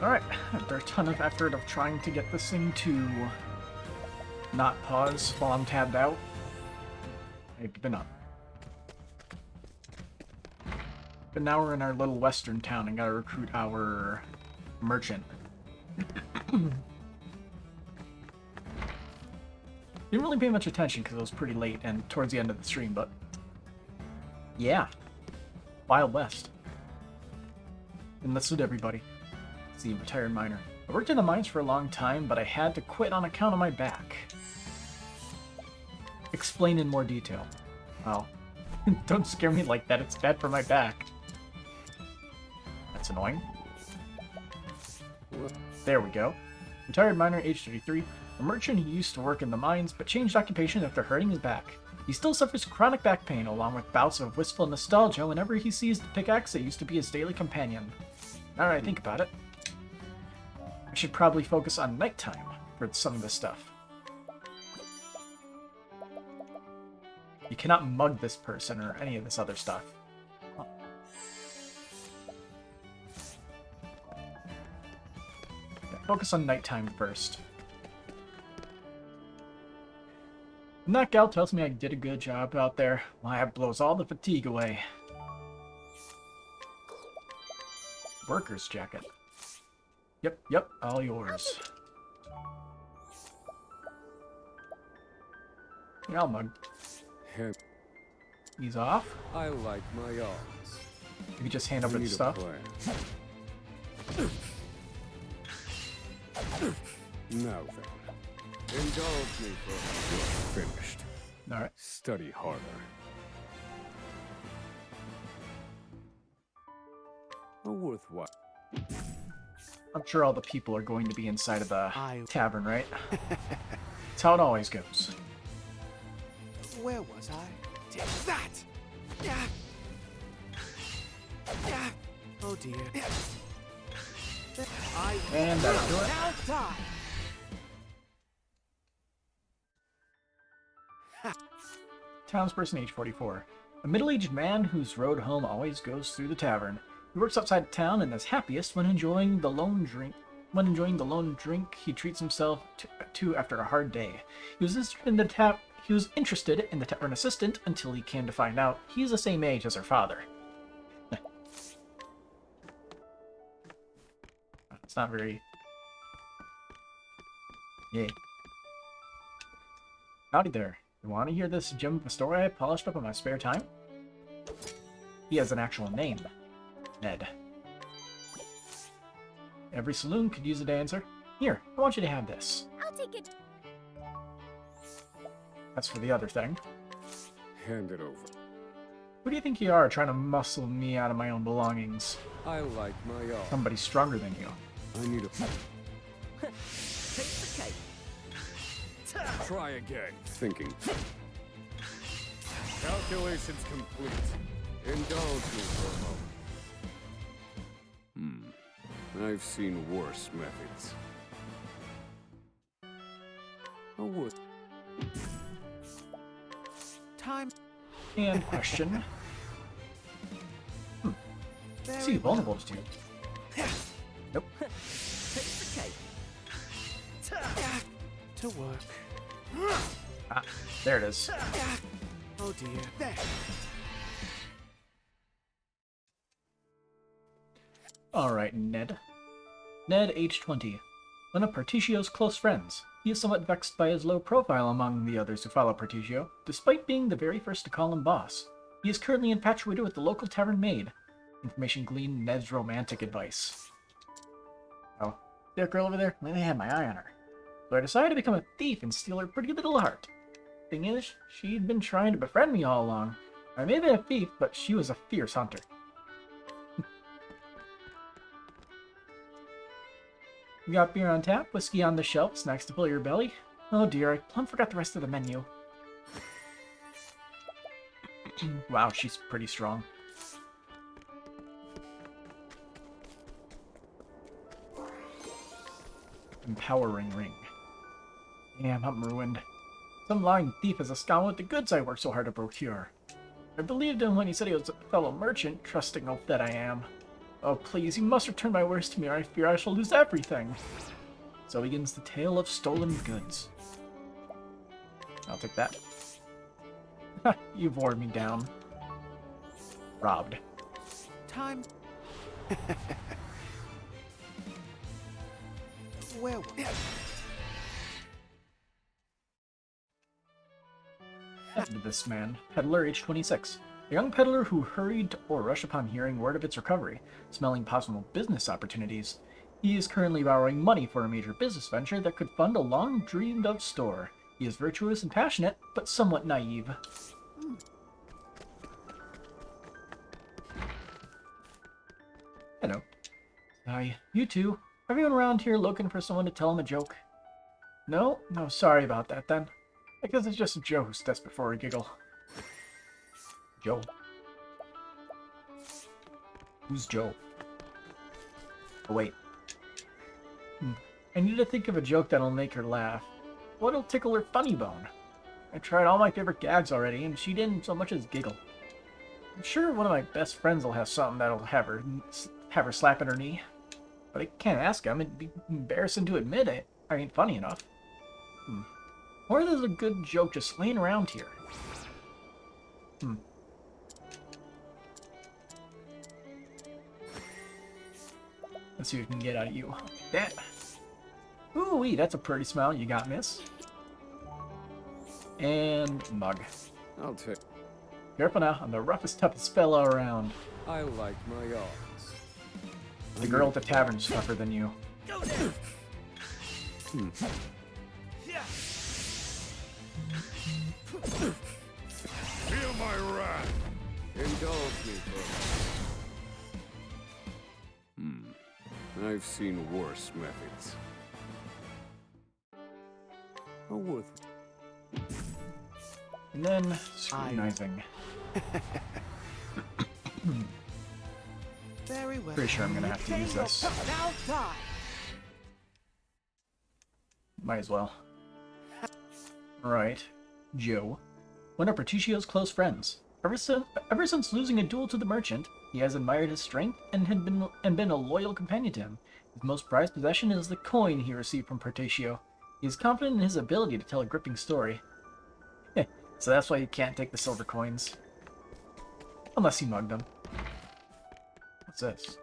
Alright, after a ton of effort of trying to get this thing to not pause while I'm tabbed out, I've given up. But now we're in our little western town and gotta recruit our merchant. Didn't really pay much attention because it was pretty late and towards the end of the stream, but yeah, Wild West. Enlisted everybody. Let's see, retired miner. I worked in the mines for a long time, but I had to quit on account of my back. Explain in more detail. Well, don't scare me like that, it's bad for my back. That's annoying. There we go. Retired miner, age 33. A merchant who used to work in the mines, but changed occupation after hurting his back. He still suffers chronic back pain, along with bouts of wistful nostalgia whenever he sees the pickaxe that used to be his daily companion. Now that I think about it, I should probably focus on nighttime for some of this stuff. You cannot mug this person or any of this other stuff. Huh. Yeah, focus on nighttime first. And that gal tells me I did a good job out there. My that blows all the fatigue away. Worker's jacket. Yep, all yours. Yeah, I'll mug. He's off. I like my arms. You can just hand over the stuff. Now then, indulge me for finished. All right. Study harder. A worthwhile. I'm sure all the people are going to be inside of the tavern, right? That's how it always goes. Where was I? Take that! Yeah. Yeah. Oh dear. And that'll do it. Now die. Townsperson, age 44. A middle-aged man whose road home always goes through the tavern. He works outside town and is happiest when enjoying the lone drink. When enjoying the lone drink he treats himself to after a hard day. He was interested in the tavern assistant until he came to find out he's the same age as her father. It's not very... Yay. Howdy there. You want to hear this gem of a story I polished up in my spare time? He has an actual name. Ned. Every saloon could use a dancer. Here, I want you to have this. I'll take it. That's for the other thing. Hand it over. Who do you think you are, trying to muscle me out of my own belongings? I like my arms. Somebody stronger than you. I need a... Take the cake. Try again. Thinking. Calculations complete. Indulge me for a moment. I've seen worse methods. Oh, what? Time. And question. See, vulnerable to you. Nope. Take the cake. To work. Ah, there it is. Oh dear. There. Alright, Ned. Ned, age 20. One of Partitio's close friends. He is somewhat vexed by his low profile among the others who follow Partitio, despite being the very first to call him boss. He is currently infatuated with the local tavern maid. Information gleaned Ned's romantic advice. Oh, that girl over there? I had my eye on her. So I decided to become a thief and steal her pretty little heart. Thing is, she'd been trying to befriend me all along. I may have been a thief, but she was a fierce hunter. You got beer on tap, whiskey on the shelf, snacks to fill your belly. Oh dear, I plumb forgot the rest of the menu. Wow, she's pretty strong. Empowering ring. Damn, I'm ruined. Some lying thief is a scoundrel with the goods I worked so hard to procure. I believed him when he said he was a fellow merchant, trusting oaf that I am. Oh, please, you must return my wares to me, or I fear I shall lose everything. So begins the tale of stolen goods. I'll take that. You've worn me down. Robbed. Time. Where? Happened to this man, peddler age 26. A young peddler who hurried to Orush upon hearing word of its recovery, smelling possible business opportunities. He is currently borrowing money for a major business venture that could fund a long-dreamed-of store. He is virtuous and passionate, but somewhat naive. Hello. Hi, you two. Everyone around here looking for someone to tell him a joke? No? No, sorry about that then. I guess it's just Joe who's desperate for a giggle. Joe. Who's Joe? Oh, wait. I need to think of a joke that'll make her laugh. What'll tickle her funny bone? I tried all my favorite gags already, and she didn't so much as giggle. I'm sure one of my best friends will have something that'll have her slap at her knee. But I can't ask him. It'd be embarrassing to admit it. I ain't funny enough. Or there's a good joke just laying around here. Let's see what we can get out of you. That. Ooh-wee, that's a pretty smile you got, miss. And mug. I'll take. Careful now, I'm the roughest, toughest fella around. I like my odds. The girl at the tavern's tougher than you. Go there! Feel my wrath. Indulge me for a moment. I've seen worse methods. Oh, worth. And then scrutinizing. Very well. Pretty sure I'm gonna have to use this. Now die. Might as well. Right. Joe. One of Partitio's close friends. Ever since losing a duel to the merchant, he has admired his strength and been a loyal companion to him. His most prized possession is the coin he received from Partitio. He is confident in his ability to tell a gripping story. So that's why you can't take the silver coins. Unless you mug them. What's this?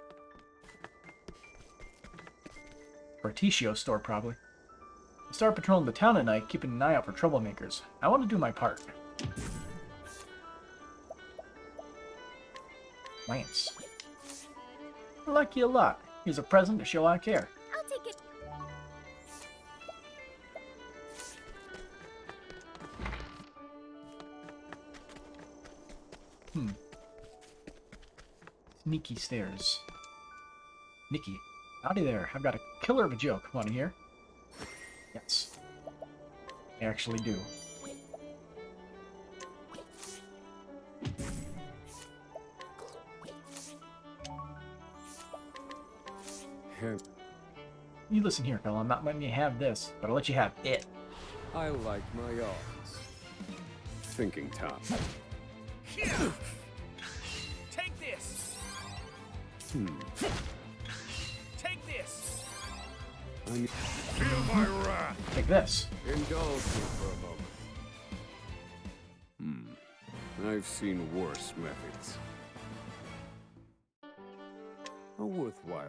Partitio store, probably. I start patrolling the town at night, keeping an eye out for troublemakers. I want to do my part. Lance. I like you a lot. Here's a present to show I care. I'll take it. Sneaky stairs. Nikki. Howdy there. I've got a killer of a joke. Want to hear? Yes. I actually do. You listen here, fella. I'm not letting you have this, but I'll let you have it. I like my odds. Thinking time. Here! Take this! Take this! Feel my wrath. Take this. Indulge me for a moment. I've seen worse methods. A worthwhile.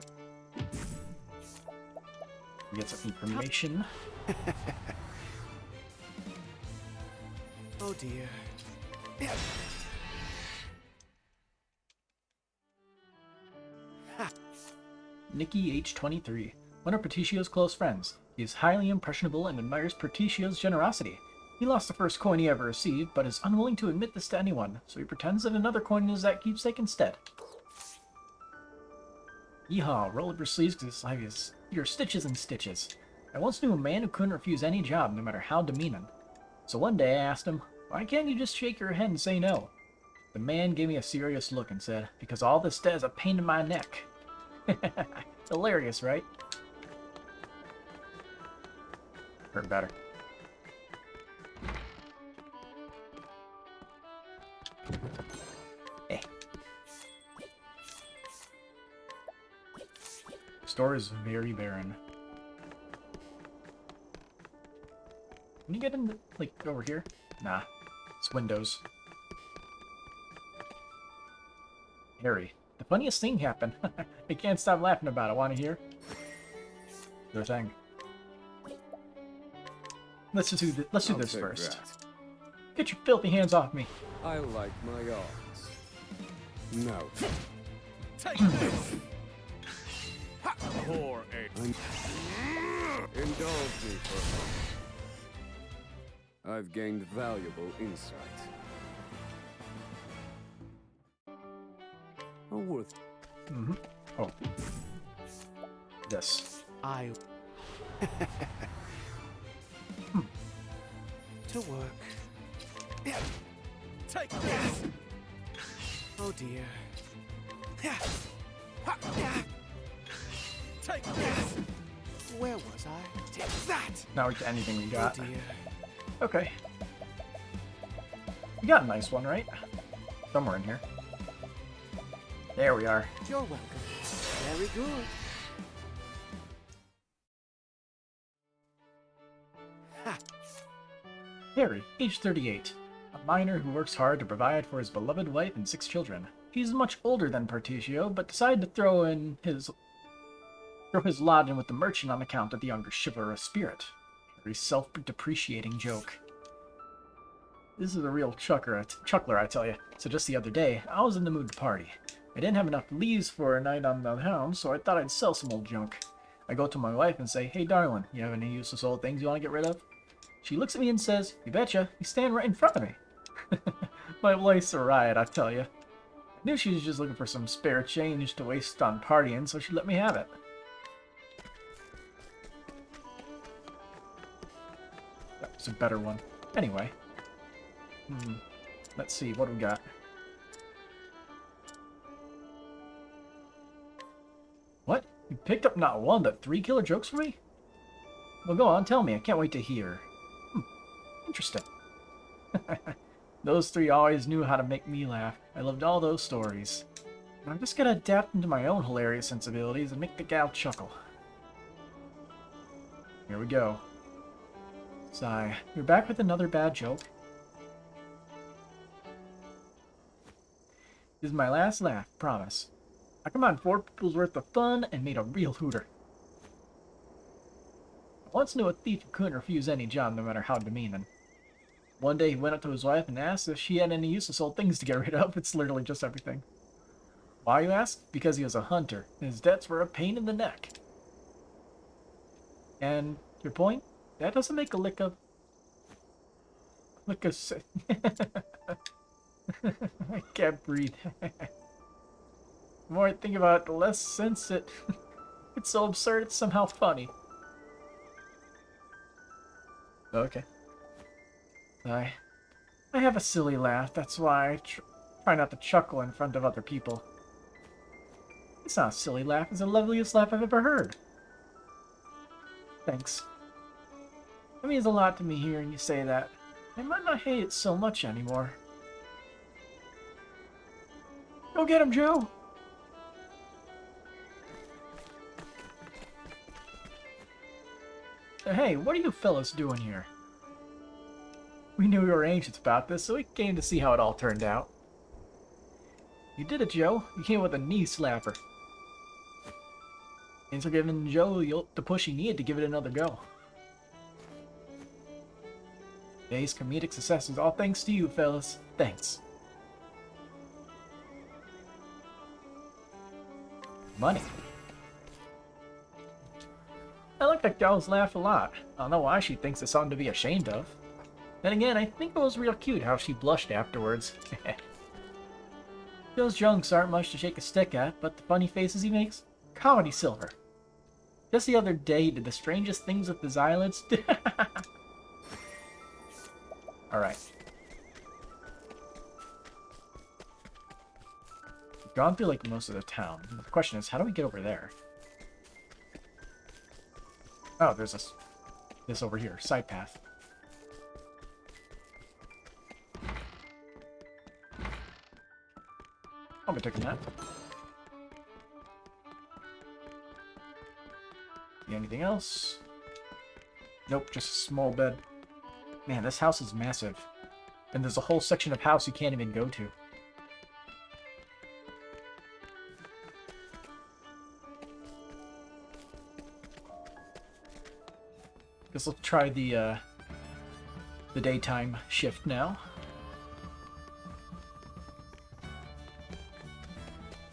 Get some information. Oh dear. Nikki, age 23. One of Partitio's close friends. He is highly impressionable and admires Partitio's generosity. He lost the first coin he ever received, but is unwilling to admit this to anyone, so he pretends that another coin is that keepsake instead. Yeehaw, roll up your sleeves because life is your stitches and stitches. I once knew a man who couldn't refuse any job, no matter how demeaning. So one day I asked him, why can't you just shake your head and say no? The man gave me a serious look and said, because all this does is a pain in my neck. Hilarious, right? Heard better. Hey. Store is very barren. Can you get in, like, over here? Nah. It's windows. Harry. The funniest thing happened. I can't stop laughing about it. Want to hear? Sure thing. Let's do this first. That. Get your filthy hands off me. I like my odds. No. Take this. Ha! Poor ape. Indulge me for a moment. I've gained valuable insight. A worth. Mm-hmm. Oh. This. I. To work. Take this. Oh dear. Ha! Take this. Where was I? Take that. Now we get anything we Oh got. dear. Okay. You got a nice one, right? Somewhere in here. There we are. You're welcome. Very good. Ha! Harry, age 38. A miner who works hard to provide for his beloved wife and 6 children. He's much older than Partitio, but decided to throw his lot in with the merchant on account of the younger chivalrous spirit. Very self-depreciating joke. This is a real chuckler, I tell you. So just the other day, I was in the mood to party. I didn't have enough leaves for a night on the town, so I thought I'd sell some old junk. I go to my wife and say, "Hey darling, you have any useless old things you want to get rid of?" She looks at me and says, "You betcha, you stand right in front of me." My wife's a riot, I tell you. I knew she was just looking for some spare change to waste on partying, so she let me have it. That was a better one. Anyway. Let's see, what do we got? What? You picked up not one, but 3 killer jokes for me? Well, go on, tell me. I can't wait to hear. Interesting. Those 3 always knew how to make me laugh. I loved all those stories. I'm just gonna adapt into my own hilarious sensibilities and make the gal chuckle. Here we go. Sigh. You're back with another bad joke? This is my last laugh, promise. I combined 4 people's worth of fun and made a real hooter. I once knew a thief who couldn't refuse any job, no matter how demeaning. One day he went up to his wife and asked if she had any useless old things to get rid of. It's literally just everything. Why, you ask? Because he was a hunter, and his debts were a pain in the neck. And your point? That doesn't make a lick of... I can't breathe. The more I think about it, the less sense it... It's so absurd, it's somehow funny. Okay. I have a silly laugh, that's why I try not to chuckle in front of other people. It's not a silly laugh, it's the loveliest laugh I've ever heard. Thanks. It means a lot to me hearing you say that. I might not hate it so much anymore. Go get him, Joe! Hey, what are you fellas doing here? We knew we were anxious about this, so we came to see how it all turned out. You did it, Joe. You came with a knee slapper. Thanks for giving Joe the push he needed to give it another go. Today's comedic success is all thanks to you, fellas. Thanks. Money. I like that gal's laugh a lot. I don't know why she thinks it's something to be ashamed of. Then again, I think it was real cute how she blushed afterwards. Those junks aren't much to shake a stick at, but the funny faces he makes? Comedy silver. Just the other day, he did the strangest things with his eyelids. Alright. We've gone through like most of the town. The question is, how do we get over there? Oh, there's this over here, side path. I'll be taking that. See anything else? Nope, just a small bed. Man, this house is massive. And there's a whole section of house you can't even go to. Guess we'll try the daytime shift now.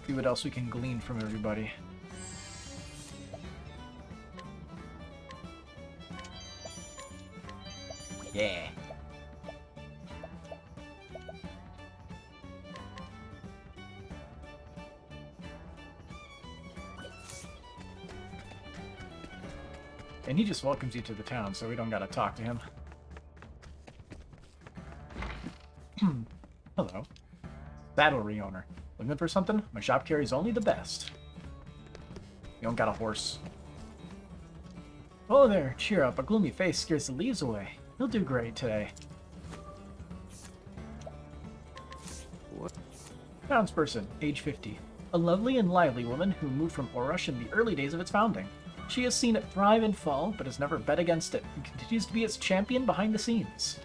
See what else we can glean from everybody. Yeah. And he just welcomes you to the town, so we don't gotta talk to him. Hello. Saddlery owner. Looking for something? My shop carries only the best. You don't got a horse. Oh there, cheer up. A gloomy face scares the leaves away. You'll do great today. What? Townsperson, age 50. A lovely and lively woman who moved from Orush in the early days of its founding. She has seen it thrive and fall, but has never bet against it, and continues to be its champion behind the scenes.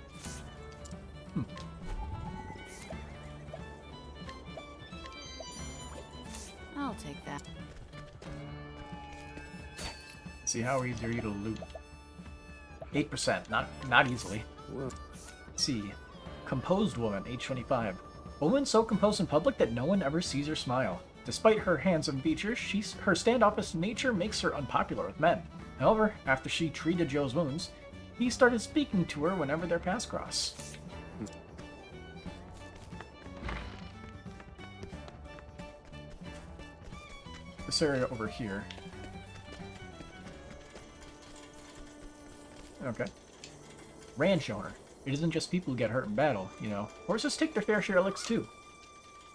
I'll take that. See how easy are you to loot? 8%, not easily. Well, Let's see. Composed woman, age 25. A woman so composed in public that no one ever sees her smile. Despite her handsome features, her standoffish nature makes her unpopular with men. However, after she treated Joe's wounds, he started speaking to her whenever their paths cross. This area over here. Okay. Ranch owner. It isn't just people who get hurt in battle, you know. Horses take their fair share of licks too.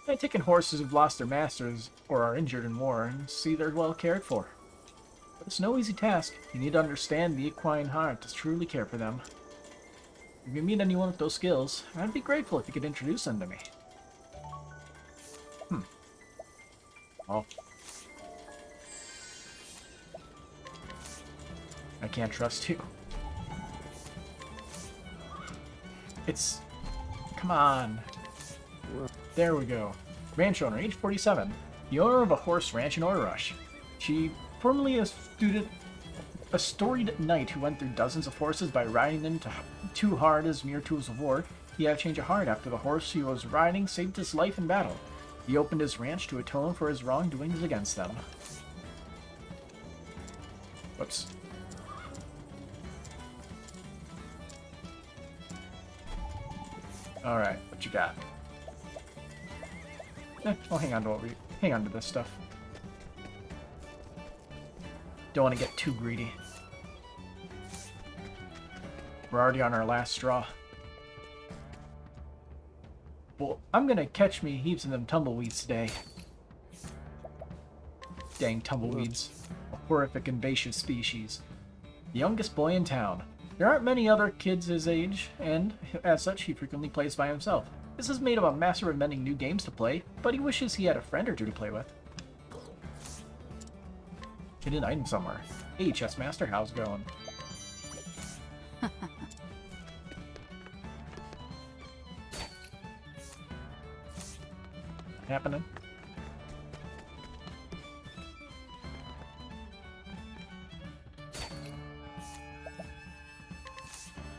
I've taken horses who've lost their masters or are injured in war and see they're well cared for. But it's no easy task. You need to understand the equine heart to truly care for them. If you meet anyone with those skills, I'd be grateful if you could introduce them to me. Oh. I can't trust you. It's... Come on. There we go. Ranch owner, age 47. The owner of a horse ranch in Orush. She formerly a storied knight who went through dozens of horses by riding them too hard as mere tools of war. He had a change of heart after the horse he was riding saved his life in battle. He opened his ranch to atone for his wrongdoings against them. Whoops. Alright, what you got? I'll hang on to this stuff. Don't want to get too greedy. We're already on our last straw. Well, I'm gonna catch me heaps of them tumbleweeds today. Dang tumbleweeds. A horrific invasive species. The youngest boy in town. There aren't many other kids his age, and as such, he frequently plays by himself. This has made him a master of inventing new games to play, but he wishes he had a friend or two to play with. Hidden item somewhere. Hey, Chess Master, how's it going? Happening?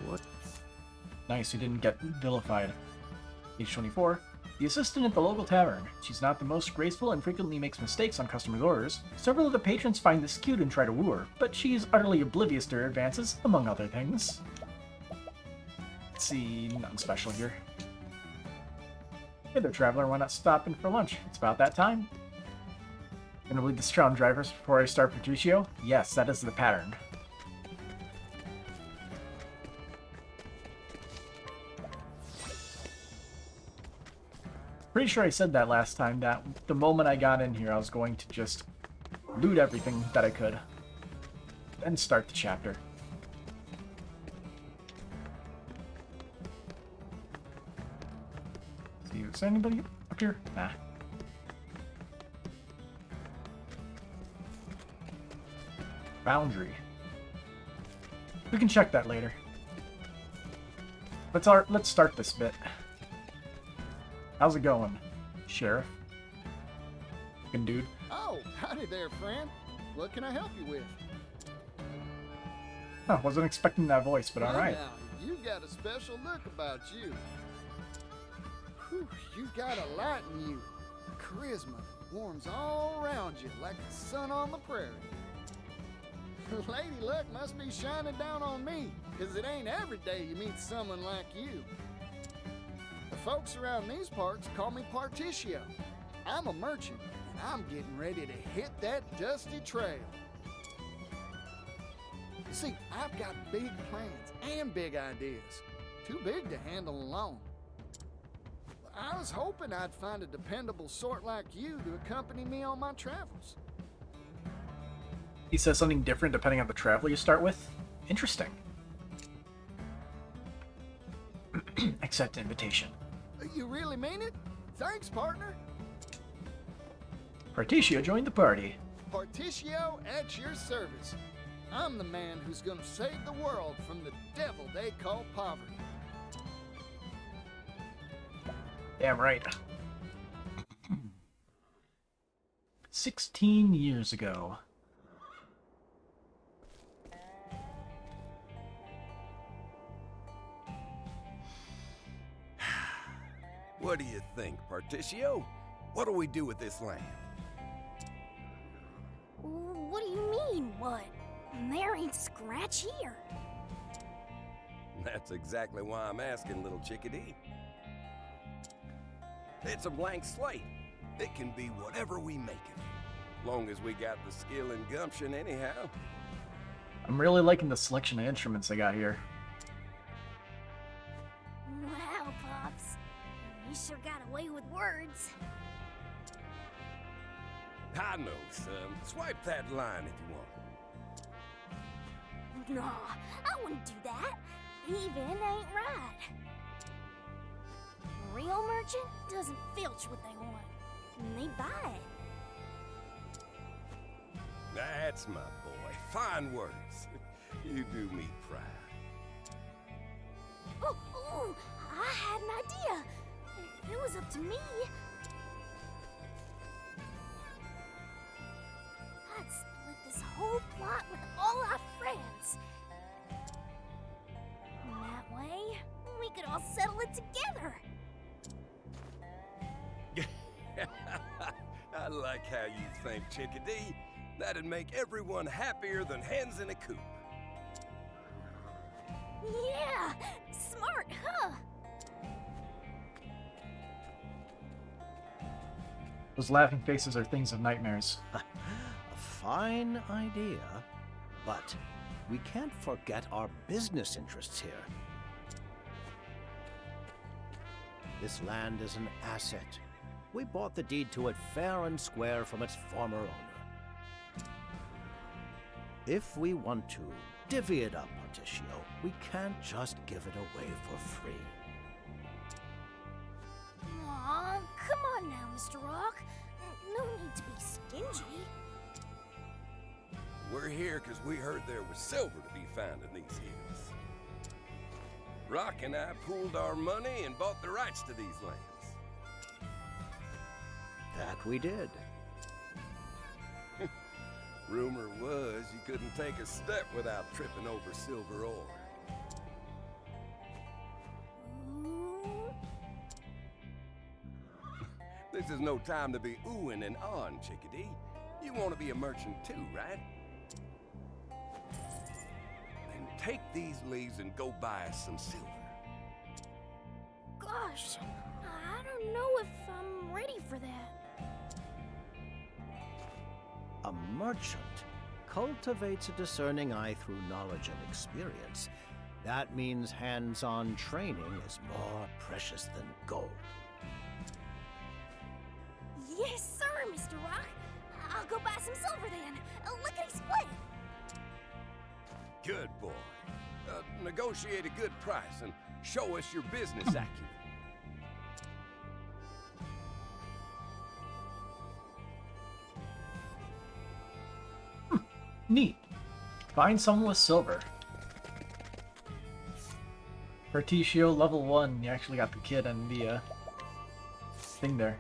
what? Nice, you didn't get vilified. Age 24. The assistant at the local tavern. She's not the most graceful and frequently makes mistakes on customers' orders. Several of the patrons find this cute and try to woo her, but she's utterly oblivious to her advances, among other things. Let's see, nothing special here. Hey there, traveler, why not stop in for lunch? It's about that time. Gonna bleed the strong drivers before I start Partitio? Yes, that is the pattern. Pretty sure I said that last time, that the moment I got in here I was going to just loot everything that I could. Then start the chapter. See, is anybody up here? Nah. Boundary. We can check that later. Let's start this bit. How's it going, Sheriff? Good dude. Oh, howdy there, friend. What can I help you with? Huh, wasn't expecting that voice, but Well, alright. now, you got a special look about you. Whew, you got a light in you. Charisma warms all around you like the sun on the prairie. Lady Luck must be shining down on me, 'cause it ain't every day you meet someone like you. The folks around these parts call me Partitio. I'm a merchant, and I'm getting ready to hit that dusty trail. You see, I've got big plans and big ideas. Too big to handle alone. I was hoping I'd find a dependable sort like you to accompany me on my travels. He says something different depending on the travel you start with. Interesting. Accept invitation. You really mean it? Thanks, partner. Partitio joined the party. Partitio at your service. I'm the man who's gonna save the world from the devil they call poverty. Damn right. 16 years ago. What do you think, Partitio? What do we do with this land? What do you mean, what? There ain't scratch here. That's exactly why I'm asking, little chickadee. It's a blank slate. It can be whatever we make it. Long as we got the skill and gumption anyhow. I'm really liking the selection of instruments they got here. Wow, Pops. You sure got away with words. I know, son. Swipe that line if you want. Nah, I wouldn't do that. Even ain't right. A real merchant doesn't filch what they want. They buy it. That's my boy. Fine words. You do me proud. Oh, I had an idea. If it was up to me, I'd split this whole plot with all our friends. And that way, we could all settle it together. I like how you think, chickadee. That'd make everyone happier than hens in a coop. Yeah, smart, huh? Those laughing faces are things of nightmares. A fine idea, but we can't forget our business interests here. This land is an asset. We bought the deed to it fair and square from its former owner. If we want to divvy it up, Partitio, we can't just give it away for free. Aw, come on now, Mr. Rock. No need to be stingy. We're here because we heard there was silver to be found in these hills. Rock and I pooled our money and bought the rights to these lands. That we did. Rumor was you couldn't take a step without tripping over silver ore. Ooh. This is no time to be oohing and ahhing, chickadee. You want to be a merchant too, right? Then take these leaves and go buy us some silver. Gosh, I don't know if I'm ready for that. A merchant cultivates a discerning eye through knowledge and experience. That means hands-on training is more precious than gold. Yes, sir, Mr. Rock. I'll go buy some silver then. Lickety-split. Good boy. Negotiate a good price and show us your business acumen. Neat. Find someone with silver. Partitio level 1. You actually got the kid and the thing there.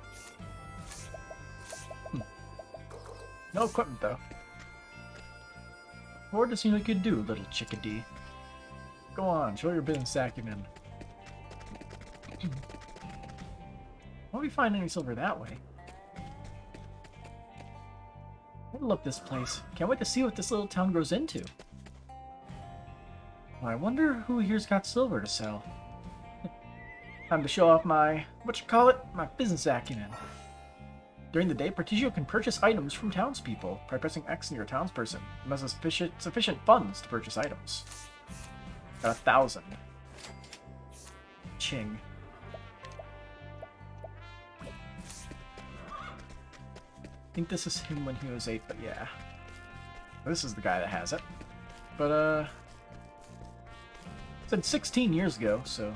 No equipment though. What does you could do, little chickadee? Go on, show your business acumen. Won't we find any silver that way? I love this place. Can't wait to see what this little town grows into. Well, I wonder who here's got silver to sell. Time to show off my, my business acumen. During the day, Partitio can purchase items from townspeople by pressing X near a townsperson and has sufficient funds to purchase items. Got 1,000. Ching. I think this is him when he was 8, but yeah. This is the guy that has it. But, said 16 years ago, so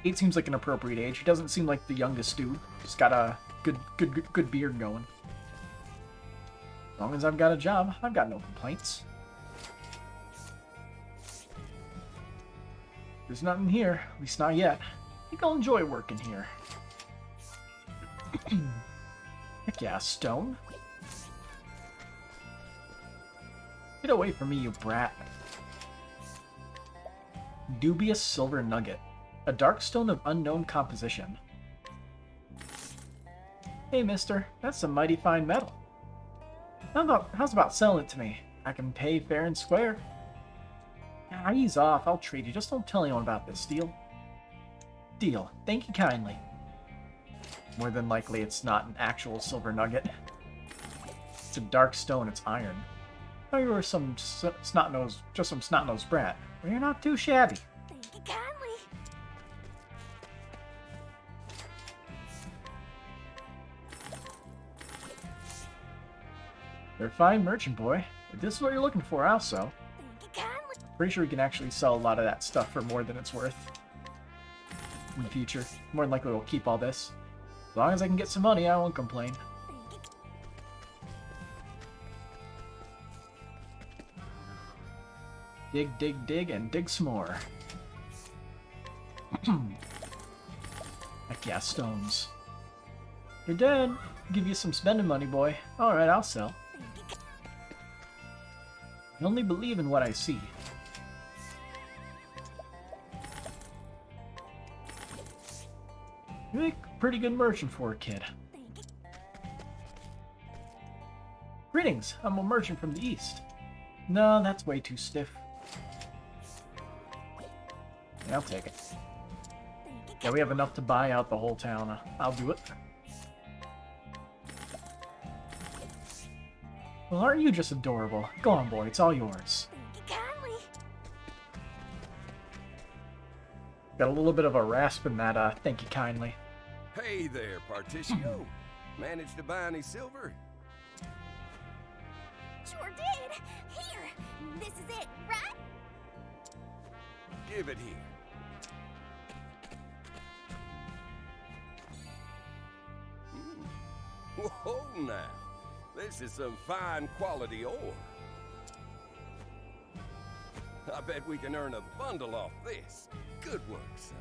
8 seems like an appropriate age. He doesn't seem like the youngest dude. Just got a good beard going. As long as I've got a job, I've got no complaints. There's nothing here, at least not yet. I think I'll enjoy working here. Heck yeah, stone. Get away from me, you brat. Dubious silver nugget. A dark stone of unknown composition. Hey, mister, that's some mighty fine metal. How's about selling it to me? I can pay fair and square. Ah, ease off, I'll trade you. Just don't tell anyone about this, deal? Deal. Thank you kindly. More than likely, it's not an actual silver nugget. It's a dark stone, it's iron. Oh, you were some snot-nosed, just some snot-nosed brat. Well, you're not too shabby. Thank you kindly. You're a fine merchant, boy. If this is what you're looking for, I'll sell. Thank you kindly. Pretty sure we can actually sell a lot of that stuff for more than it's worth in the future. More than likely, we'll keep all this. As long as I can get some money, I won't complain. Thank you. Dig, dig, dig, and dig some more. Heck yeah, stones. You're dead. Give you some spending money, boy. Alright, I'll sell. I only believe in what I see. You make a pretty good merchant for a kid. Thank you. Greetings, I'm a merchant from the east. No, that's way too stiff. Yeah, I'll take it. Thank you. Yeah, we have enough to buy out the whole town. I'll do it. Well, aren't you just adorable? Go on, boy, it's all yours. Thank you kindly. Got a little bit of a rasp in that, thank you kindly. Hey there, Partitio. Managed to buy any silver? Sure did. Here, this is it, right? Give it here. Whoa, now. This is some fine quality ore. I bet we can earn a bundle off this. Good work, son.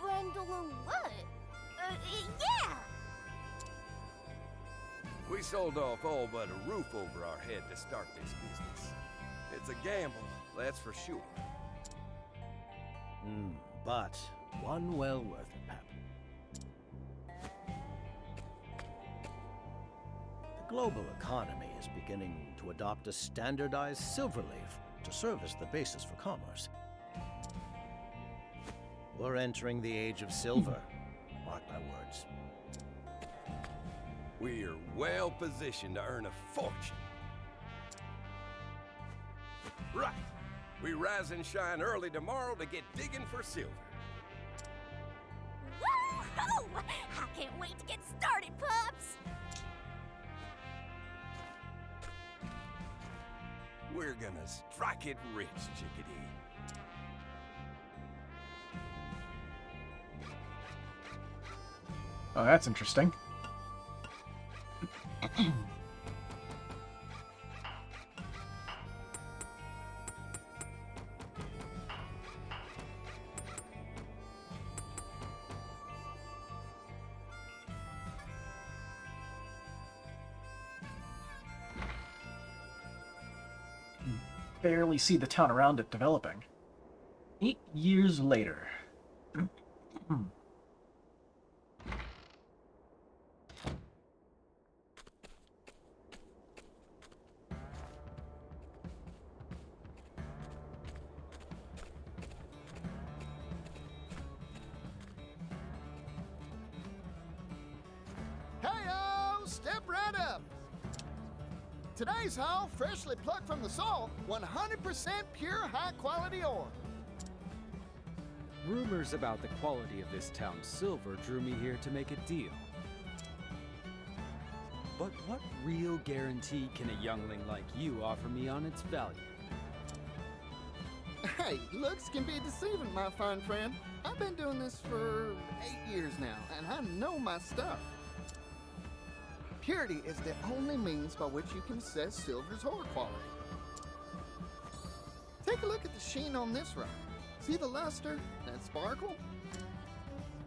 Bundle of what? Yeah. We sold off all but a roof over our head to start this business. It's a gamble, that's for sure. But one well worth it, Pap. The global economy is beginning to adopt a standardized silver leaf to serve as the basis for commerce. We're entering the age of silver, mark my words. We're well positioned to earn a fortune. Right. We rise and shine early tomorrow to get digging for silver. Woo-hoo! I can't wait to get started, pups. We're gonna strike it rich, chickadee. Oh, that's interesting. Barely see the town around it developing. 8 years later. Hey-o! Step right up! Today's haul, freshly plucked from the soil, 100% pure high-quality ore. Rumors about the quality of this town's silver drew me here to make a deal. But what real guarantee can a youngling like you offer me on its value? Hey, looks can be deceiving, my fine friend. I've been doing this for 8 years now, and I know my stuff. Purity is the only means by which you can assess silver's ore quality. Take a look at the sheen on this rock. See the luster, that sparkle?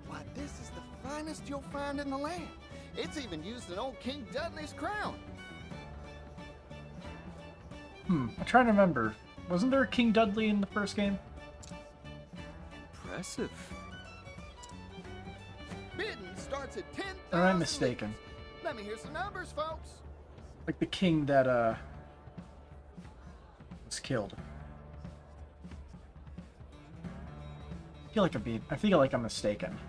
Why, this is the finest you'll find in the land. It's even used in old King Dudley's crown. I'm trying to remember. Wasn't there a King Dudley in the first game? Impressive. Bidding starts at 10,000. Or am I mistaken? Let me hear some numbers, folks. Like the king that, was killed. I feel like I'm mistaken.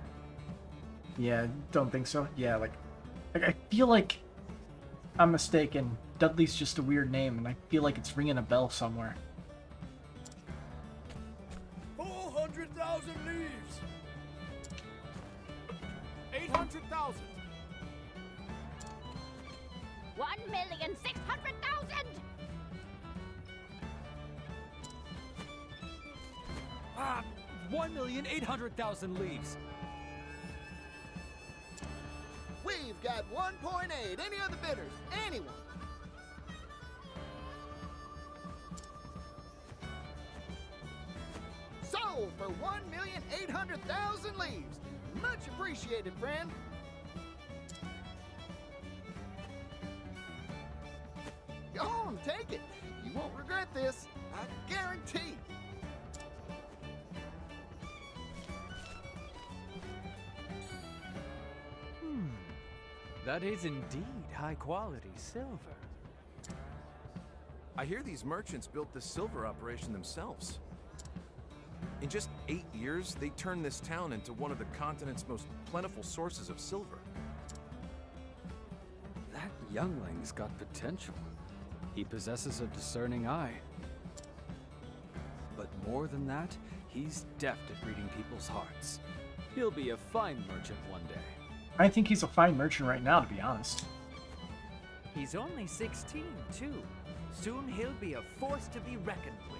Yeah, don't think so. Yeah, like I feel like I'm mistaken. Dudley's just a weird name, and I feel like it's ringing a bell somewhere. 400,000 leaves! 800,000! 1,600,000! 1,800,000 leaves! We've got 1.8. Any other bidders? Anyone? Sold for 1,800,000 leaves. Much appreciated, friend. Go on, take it. You won't regret this. I guarantee. That is indeed high-quality silver. I hear these merchants built this silver operation themselves. In just 8 years, they turned this town into one of the continent's most plentiful sources of silver. That youngling's got potential. He possesses a discerning eye. But more than that, he's deft at reading people's hearts. He'll be a fine merchant one day. I think he's a fine merchant right now, to be honest. He's only 16, too. Soon he'll be a force to be reckoned with.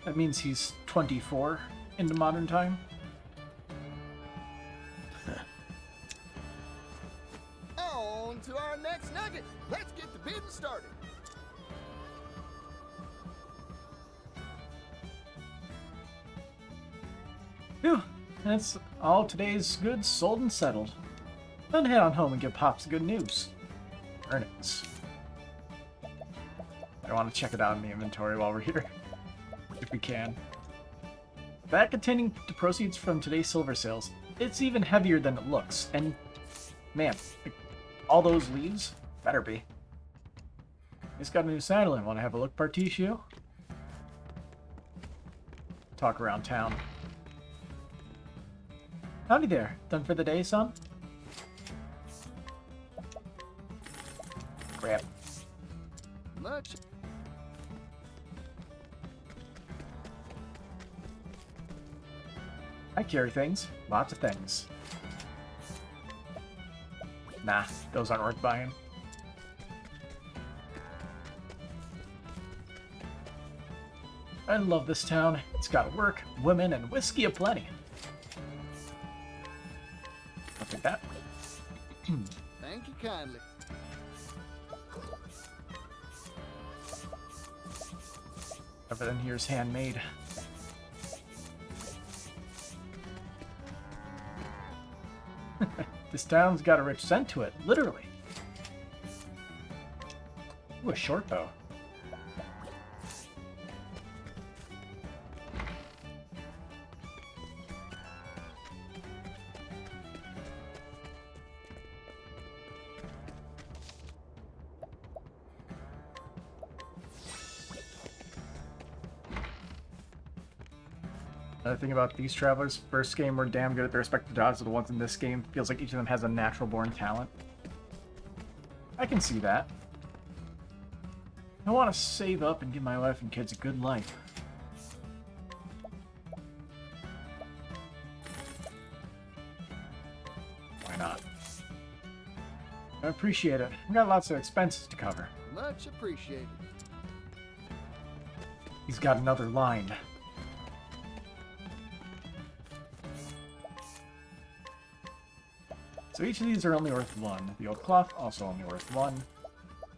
That means he's 24 in the modern time. On to our next nugget. Let's get the bidding started. Phew, that's all today's goods sold and settled. Then head on home and give Pops the good news. Earnings. I want to check it out in the inventory while we're here. If we can. Bag containing the proceeds from today's silver sales. It's even heavier than it looks. And, man, all those leaves? Better be. It's got a new saddle in. Want to have a look, Partitio? Talk around town. Howdy there. Done for the day, son? Crap. Much. I carry things. Lots of things. Nah, those aren't worth buying. I love this town. It's got work, women, and whiskey aplenty. I'll take that. Thank you kindly. Everything here is handmade. This town's got a rich scent to it, literally. Ooh, a short bow. Another thing about these travelers, first game were damn good at their respective jobs, but the ones in this game feels like each of them has a natural born talent. I can see that. I want to save up and give my wife and kids a good life. Why not? I appreciate it. I've got lots of expenses to cover. Much appreciated. He's got another line. So each of these are only worth 1. The old cloth also only worth 1.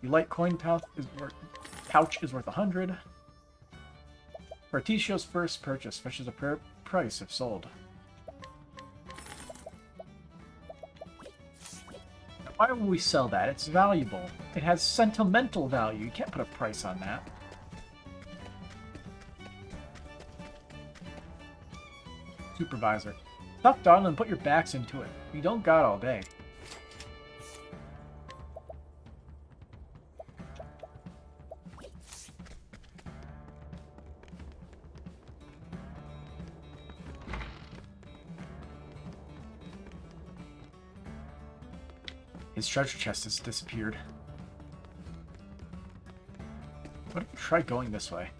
The light coin pouch is worth 100. Partitio's first purchase fetches a price if sold. Now, why will we sell that? It's valuable. It has sentimental value. You can't put a price on that. Supervisor. Stop dawdling and put your backs into it. You don't got all day. His treasure chest has disappeared. What if we try going this way?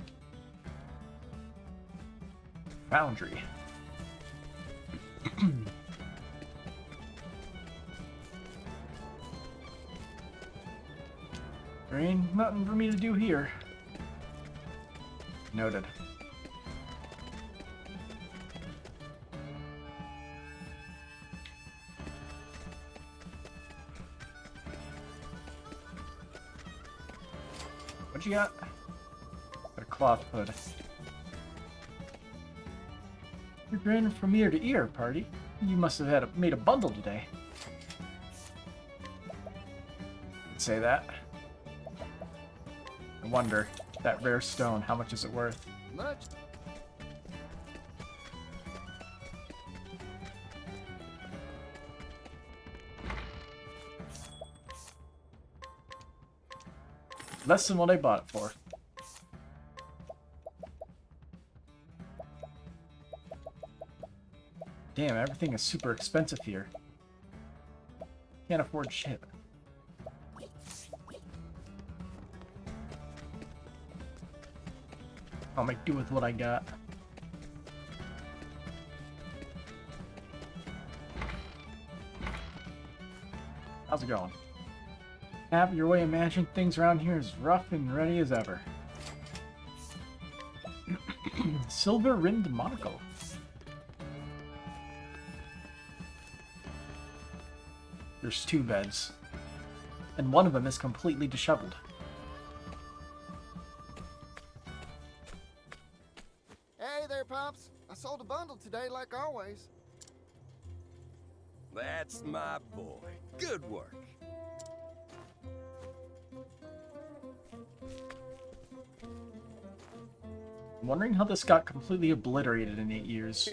Foundry. There ain't nothing for me to do here. Noted. What you got? Got a cloth hood. You're grinning from ear to ear, party. You must have made a bundle today. I'd say that. I wonder, that rare stone, how much is it worth? Much. Less than what I bought it for. Damn, everything is super expensive here. Can't afford shit. I'll make do with what I got. How's it going? Have your way of managing things around here is rough and ready as ever. Silver-rimmed monocle. There's 2 beds. And one of them is completely disheveled. Hey there, Pops. I sold a bundle today like always. That's my boy. Good work. I'm wondering how this got completely obliterated in 8 years.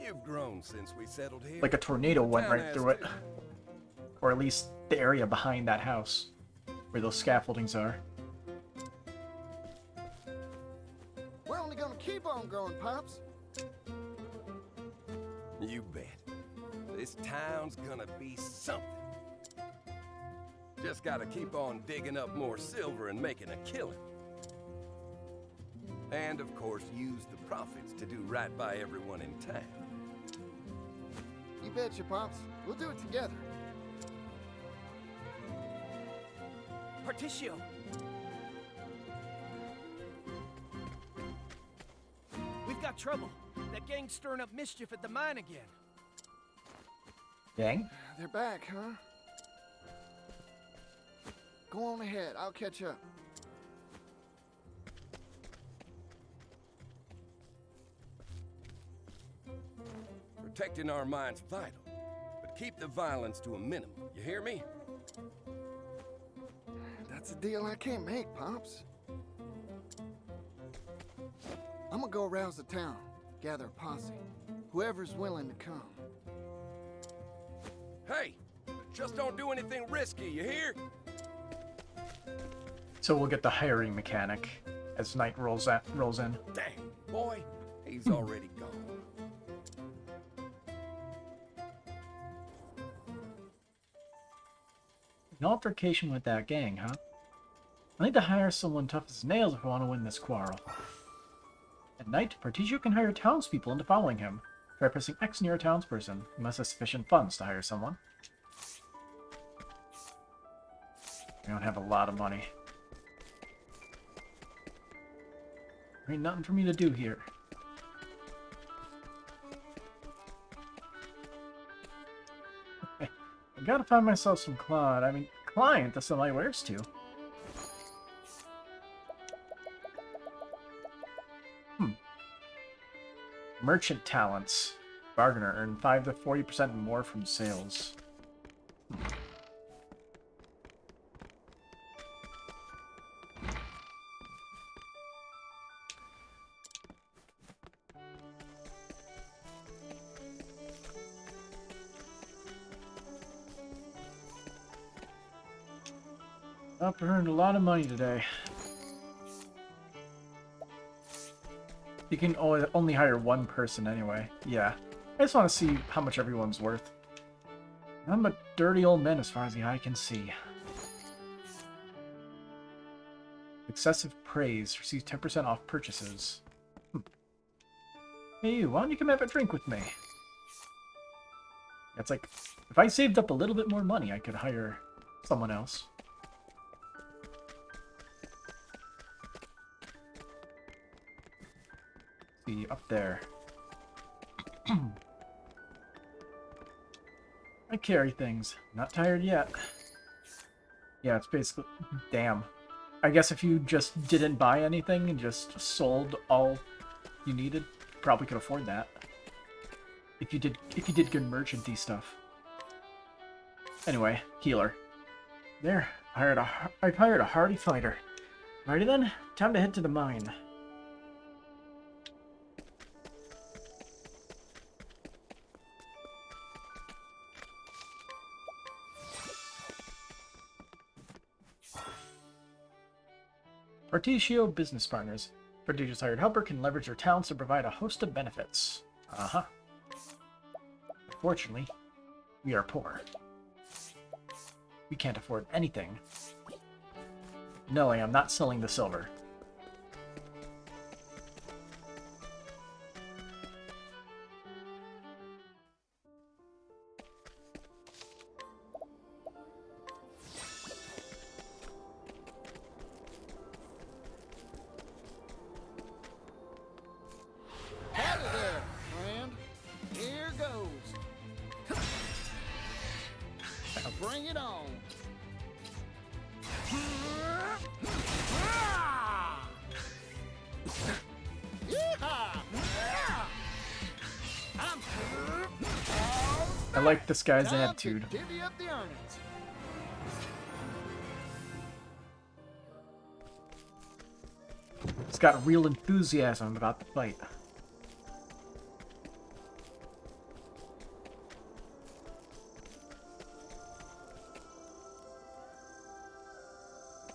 You've grown since we settled here. Like a tornado went Town right has through it. too. Or at least the area behind that house, where those scaffoldings are. We're only gonna keep on growing, Pops. You bet. This town's gonna be something. Just gotta keep on digging up more silver and making a killing. And of course, use the profits to do right by everyone in town. You betcha, Pops. We'll do it together. Partitio! We've got trouble. That gang's stirring up mischief at the mine again. Gang? They're back, huh? Go on ahead. I'll catch up. Protecting our mine's vital, but keep the violence to a minimum. You hear me? That's a deal I can't make, Pops. I'm gonna go arouse the town, gather a posse. Whoever's willing to come. Hey, just don't do anything risky, you hear? So we'll get the hiring mechanic as night rolls in. Dang, boy, he's already gone. An altercation with that gang, huh? I need to hire someone tough as nails if I want to win this quarrel. At night, Partitio can hire townspeople into following him. Try pressing X near a townsperson. You must have sufficient funds to hire someone. I don't have a lot of money. There ain't nothing for me to do here. I gotta find myself some client to sell my wares to. Merchant talents. Bargainer earn 5 to 40% more from sales. I've earned a lot of money today. You can only hire one person anyway. Yeah. I just want to see how much everyone's worth. I'm a dirty old man as far as the eye can see. Excessive praise. Receives 10% off purchases. Hey, why don't you come have a drink with me? It's like, if I saved up a little bit more money, I could hire someone else. See, up there. I carry things. Not tired yet. Yeah, it's basically... Damn. I guess if you just didn't buy anything and just sold all you needed, you probably could afford that. If you did good merchant-y stuff. Anyway, healer. There. I've hired a hardy fighter. Ready then? Time to head to the mine. Partitio business partners. Partitio's hired helper can leverage their talents to provide a host of benefits. Uh-huh. Unfortunately, we are poor. We can't afford anything. No, I am not selling the silver. Howdy there, friend. Here goes. Bring it on. I like this guy's Time to attitude. divvy up the earnings. He's got real enthusiasm about the fight.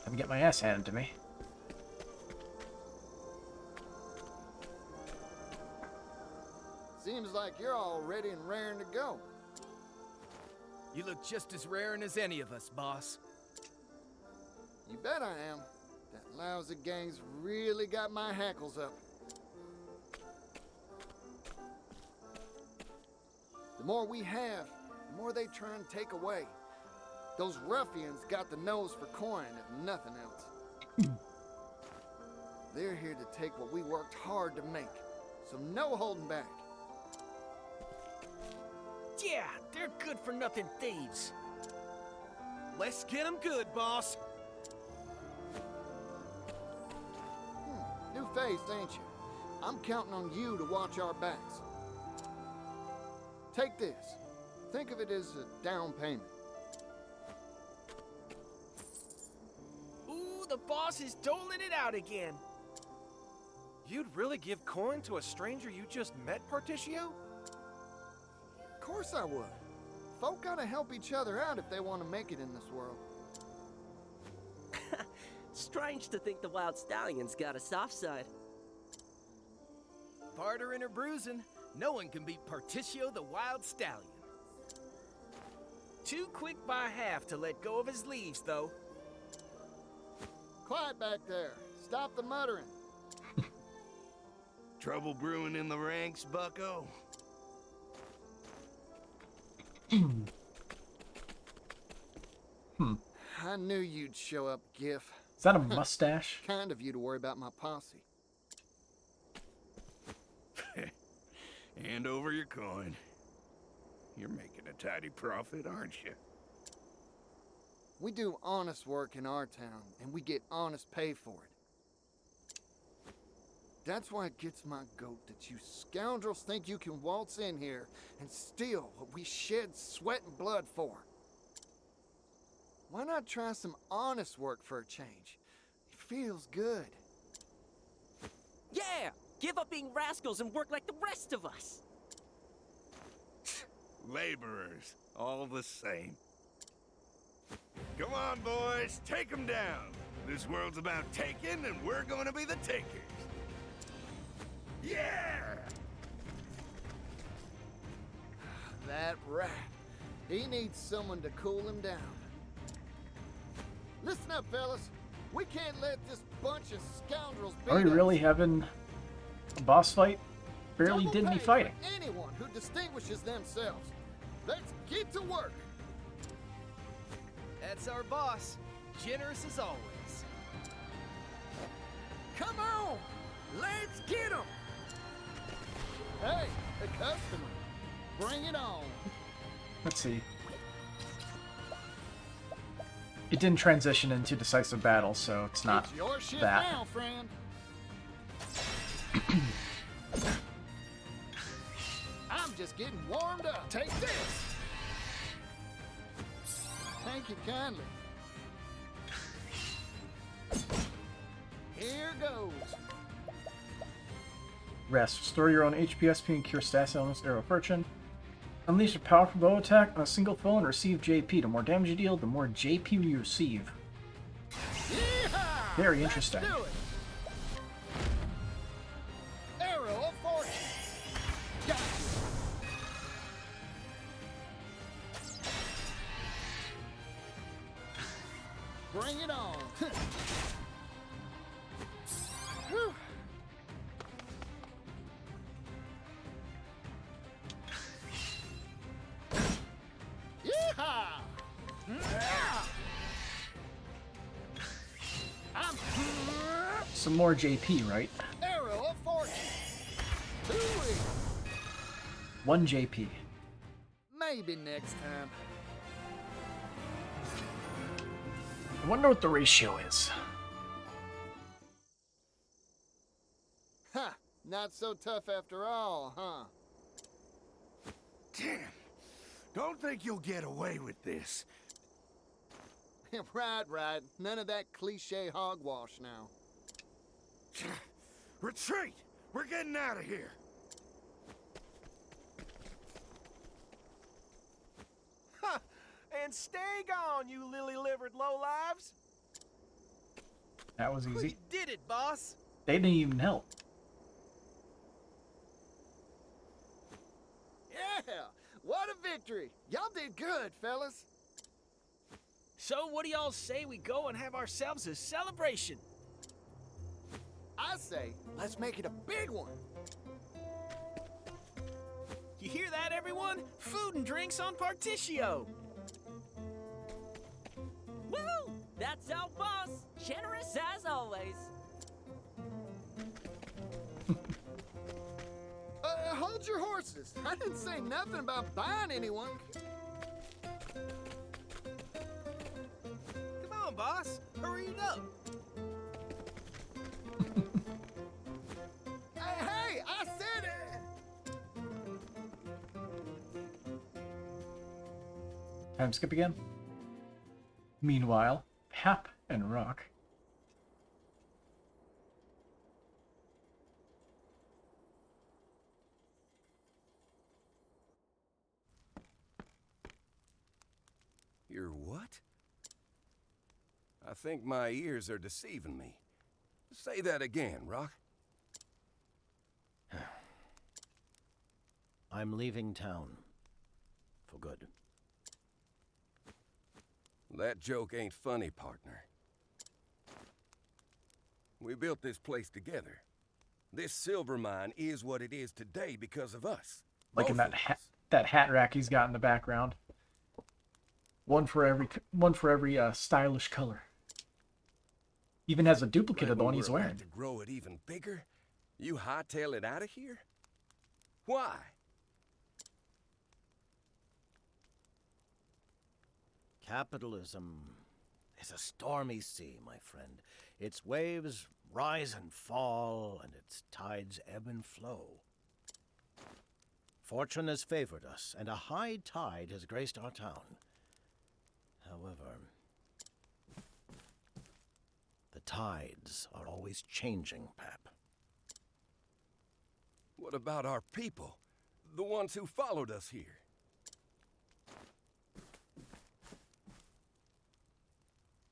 Time to get my ass handed to me. Seems like you're all ready and raring to go. You look just as raring as any of us, boss. You bet I am. That lousy gang's really got my hackles up. The more we have, the more they try and take away. Those ruffians got the nose for coin, if nothing else. They're here to take what we worked hard to make, so no holding back. Yeah, they're good for nothing thieves. Let's get them good, boss. faced, ain't you? I'm counting on you to watch our backs. Take this. Think of it as a down payment. Ooh, the boss is doling it out again. You'd really give coin to a stranger you just met, Partitio? Of course I would. Folk gotta help each other out if they want to make it in this world. Strange to think the Wild Stallion's got a soft side. Bartering or bruising, no one can beat Partitio the Wild Stallion. Too quick by half to let go of his leaves, though. Quiet back there. Stop the muttering. Trouble brewing in the ranks, bucko? I knew you'd show up, Gif. Is that a mustache? Kind of you to worry about my posse. Hand over your coin. You're making a tidy profit, aren't you? We do honest work in our town, and we get honest pay for it. That's why it gets my goat that you scoundrels think you can waltz in here and steal what we shed sweat and blood for. Why not try some honest work for a change? It feels good. Yeah! Give up being rascals and work like the rest of us! Laborers, all the same. Come on, boys, take them down. This world's about taking, and we're going to be the takers. Yeah! That rat. He needs someone to cool him down. Listen up, fellas. We can't let this bunch of scoundrels beat Are we us. really having a boss fight? Barely Double did any pay fighting. for anyone who distinguishes themselves. Let's get to work. That's our boss, generous as always. Come on, let's get 'em. Hey, a customer. Bring it on. Let's see. It didn't transition into decisive battle, so it's not It's your shit that. now, friend. I'm just getting warmed up. Take this. Thank you kindly. Here goes. Rest. Restore your own HP, SP, and cure status elements, arrow fortune. Unleash a powerful bow attack on a single foe and receive JP. The more damage you deal, the more JP you receive. Yeehaw! Very interesting. Let's do it. Arrow of fortune. Got you. Bring it on. Whew. Yeehaw! I'm Some more JP, right? arrow of fortune. Hooey! 1 JP. Maybe next time. I wonder what the ratio is. Ha! Not so tough after all, huh? Damn. Don't think you'll get away with this. Right. None of that cliche hogwash now. Retreat! We're getting out of here. Ha! And stay gone, you lily-livered lowlives. That was We easy. did it, boss. They didn't even help. Yeah! What a victory! Y'all did good, fellas. So what do y'all say we go and have ourselves a celebration? I say, let's make it a big one. You hear that, everyone? Food and drinks on Partitio. Woo! That's our boss! Generous as always! Hold your horses. I didn't say nothing about buying anyone. Come on, boss. Hurry it up. Time skip again. Meanwhile, Hap and Rock. You're what? I think my ears are deceiving me. Say that again, Rock. I'm leaving town. For good. That joke ain't funny, partner. We built this place together. This silver mine is what it is today because of us. Like in Both that of us. that hat rack he's got in the background. One for every stylish color. Even has a duplicate Right of the when one he's we're about wearing. to grow it even bigger, you hightail it out of here? Why? Capitalism is a stormy sea, my friend. Its waves rise and fall, and its tides ebb and flow. Fortune has favored us, and a high tide has graced our town. However, the tides are always changing, Pap. What about our people? The ones who followed us here?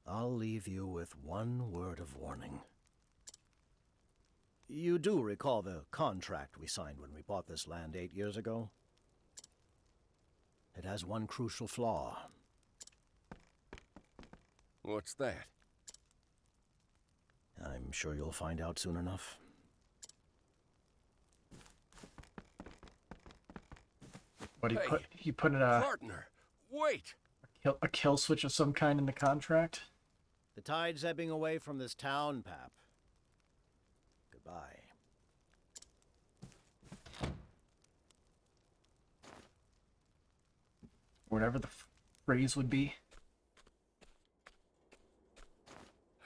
I'll leave you with one word of warning. You do recall the contract we signed when we bought this land 8 years ago? It has one crucial flaw. What's that? I'm sure you'll find out soon enough. What Hey, he put in a partner, wait! kill switch of some kind in the contract? The tide's ebbing away from this town, Pap. Goodbye. Whatever the phrase would be.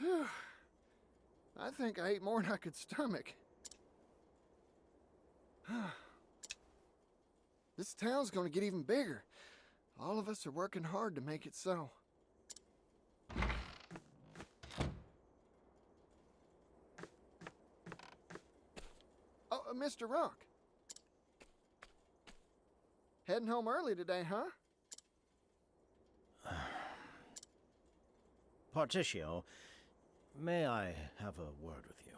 I think I ate more than I could stomach. This town's gonna get even bigger. All of us are working hard to make it so. Oh, Mr. Rock. Heading home early today, huh? Partitio, may I have a word with you?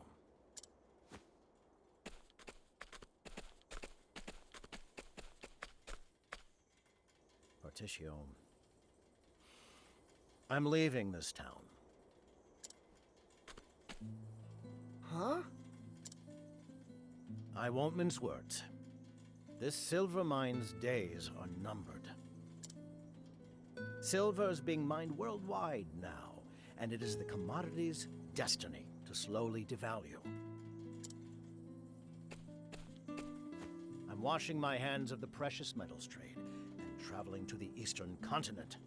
Partitio, I'm leaving this town. Huh? I won't mince words. This silver mine's days are numbered. Silver is being mined worldwide now, and it is the commodity's destiny to slowly devalue. I'm washing my hands of the precious metals trade and traveling to the eastern continent.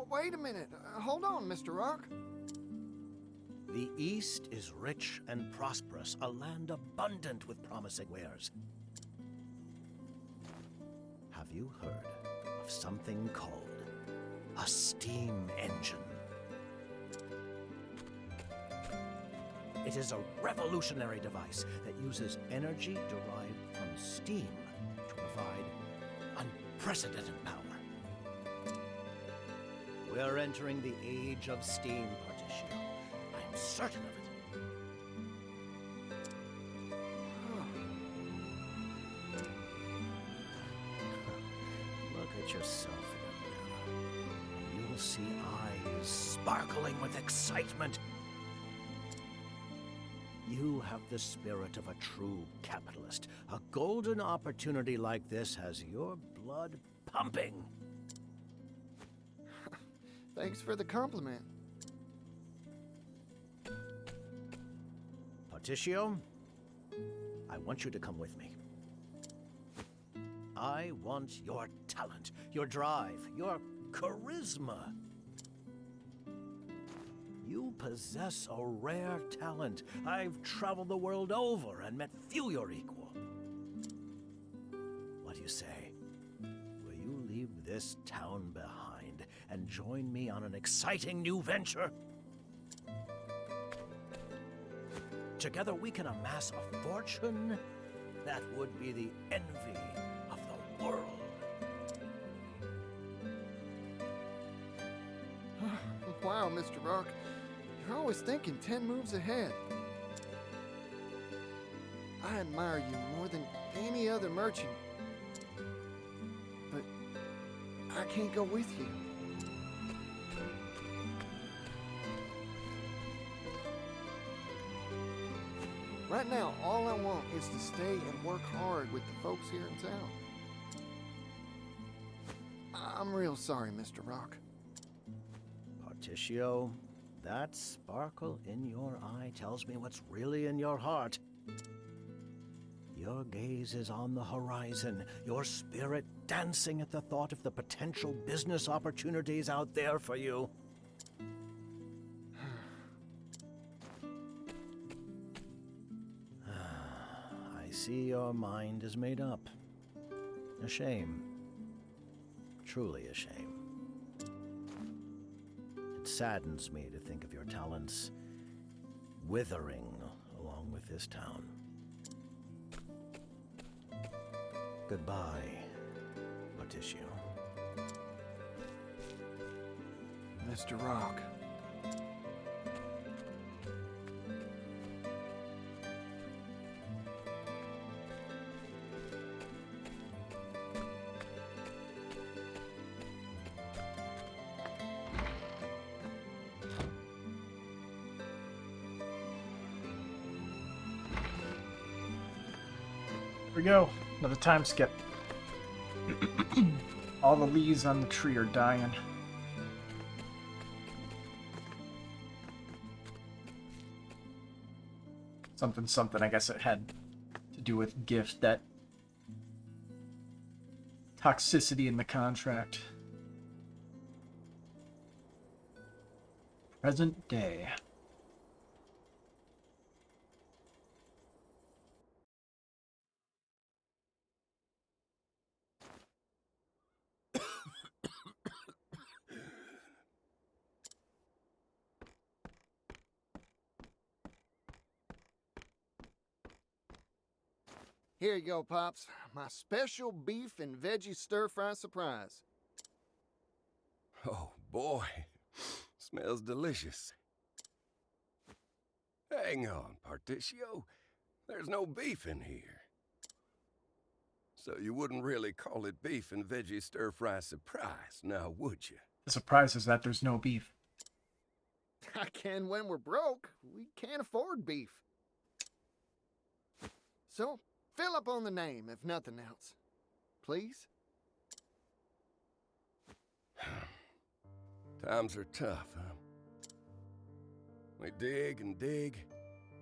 Wait a minute. Hold on, Mr. Rock. The East is rich and prosperous, a land abundant with promising wares. Have you heard of something called a steam engine? It is a revolutionary device that uses energy derived from steam to provide unprecedented power. We're entering the age of steam, Partitio. I'm certain of it. Look at yourself in a mirror, and you'll see eyes sparkling with excitement. You have the spirit of a true capitalist. A golden opportunity like this has your blood pumping. Thanks for the compliment. Partitio, I want you to come with me. I want your talent, your drive, your charisma. You possess a rare talent. I've traveled the world over and met few your equal. What do you say? Will you leave this town behind and join me on an exciting new venture? Together we can amass a fortune that would be the envy of the world. Wow, Mr. Rock. You're always thinking 10 moves ahead. I admire you more than any other merchant. But I can't go with you. Right now, all I want is to stay and work hard with the folks here in town. I'm real sorry, Mr. Rock. Partitio, that sparkle in your eye tells me what's really in your heart. Your gaze is on the horizon, your spirit dancing at the thought of the potential business opportunities out there for you. I see your mind is made up. A shame. Truly a shame. It saddens me to think of your talents withering along with this town. Goodbye, Partitio. Mr. Rock. Here we go. Another time skip. All the leaves on the tree are dying. Something, something. I guess it had to do with gifts. That toxicity in the contract. Present day. Here you go, Pops. My special beef and veggie stir-fry surprise. Oh, boy. Smells delicious. Hang on, Partitio. There's no beef in here. So you wouldn't really call it beef and veggie stir-fry surprise, now would you? The surprise is that there's no beef. I can when we're broke. We can't afford beef. So, fill up on the name, if nothing else. Please? Times are tough, huh? We dig and dig,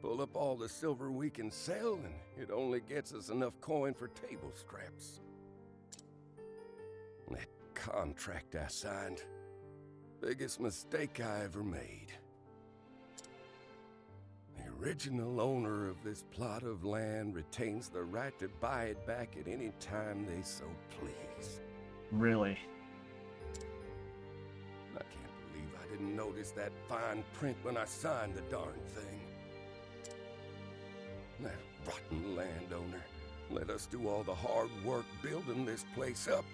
pull up all the silver we can sell, and it only gets us enough coin for table scraps. That contract I signed, biggest mistake I ever made. The original owner of this plot of land retains the right to buy it back at any time they so please. Really? I can't believe I didn't notice that fine print when I signed the darn thing. That rotten landowner let us do all the hard work building this place up,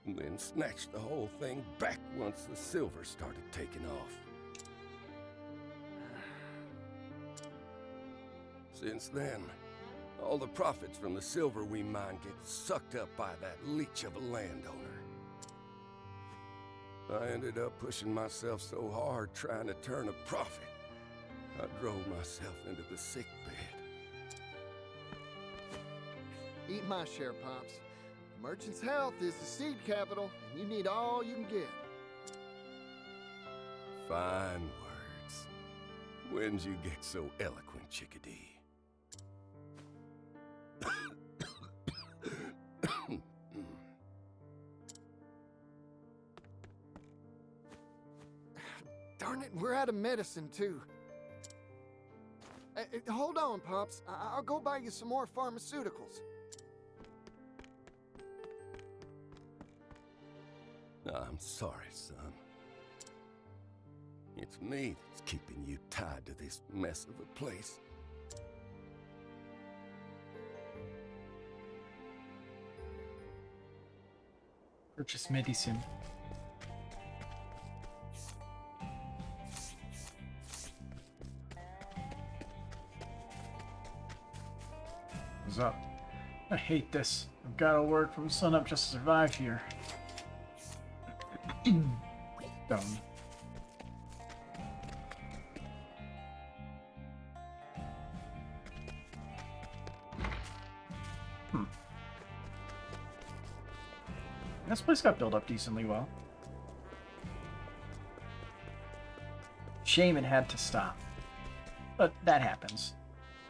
and then snatched the whole thing back once the silver started taking off. Since then, all the profits from the silver we mine get sucked up by that leech of a landowner. I ended up pushing myself so hard trying to turn a profit, I drove myself into the sick bed. Eat my share, Pops. The merchant's health is the seed capital, and you need all you can get. Fine words. When'd you get so eloquent, Chickadee? Darn it, we're out of medicine, too. Hold on, Pops. I'll go buy you some more pharmaceuticals. I'm sorry, son. It's me that's keeping you tied to this mess of a place. Purchase medicine. What's up? I hate this. I've got to work from sunup just to survive here. Dumb. This place got built up decently well. Shame it had to stop. But that happens.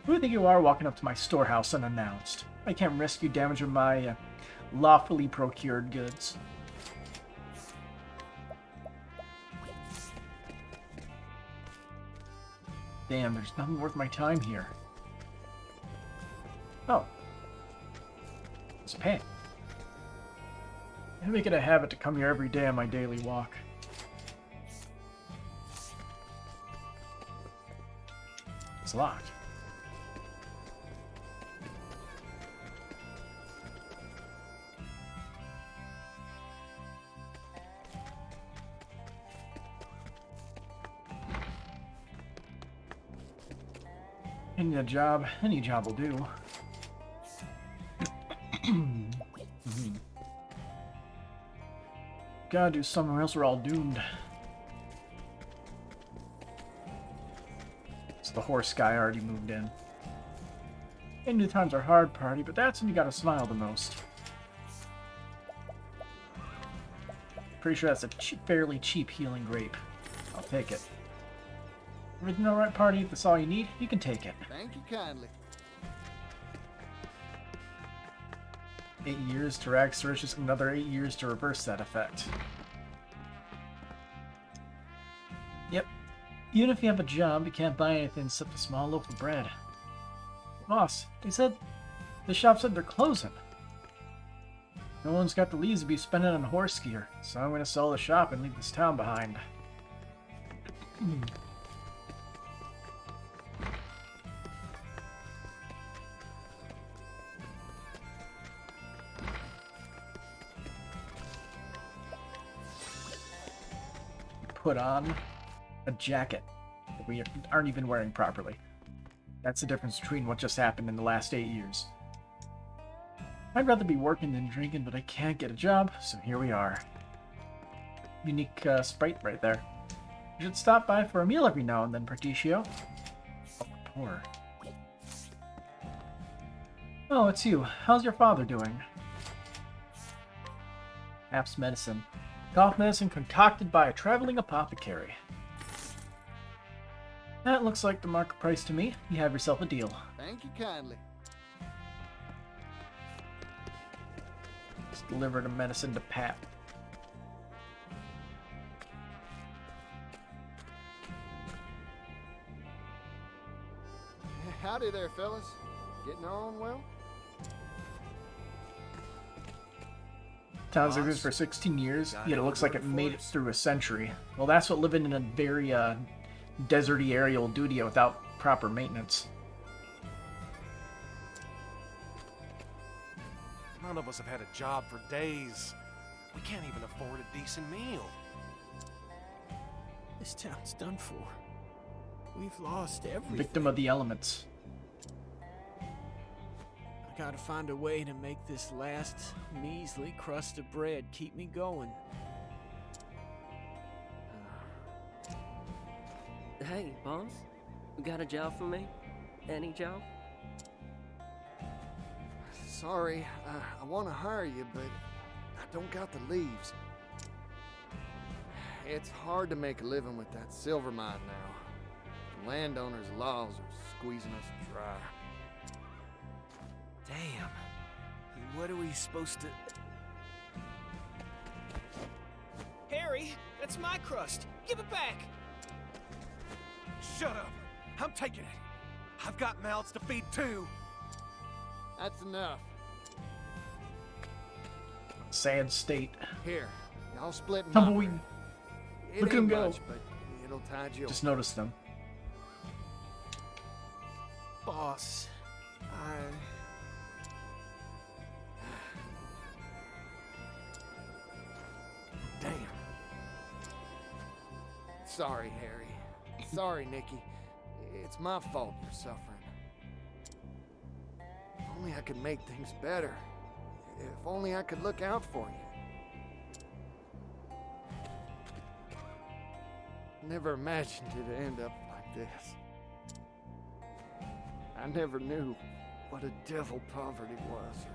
Who do you think you are walking up to my storehouse unannounced? I can't risk you damaging my lawfully procured goods. Damn, there's nothing worth my time here. Oh. It's a pay. I make it a habit to come here every day on my daily walk. It's locked. I need a job. Any job will do. Gotta do something or else we're all doomed. It's the horse guy already moved in. I knew times are hard, party, but that's when you gotta smile the most. Pretty sure that's a fairly cheap healing grape. I'll take it. Everything alright, party? If that's all you need, you can take it. Thank you kindly. 8 years to rag search, just another 8 years to reverse that effect. Yep. Even if you have a job, you can't buy anything except a small loaf of bread. Boss, they said... the shop said they're closing. No one's got the leaves to be spending on horse gear, so I'm gonna sell the shop and leave this town behind. Put on a jacket that we aren't even wearing properly. That's the difference between what just happened in the last 8 years. I'd rather be working than drinking, but I can't get a job, so here we are. Unique sprite right there. You should stop by for a meal every now and then, Partitio. Oh, poor. Oh, it's you. How's your father doing? Apps medicine. Cough medicine concocted by a traveling apothecary. That looks like the market price to me. You have yourself a deal. Thank you kindly. Let's deliver the medicine to Pat. Howdy there, fellas. Getting on well? Town's existed for 16 years, yet it looks like it made it through a century. Well, that's what living in a very deserty area will do to you without proper maintenance. None of us have had a job for days. We can't even afford a decent meal. This town's done for. We've lost everything. Victim of the elements. I gotta find a way to make this last measly crust of bread keep me going. Hey, boss. You got a job for me? Any job? Sorry, I want to hire you, but I don't got the leaves. It's hard to make a living with that silver mine now. The landowners' laws are squeezing us dry. Damn. What are we supposed to... Harry, that's my crust. Give it back. Shut up! I'm taking it. I've got mouths to feed too. That's enough. Sad state. Here, I'll split my Tumbleweed. bread. It Look at him ain't go. much, but it'll tide you Just over. noticed them. Boss, Damn. Sorry, Harry. Sorry, Nikki. It's my fault you're suffering. If only I could make things better. If only I could look out for you. Never imagined it'd end up like this. I never knew what a devil poverty was, or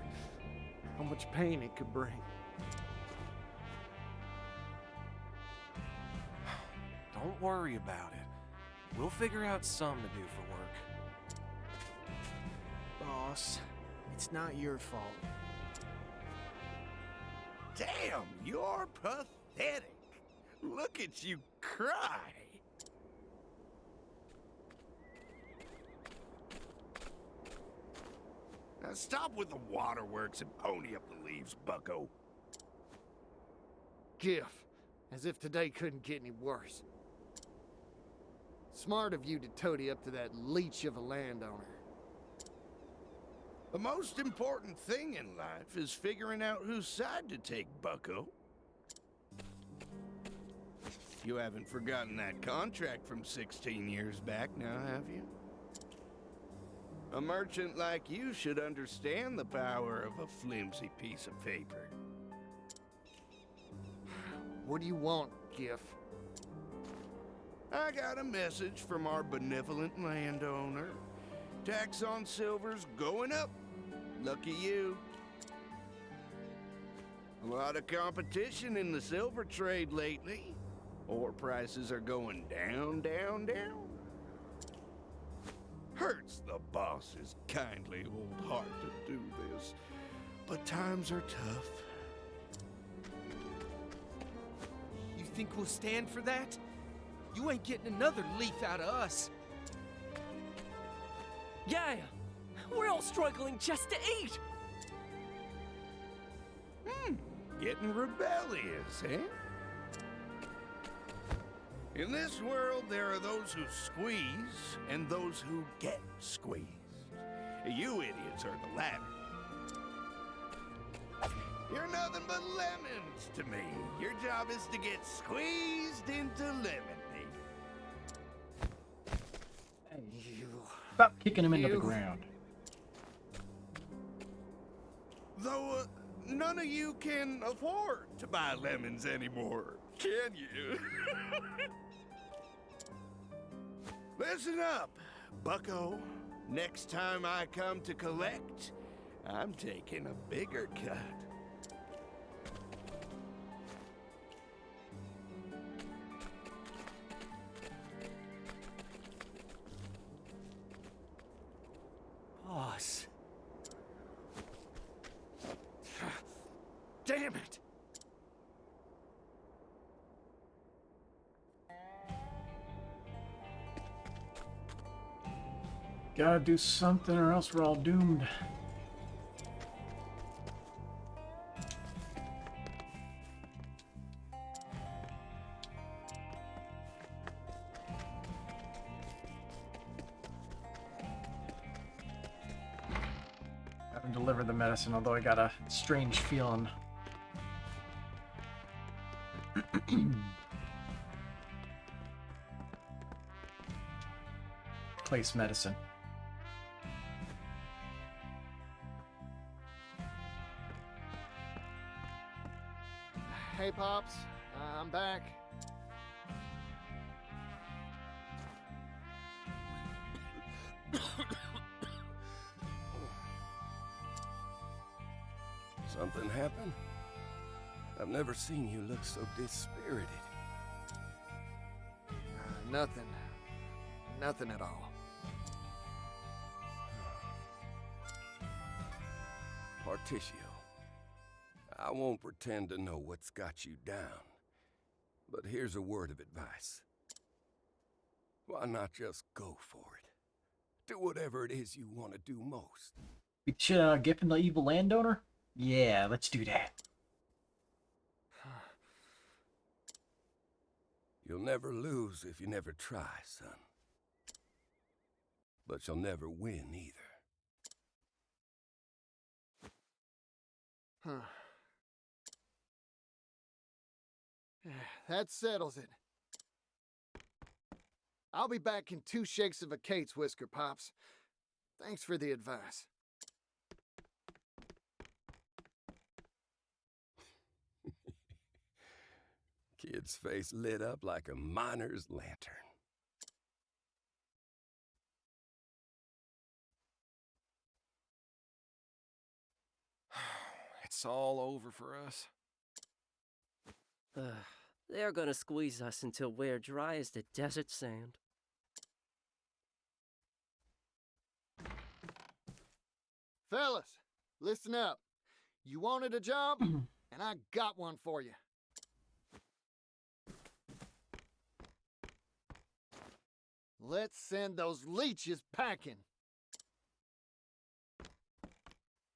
how much pain it could bring. Don't worry about it. We'll figure out something to do for work. boss, it's not your fault. Damn, you're pathetic. Look at you cry. Now stop with the waterworks and pony up the leaves, bucko. Gif, as if today couldn't get any worse. Smart of you to toady up to that leech of a landowner. The most important thing in life is figuring out whose side to take, bucko. You haven't forgotten that contract from 16 years back now, have you? A merchant like you should understand the power of a flimsy piece of paper. What do you want, Gif? I got a message from our benevolent landowner. Tax on silver's going up. Lucky you. A lot of competition in the silver trade lately. Ore prices are going down, down, down. Hurts the boss's kindly old heart to do this, but times are tough. You think we'll stand for that? You ain't getting another leaf out of us. Yeah, we're all struggling just to eat. Getting rebellious, eh? In this world, there are those who squeeze and those who get squeezed. You idiots are the latter. You're nothing but lemons to me. Your job is to get squeezed into lemonade. Stop kicking him into the ground. Though none of you can afford to buy lemons anymore, can you? Listen up, bucko. Next time I come to collect, I'm taking a bigger cut. Boss. Damn it! Gotta do something or else we're all doomed. Haven't delivered the medicine, although I got a strange feeling. Place medicine. Hey, Pops. I'm back. Something happened? I've never seen you look so dispirited. Nothing. Nothing at all. Partitio, I won't pretend to know what's got you down, but here's a word of advice. Why not just go for it? Do whatever it is you want to do most. Beat the shit out of Giffen, the evil landowner? Yeah, let's do that. You'll never lose if you never try, son. But you'll never win either. That settles it. I'll be back in 2 shakes of a Kate's, Whisker Pops. Thanks for the advice. Kid's face lit up like a miner's lantern. It's all over for us. They're gonna squeeze us until we're dry as the desert sand. Fellas, listen up. You wanted a job, and I got one for you. Let's send those leeches packing.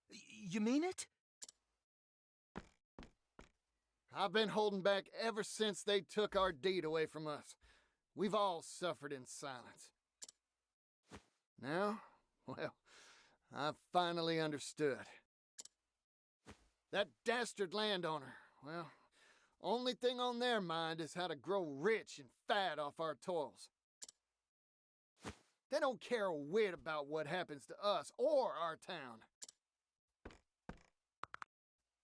You mean it? I've been holding back ever since they took our deed away from us. We've all suffered in silence. Now, well, I've finally understood. That dastard landowner, well, only thing on their mind is how to grow rich and fat off our toils. They don't care a whit about what happens to us or our town.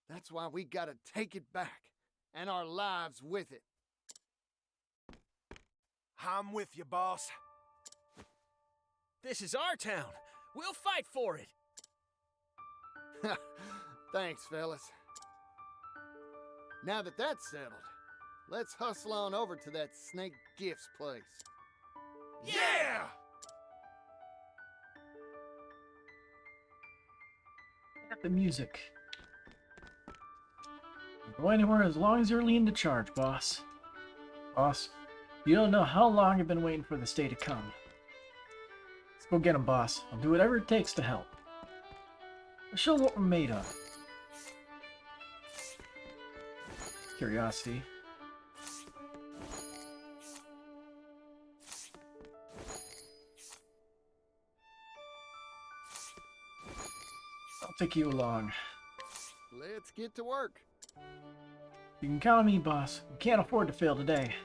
That's why we gotta take it back, and our lives with it. I'm with you, boss. This is our town. We'll fight for it. Thanks, fellas. Now that that's settled, let's hustle on over to that Snake Gifts place. Yeah! Got the music. Go anywhere as long as you're leading the charge, boss. Boss, you don't know how long I've been waiting for this day to come. Let's go get him, boss. I'll do whatever it takes to help. I'll show what we're made of. Curiosity. I'll take you along. Let's get to work. You can count on me, boss. We can't afford to fail today.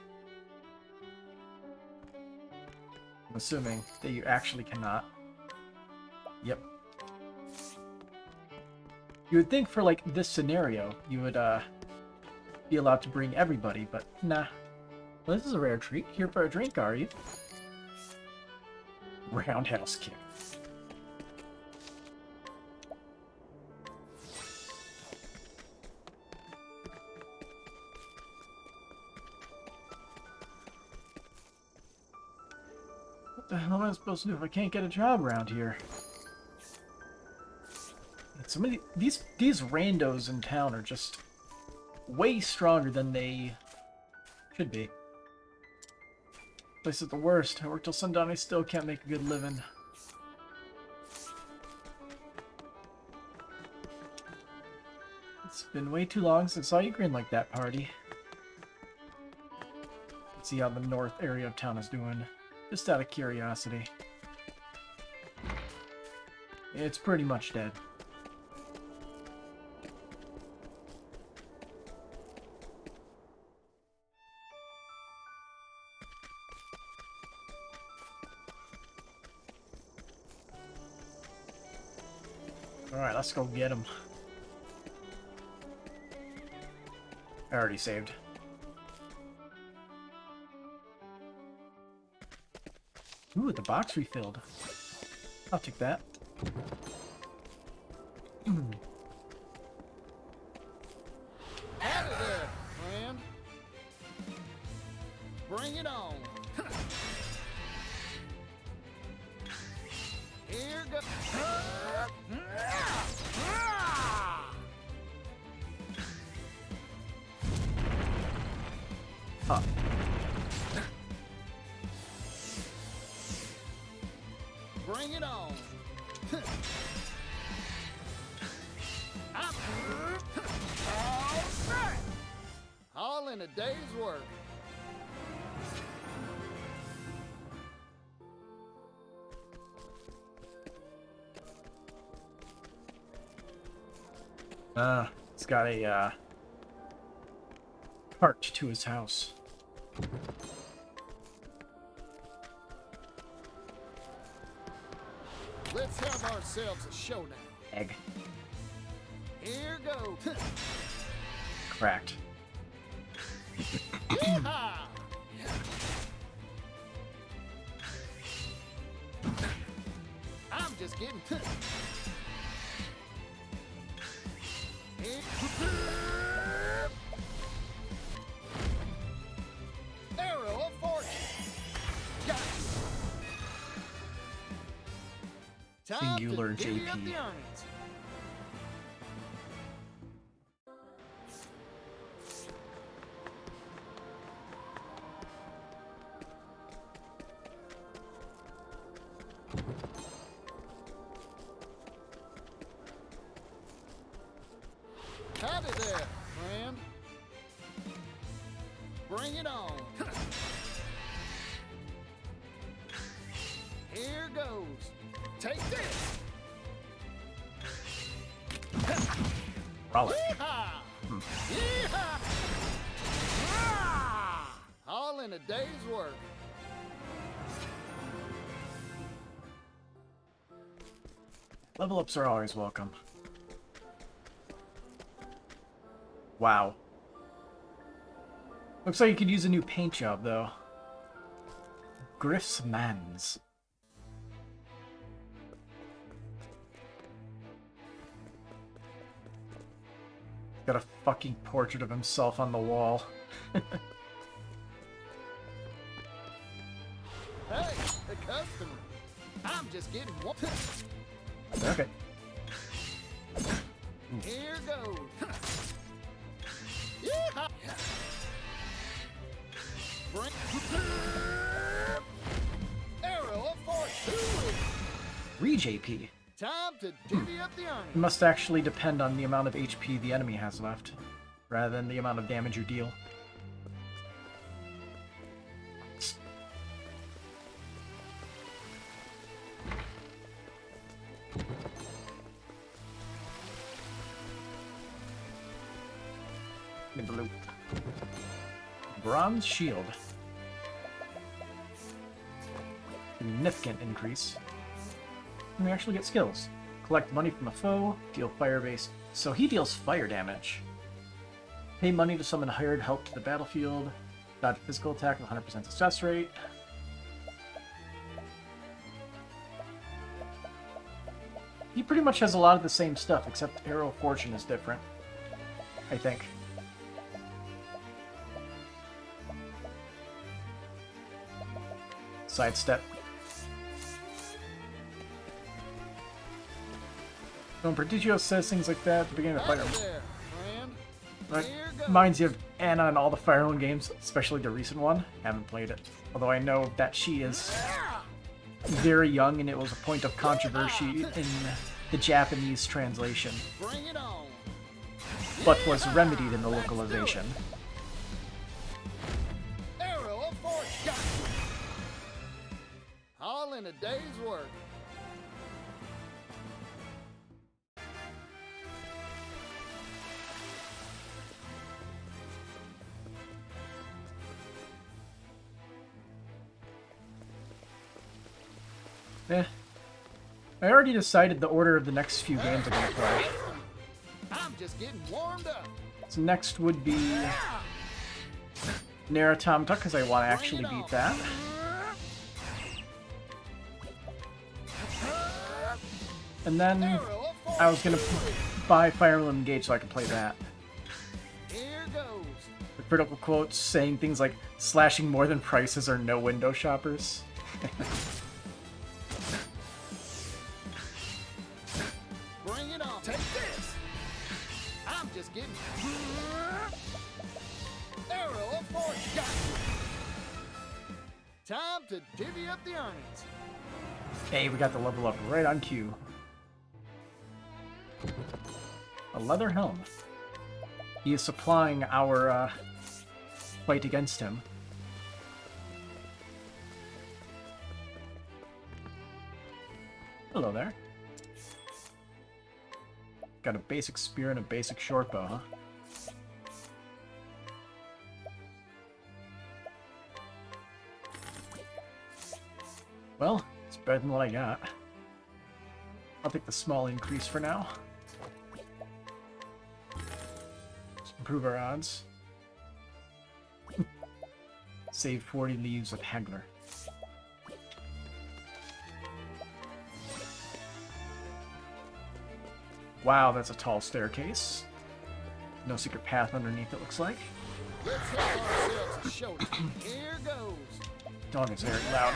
I'm assuming that you actually cannot. Yep. You would think for, like, this scenario, you would, be allowed to bring everybody, but nah. Well, this is a rare treat. Here for a drink, are you? Roundhouse kick. What the hell am I supposed to do if I can't get a job around here? Some of these randos in town are just way stronger than they should be. Place is the worst. I work till sundown, I still can't make a good living. It's been way too long since I saw you grin like that, Party. Let's see how the north area of town is doing. Just out of curiosity. It's pretty much dead. Alright, let's go get him. I already saved. Ooh, the box refilled. I'll take that. Out of there, friend. Bring it on. Here goes. Huh. Bring it on. All in a day's work. He's got a cart to his house. Let's have ourselves a showdown. Egg. Here goes. Cracked. Yeehaw! I'm just getting. Arrow of fortune. Got you. Time Singular to divvy up JP. the earnings. Howdy there, friend. Bring it on. Here goes. Take this. Rollick. Yeehaw! Yeehaw! Ah! All in a day's work. Level ups are always welcome. Wow. Looks like you could use a new paint job, though. Griff's Mans. Got a fucking portrait of himself on the wall. Hey, the customer. I'm just getting one. Okay. Here goes. Yeehaw! Bring arrow of fortune. 3 JP. Time to divvy up the earnings. It must actually depend on the amount of HP the enemy has left, rather than the amount of damage you deal. In the loop. Bronze shield. Significant increase. And we actually get skills. Collect money from a foe, deal fire-based. So he deals fire damage. Pay money to summon hired help to the battlefield. Dodge physical attack with 100% success rate. He pretty much has a lot of the same stuff, except Arrow of Fortune is different. I think. Sidestep. When Partitio says things like that at the beginning of the Howdy fight, there, friend. right? Here goes. Reminds you of Anna in all the Fire Emblem games, especially the recent one. Haven't played it. Although I know that she is very young and it was a point of controversy in the Japanese translation, Bring it on. but was remedied in the localization. Arrow of fortune. Got you. All in a day's work. Eh. I already decided the order of the next few games I'm gonna play. I'm just getting warmed up. So next would be Nier Automata, because I want to actually beat that. And then I was gonna buy Fire Emblem Engage so I could play that. Here goes. The critical quotes saying things like, slashing more than prices or no window shoppers. Bring it on. Take this. I'm just getting. Arrow of fortune. Got you. Time to divvy up the earnings. Hey, we got the level up right on cue. A leather helm. He is supplying our fight against him. Hello there. Got a basic spear and a basic short bow, huh? Well, it's better than what I got. I'll take the small increase for now. Just improve our odds. Save 40 leaves with Haggler. Wow, that's a tall staircase. No secret path underneath, it looks like. Let's have ourselves a showdown. Here goes. Dog is very loud.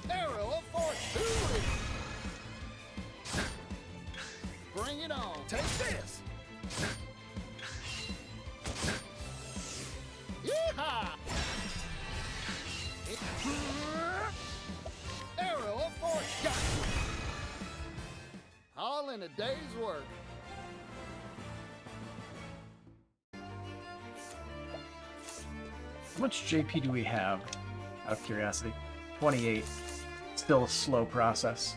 Arrow of fortune. Bring it on. Take this. Yeehaw! Arrow of fortune. Got you. All in a day's work. How much JP do we have? Out of curiosity. 28. Still a slow process.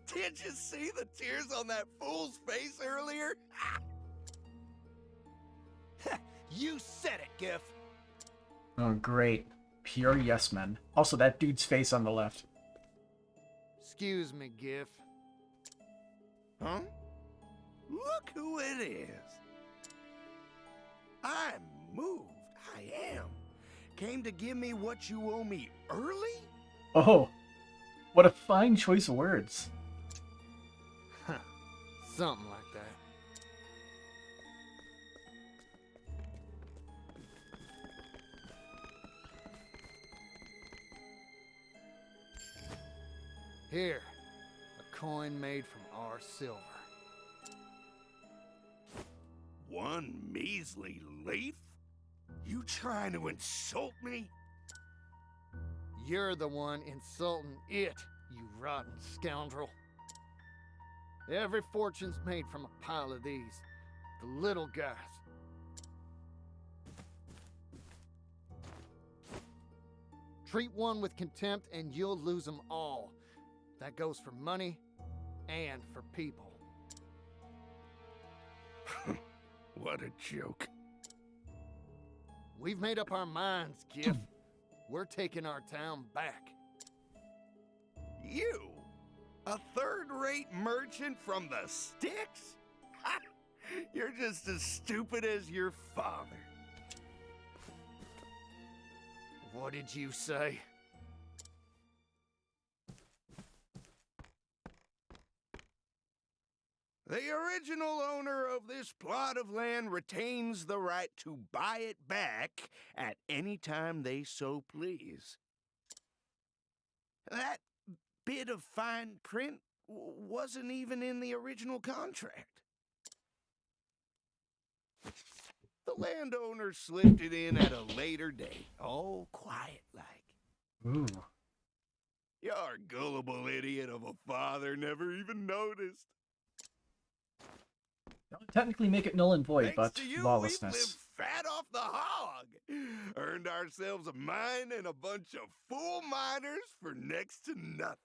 Did you see the tears on that fool's face earlier? You said it, Giff. Oh, great. Pure yes men. Also, that dude's face on the left. Excuse me, Giff. Huh? Look who it is. I'm moved. I am. Came to give me what you owe me early? Oh, what a fine choice of words. Huh. Something like that. Here, a coin made from our silver. One measly leaf? You trying to insult me? You're the one insulting it, you rotten scoundrel. Every fortune's made from a pile of these. The little guys. Treat one with contempt and you'll lose them all. That goes for money and for people. What a joke. We've made up our minds, Giff. We're taking our town back. You? A third-rate merchant from the sticks? You're just as stupid as your father. What did you say? The original owner of this plot of land retains the right to buy it back at any time they so please. That bit of fine print wasn't even in the original contract. The landowner slipped it in at a later date, all quiet-like. Ooh. Your gullible idiot of a father never even noticed. That would technically make it null and void, Thanks but to you, lawlessness. we've lived fat off the hog. Earned ourselves a mine and a bunch of fool miners for next to nothing.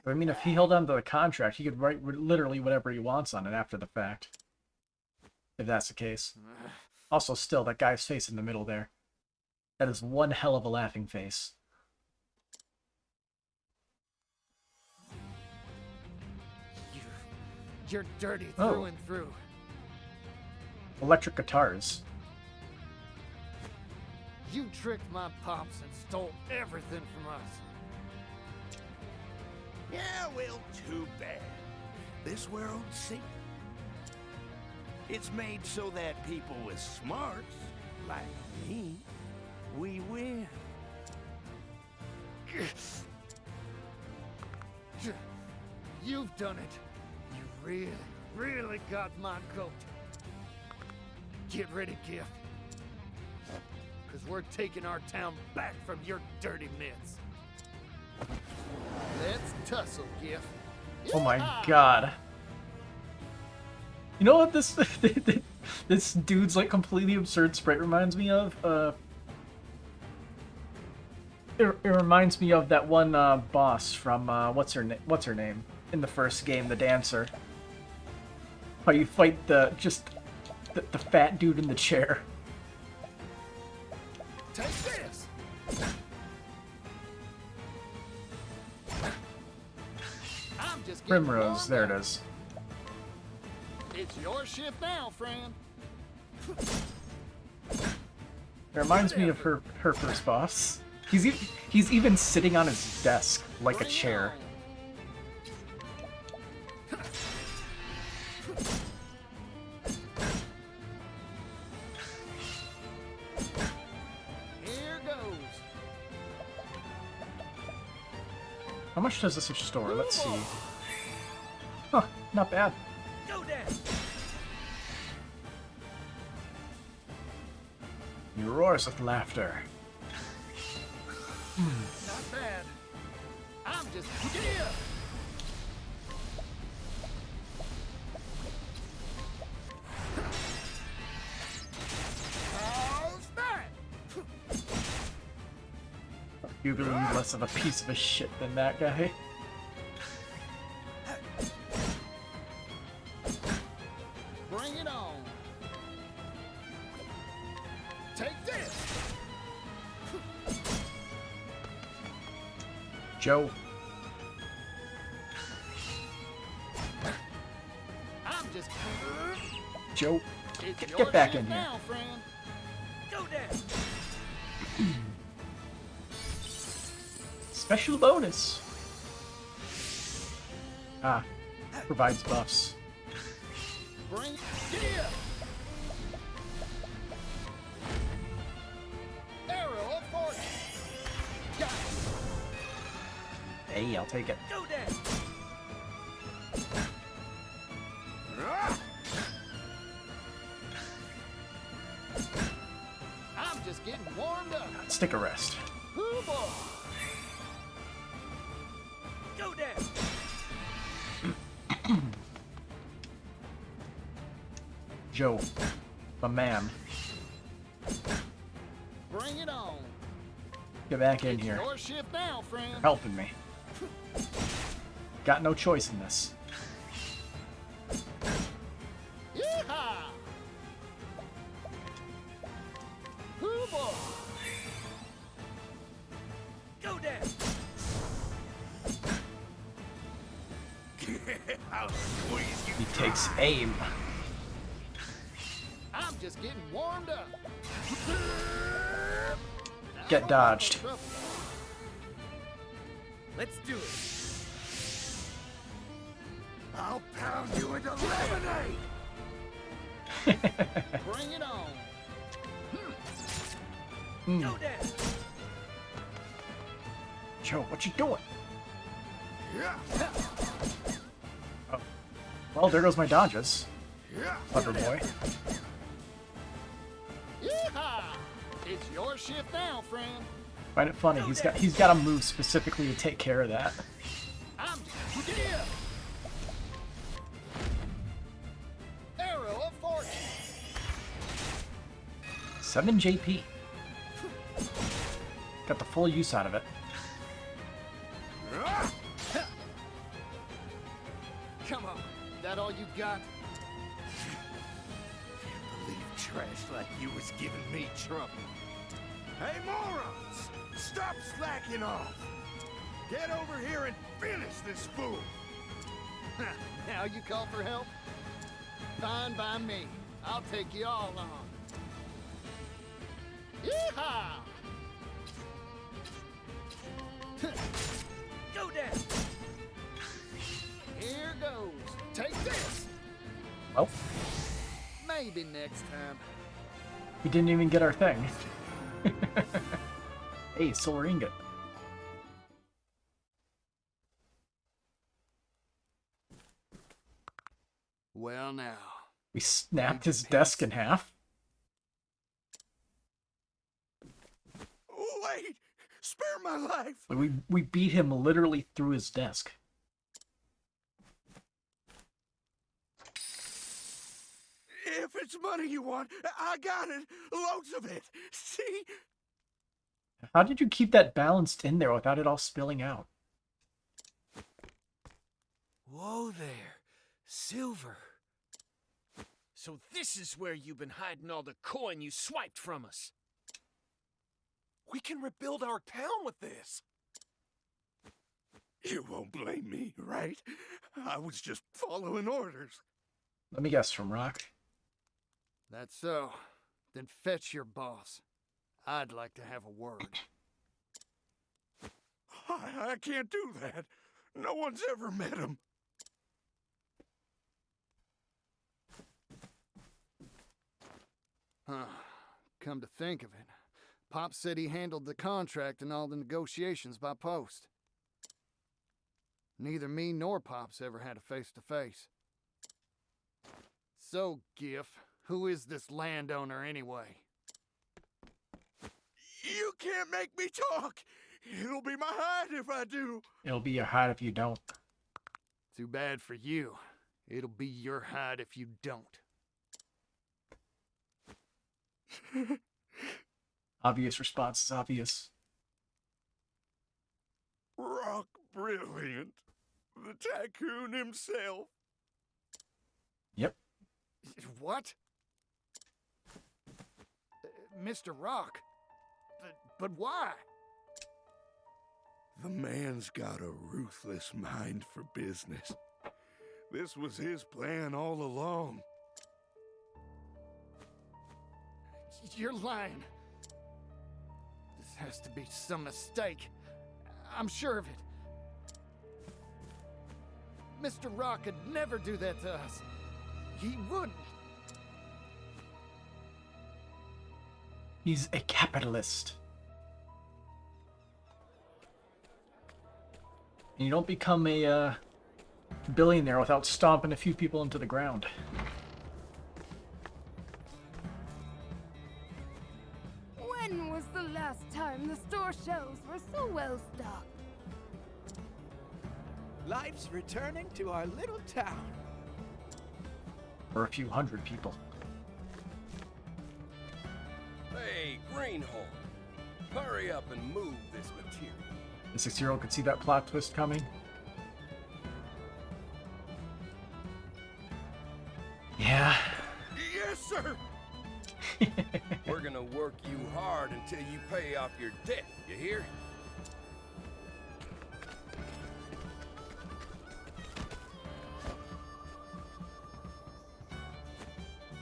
I mean, if he held on to the contract, he could write literally whatever he wants on it after the fact. If that's the case. Also, still, that guy's face in the middle there. That is one hell of a laughing face. You're dirty through and through. Electric guitars. You tricked my pops and stole everything from us. Yeah, well, too bad. This world, see? It's made so that people with smarts, like me, we win. You've done it. You really, really got my goat. Get ready, Giff. Because we're taking our town back from your dirty mitts. Let's tussle, Giff. Oh my god. You know what this this dude's like completely absurd sprite reminds me of? It reminds me of that one boss from what's her name in the first game, the dancer. How you fight the fat dude in the chair. Take this. I'm just getting Primrose, warmed there it up. is. It's your shift now, friend. It reminds me of her first boss. He's even sitting on his desk like a chair. Here goes. How much does this store? Let's see. Huh, not bad. Go down. He roars with laughter. Not bad. I'm just here. How's that? Arguably less of a piece of a shit than that guy. Bring it on. Take this. Joe. I'm just. Joe. It's Get your back shift in here. now, friend. Go down. Special bonus. Ah, provides buffs. Bring here. Arrow of fortune. Got it. Hey, I'll take it. Go down. I'm just getting warmed up. Stick a rest. Hoo boy. Go down. Joe, the man. Bring it on. Get back in It's here. your shift now, friend. You're helping me. Got no choice in this. Yeehaw! Hoo boy. Go down. I'll squeeze you. He takes aim. I'm just getting warmed up. Get dodged. Let's do it. I'll pound you into lemonade. Bring it on. Mm. Go down. Joe, what you doing? Yeah. Oh. Well, there goes my dodges. Yeah. Clever boy. Yeehaw! It's your shift now, friend. Find it funny. He's got a move specifically to take care of that. I'm here. Arrow of fortune. 7 JP. Got the full use out of it. Come on. That all you got? Believe trash like you was giving me trouble. Hey, morons! Stop slacking off! Get over here and finish this fool! Now you call for help? Fine by me. I'll take you all on. Yeehaw! Go down. Here goes. Take this. Well, Maybe next time. we didn't even get our thing. Hey, silver ingot. Well now. We snapped his desk in half. Wait! Spare my life! We beat him literally through his desk. If it's money you want, I got it. Loads of it. See? How did you keep that balanced in there without it all spilling out? Whoa there. Silver. So this is where you've been hiding all the coin you swiped from us. We can rebuild our town with this. You won't blame me, right? I was just following orders. Let me guess, from Rock. That's so. Then fetch your boss. I'd like to have a word. I can't do that. No one's ever met him. Huh. Come to think of it, Pop said he handled the contract and all the negotiations by post. Neither me nor Pop's ever had a face-to-face. So, Giff, who is this landowner anyway? You can't make me talk. It'll be my hide if I do. It'll be your hide if you don't. Too bad for you. It'll be your hide if you don't. Obvious response is obvious. Rock Brilliant. The tycoon himself. Yep. What? Mr. Rock? But why? The man's got a ruthless mind for business. This was his plan all along. You're lying. This has to be some mistake. I'm sure of it. Mr. Rock could never do that to us. He wouldn't. He's a capitalist. And you don't become a billionaire without stomping a few people into the ground. When was the last time the store shelves were so well stocked? Life's returning to our little town. Or a few hundred people. Hey, Greenhorn. Hurry up and move this material. The 6-year-old could see that plot twist coming. Yeah. Yes, sir. We're gonna work you hard until you pay off your debt, you hear?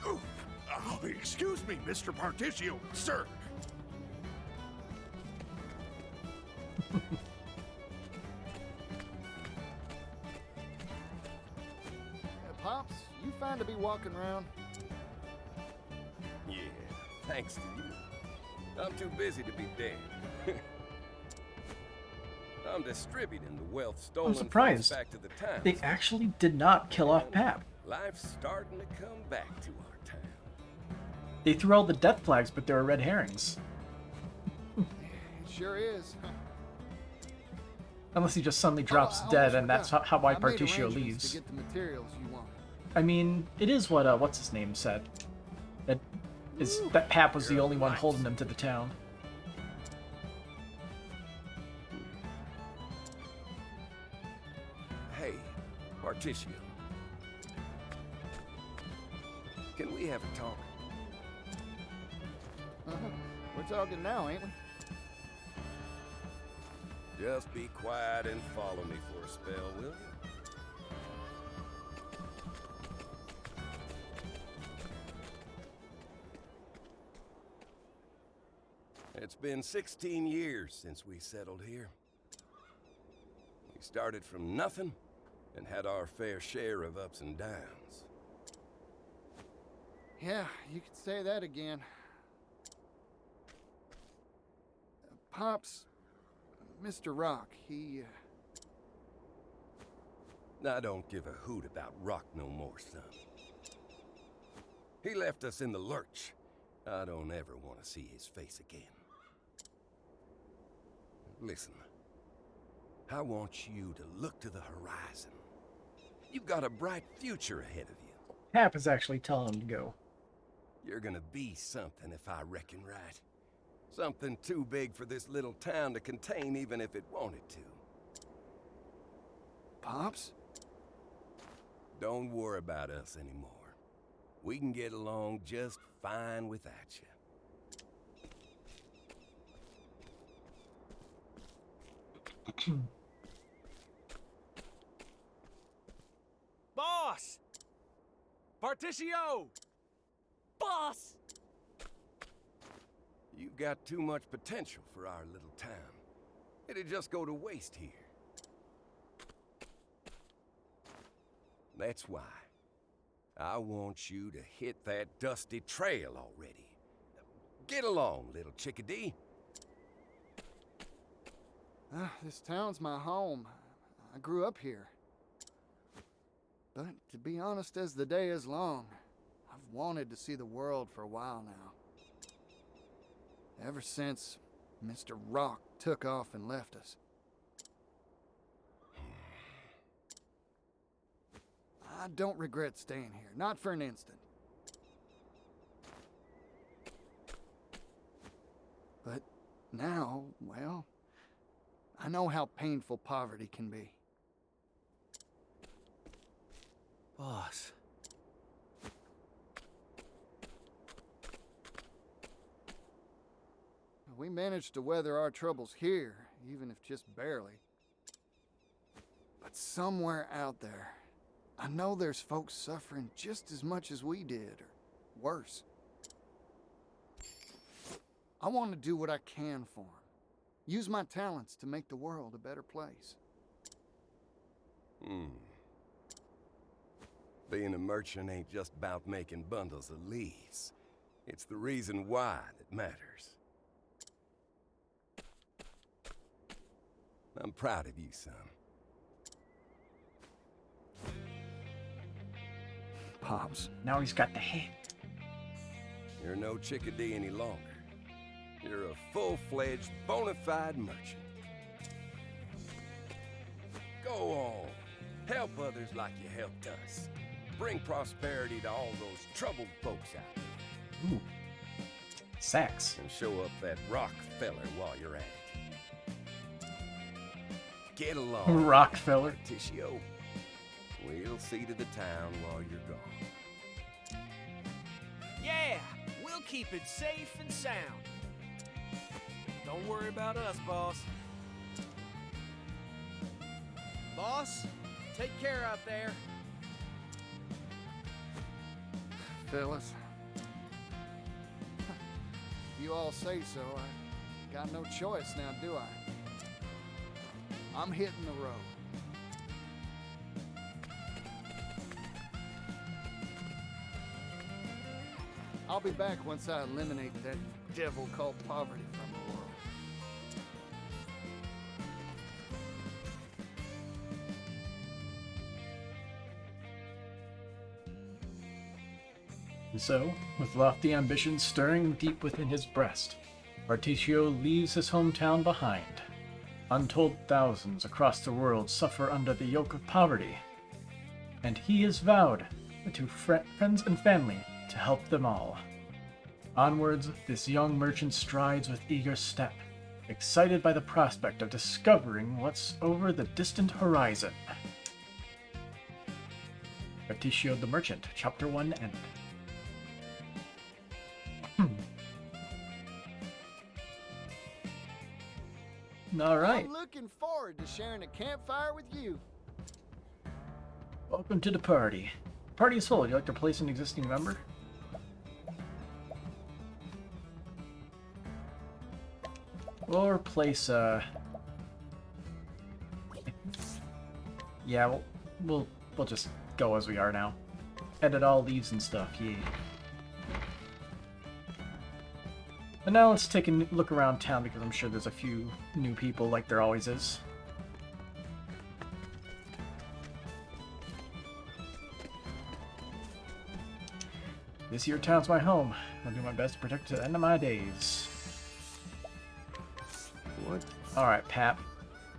Oh, excuse me, Mr. Partitio, sir. Pops, you fine to be walking around? Yeah, thanks to you. I'm too busy to be dead. I'm distributing the wealth stolen I'm surprised. from us back to the town. They actually did not kill off Pap. Life's starting to come back to our town. They threw all the death flags, but they were red herrings. It sure is. Unless he just suddenly drops dead, and that's how why I made Partitio arrangements leaves. to get the materials you want. I mean, it is what what's his name said. That Pap was the only one holding them to the town. Hey, Partitio. Can we have a talk? We're talking now, ain't we? Just be quiet and follow me for a spell, will you? It's been 16 years since we settled here. We started from nothing and had our fair share of ups and downs. Yeah, you could say that again. Pops, Mr. Rock, he... I don't give a hoot about Rock no more, son. He left us in the lurch. I don't ever want to see his face again. Listen, I want you to look to the horizon. You've got a bright future ahead of you. Pap is actually telling him to go. You're gonna be something if I reckon right. Something too big for this little town to contain even if it wanted to. Pops? Don't worry about us anymore. We can get along just fine without you. Boss! Partitio! Boss! You've got too much potential for our little town. It'd just go to waste here. That's why I want you to hit that dusty trail already. Get along, little chickadee. This town's my home. I grew up here. But to be honest, as the day is long, I've wanted to see the world for a while now. Ever since Mr. Rock took off and left us. I don't regret staying here, not for an instant. But now, well, I know how painful poverty can be. Boss. We managed to weather our troubles here, even if just barely. But somewhere out there, I know there's folks suffering just as much as we did, or worse. I want to do what I can for them. Use my talents to make the world a better place. Being a merchant ain't just about making bundles of leaves. It's the reason why that matters. I'm proud of you, son. Pops. Now he's got the head. You're no chickadee any longer. You're a full-fledged, bona fide merchant. Go on. Help others like you helped us. Bring prosperity to all those troubled folks out there. Ooh. Sex. And show up that Rockefeller while you're at it. Get along. Rockefeller. Partitio. We'll see to the town while you're gone. Yeah, we'll keep it safe and sound. Don't worry about us, boss. Boss, take care out there. Fellas. If you all say so, I got no choice now, do I? I'm hitting the road. I'll be back once I eliminate that devil called poverty from the world. And so, with lofty ambitions stirring deep within his breast, Partitio leaves his hometown behind. Untold thousands across the world suffer under the yoke of poverty, and he has vowed to friends and family to help them all. Onwards, this young merchant strides with eager step, excited by the prospect of discovering what's over the distant horizon. Partitio the Merchant, Chapter 1 end. All right. I'm looking forward to sharing a campfire with you. Welcome to the party. Party is full. Would you like to place an existing member? Or place yeah, we'll just go as we are now. Edit all leaves and stuff, yeah. And now let's take a look around town because I'm sure there's a few new people like there always is. This here town's my home. I'll do my best to protect it to the end of my days. What? Alright, Pap.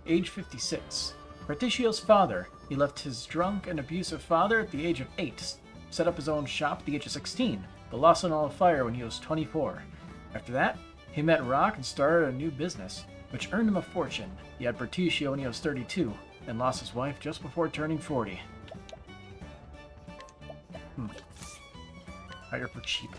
Age 56. Partitio's father. He left his drunk and abusive father at the age of 8. Set up his own shop at the age of 16. but lost in all fire when he was 24. After that, he met Rock and started a new business, which earned him a fortune. He had Partitio when he was 32, and lost his wife just before turning 40. Hire for cheap.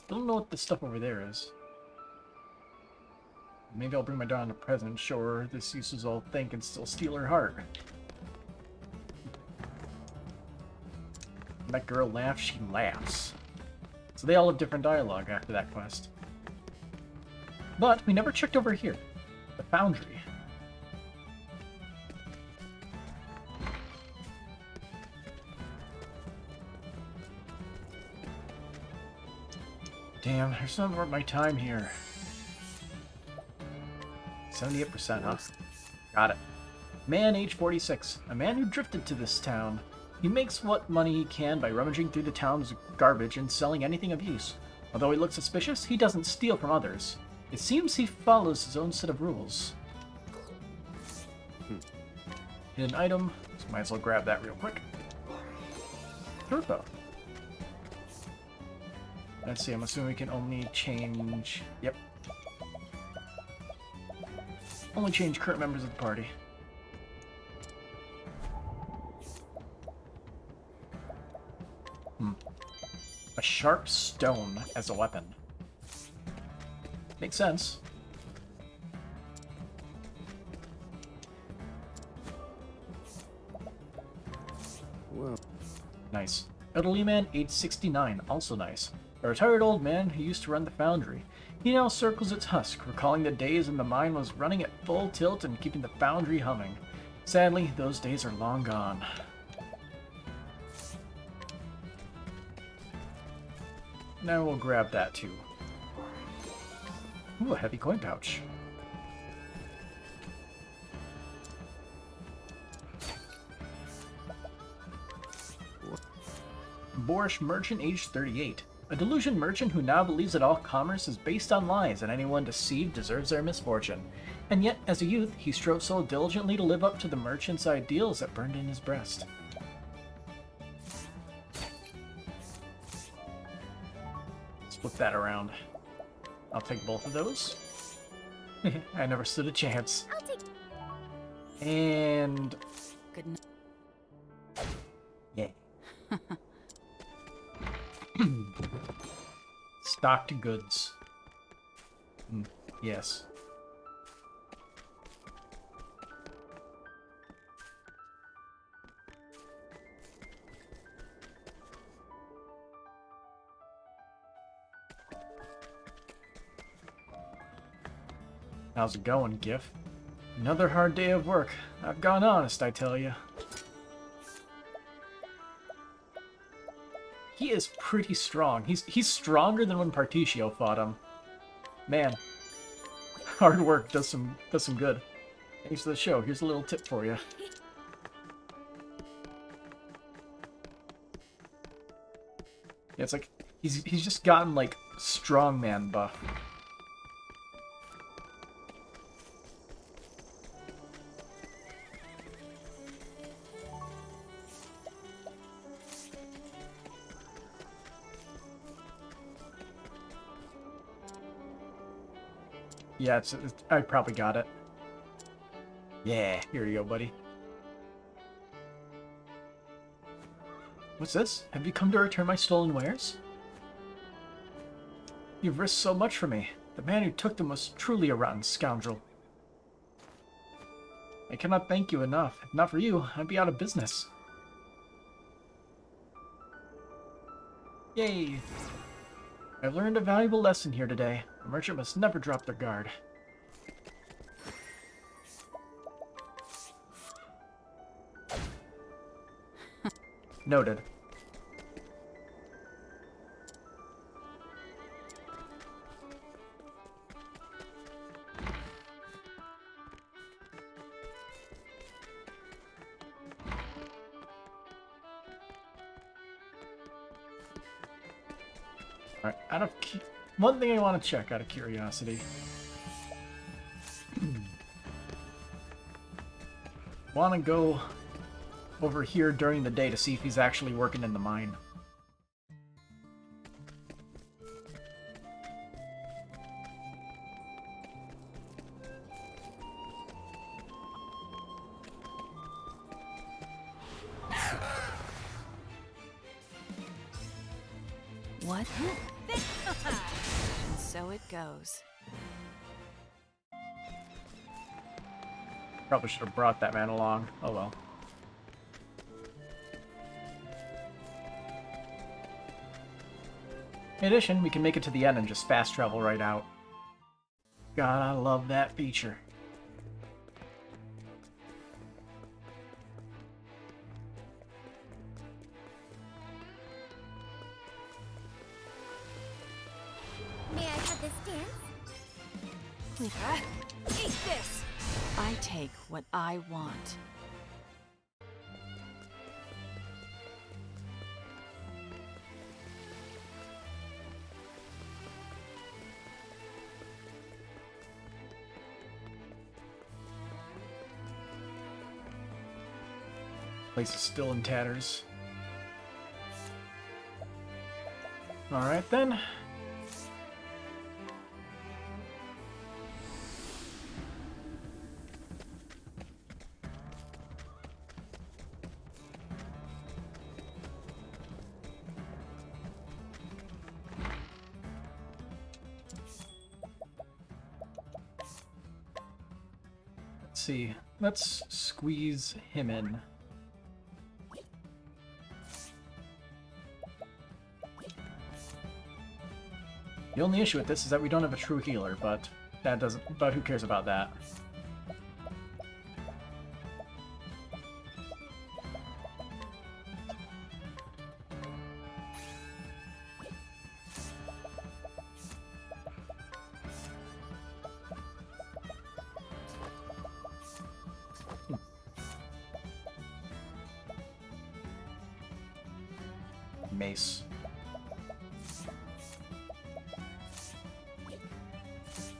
Don't know what this stuff over there is. Maybe I'll bring my daughter a present and show her this useless old thing can still steal her heart. When that girl laughs, she laughs. So they all have different dialogue after that quest. But we never checked over here. The foundry. Damn, there's not worth my time here. 78%, huh? Got it. Man, age 46. A man who drifted to this town. He makes what money he can by rummaging through the town's garbage and selling anything of use. Although he looks suspicious, he doesn't steal from others. It seems he follows his own set of rules. Hidden item. So might as well grab that real quick. Turbo. Let's see, I'm assuming we can only change... Yep. Only change current members of the party. A sharp stone as a weapon. Makes sense. Whoa. Nice. Elderly man, age 69, also nice. A retired old man who used to run the foundry. He now circles its husk, recalling the days when the mine was running at full tilt and keeping the foundry humming. Sadly, those days are long gone. Now we'll grab that too. Ooh, a heavy coin pouch. Boorish merchant, age 38. A delusion merchant who now believes that all commerce is based on lies and anyone deceived deserves their misfortune. And yet, as a youth, he strove so diligently to live up to the merchant's ideals that burned in his breast. Flip that around. I'll take both of those. I never stood a chance. I'll take... And... Good enough. Yeah. Stocked goods. Yes. How's it going, Gif? Another hard day of work. I've gone honest, I tell you. He is pretty strong. He's stronger than when Partitio fought him. Man, hard work does some good. Thanks for the show. Here's a little tip for you. Yeah, it's like he's just gotten like strongman buff. Yeah, I probably got it. Yeah, here you go, buddy. What's this? Have you come to return my stolen wares? You've risked so much for me. The man who took them was truly a rotten scoundrel. I cannot thank you enough. If not for you, I'd be out of business. Yay! I've learned a valuable lesson here today. A merchant must never drop their guard. Noted. Alright, one thing I want to check out of curiosity. Want to go over here during the day to see if he's actually working in the mine. What? And so it goes. Probably should have brought that man along. Oh well. In addition, we can make it to the end and just fast travel right out. God, I love that feature. May I have this dance? Eat this! I take what I want. Place is still in tatters. Alright then. Let's see. Let's squeeze him in. The only issue with this is that we don't have a true healer, but that doesn't. But who cares about that? Mace.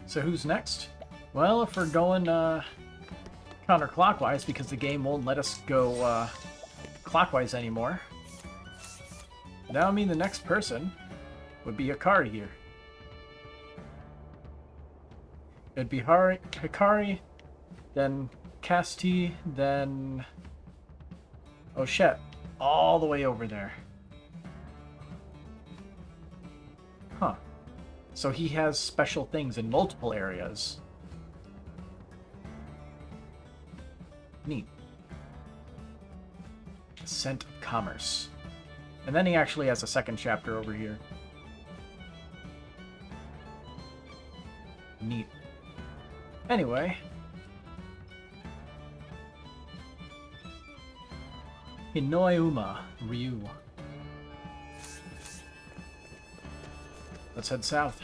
So who's next? Well, if we're going counterclockwise, because the game won't let us go clockwise anymore, that would mean the next person would be Hikari here. It'd be Hikari, then Casti, then... oh shit, all the way over there. Huh. So he has special things in multiple areas. Neat. Scent of Commerce. And then he actually has a second chapter over here. Neat. Anyway. Hinoeuma Ryu. Let's head south.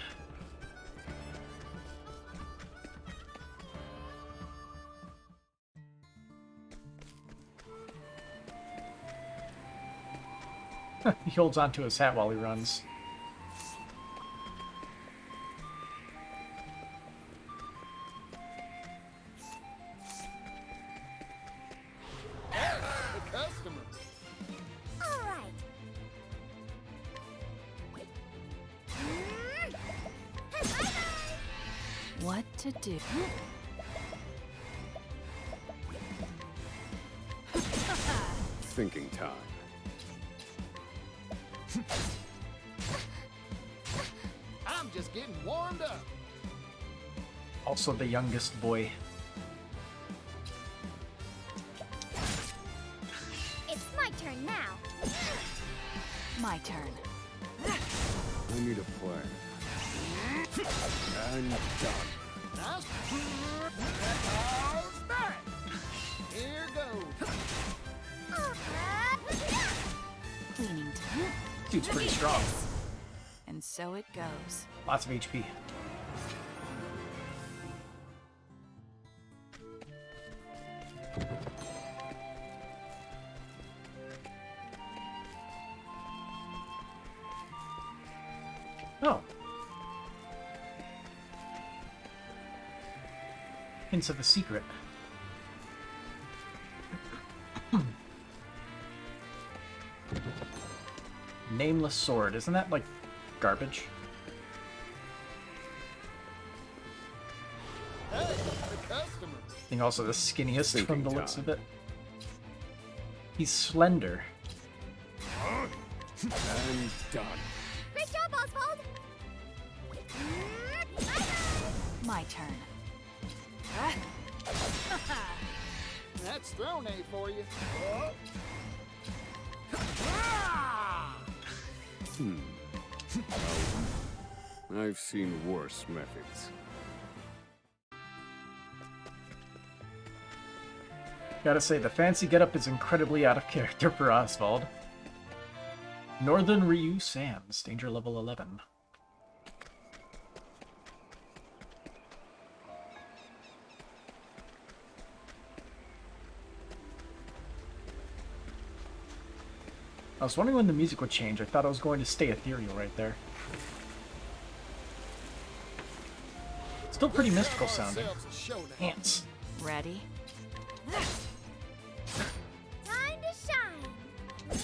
He holds onto his hat while he runs. The customer. All right. What to do? Thinking time. I'm just getting warmed up. Also the youngest boy. It's my turn now. My turn. I need a plan. I'm done. Nice. How's that? Here goes. Cleaning time. Dude's pretty strong. And so it goes. Lots of HP. Oh. Hints of a secret. Nameless sword. Isn't that, like, garbage? Hey, the customer. I think also the skinniest from Thinking the looks time. of it. He's slender. I'm done. Great job, Oswald! My turn. That's thrown A for you. I've seen worse methods. Gotta say, the fancy getup is incredibly out of character for Oswald. Northern Ryu Sands, danger level 11. I was wondering when the music would change. I thought I was going to stay ethereal right there. Still pretty mystical sounding. Ants. Ready? Time to shine!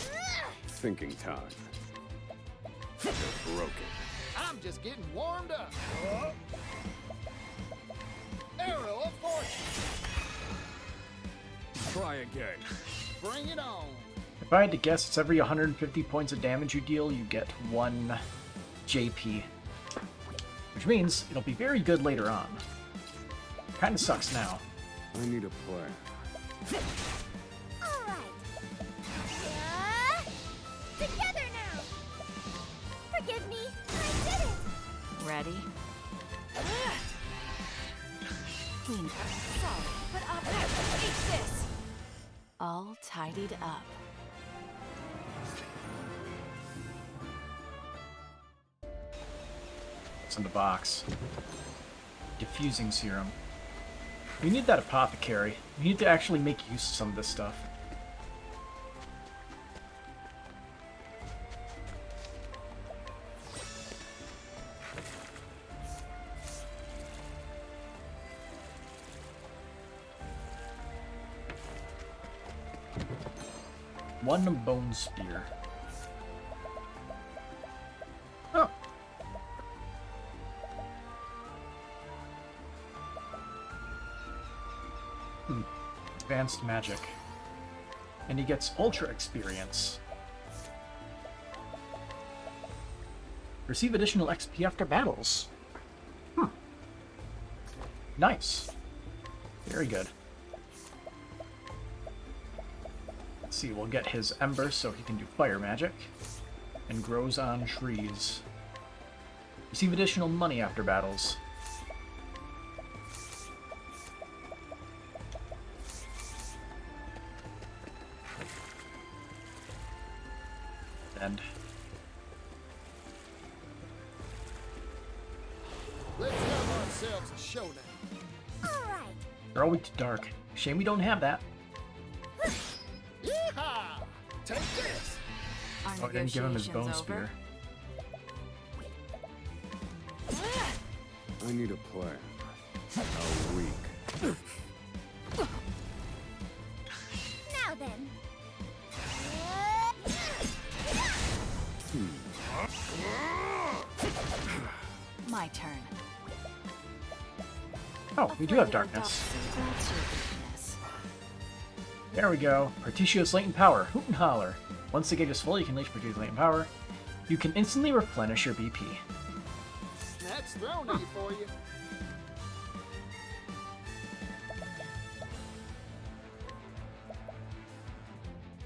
Thinking time. You're broken. I'm just getting warmed up. Arrow of fortune. Try again. Bring it on. If I had to guess, it's every 150 points of damage you deal, you get 1 JP. Which means it'll be very good later on. Kinda sucks now. I need a plan. Alright. Together now! Forgive me, I did it! Ready? Clean. Sorry, but eat this! All tidied up. What's in the box? Diffusing serum. We need that apothecary. We need to actually make use of some of this stuff. One bone spear. Oh. Advanced magic. And he gets ultra experience. Receive additional XP after battles. Nice. Very good. Let's see, we'll get his ember so he can do fire magic. And grows on trees. Receive additional money after battles. And Let's have ourselves a showdown. Alright. they're all weak to dark. Shame we don't have that. Yeehaw! Take this! Our Oh, I didn't give him his bone negotiations over? spear. I need a plan. How weak. Now then. My turn. Oh, we do have Afraid I don't darkness. see that's your weakness. There we go. Partitio's latent power. Hoot and holler. Once the gauge is full, you can unleash Partitio's latent power. You can instantly replenish your BP. That's thrown A for you.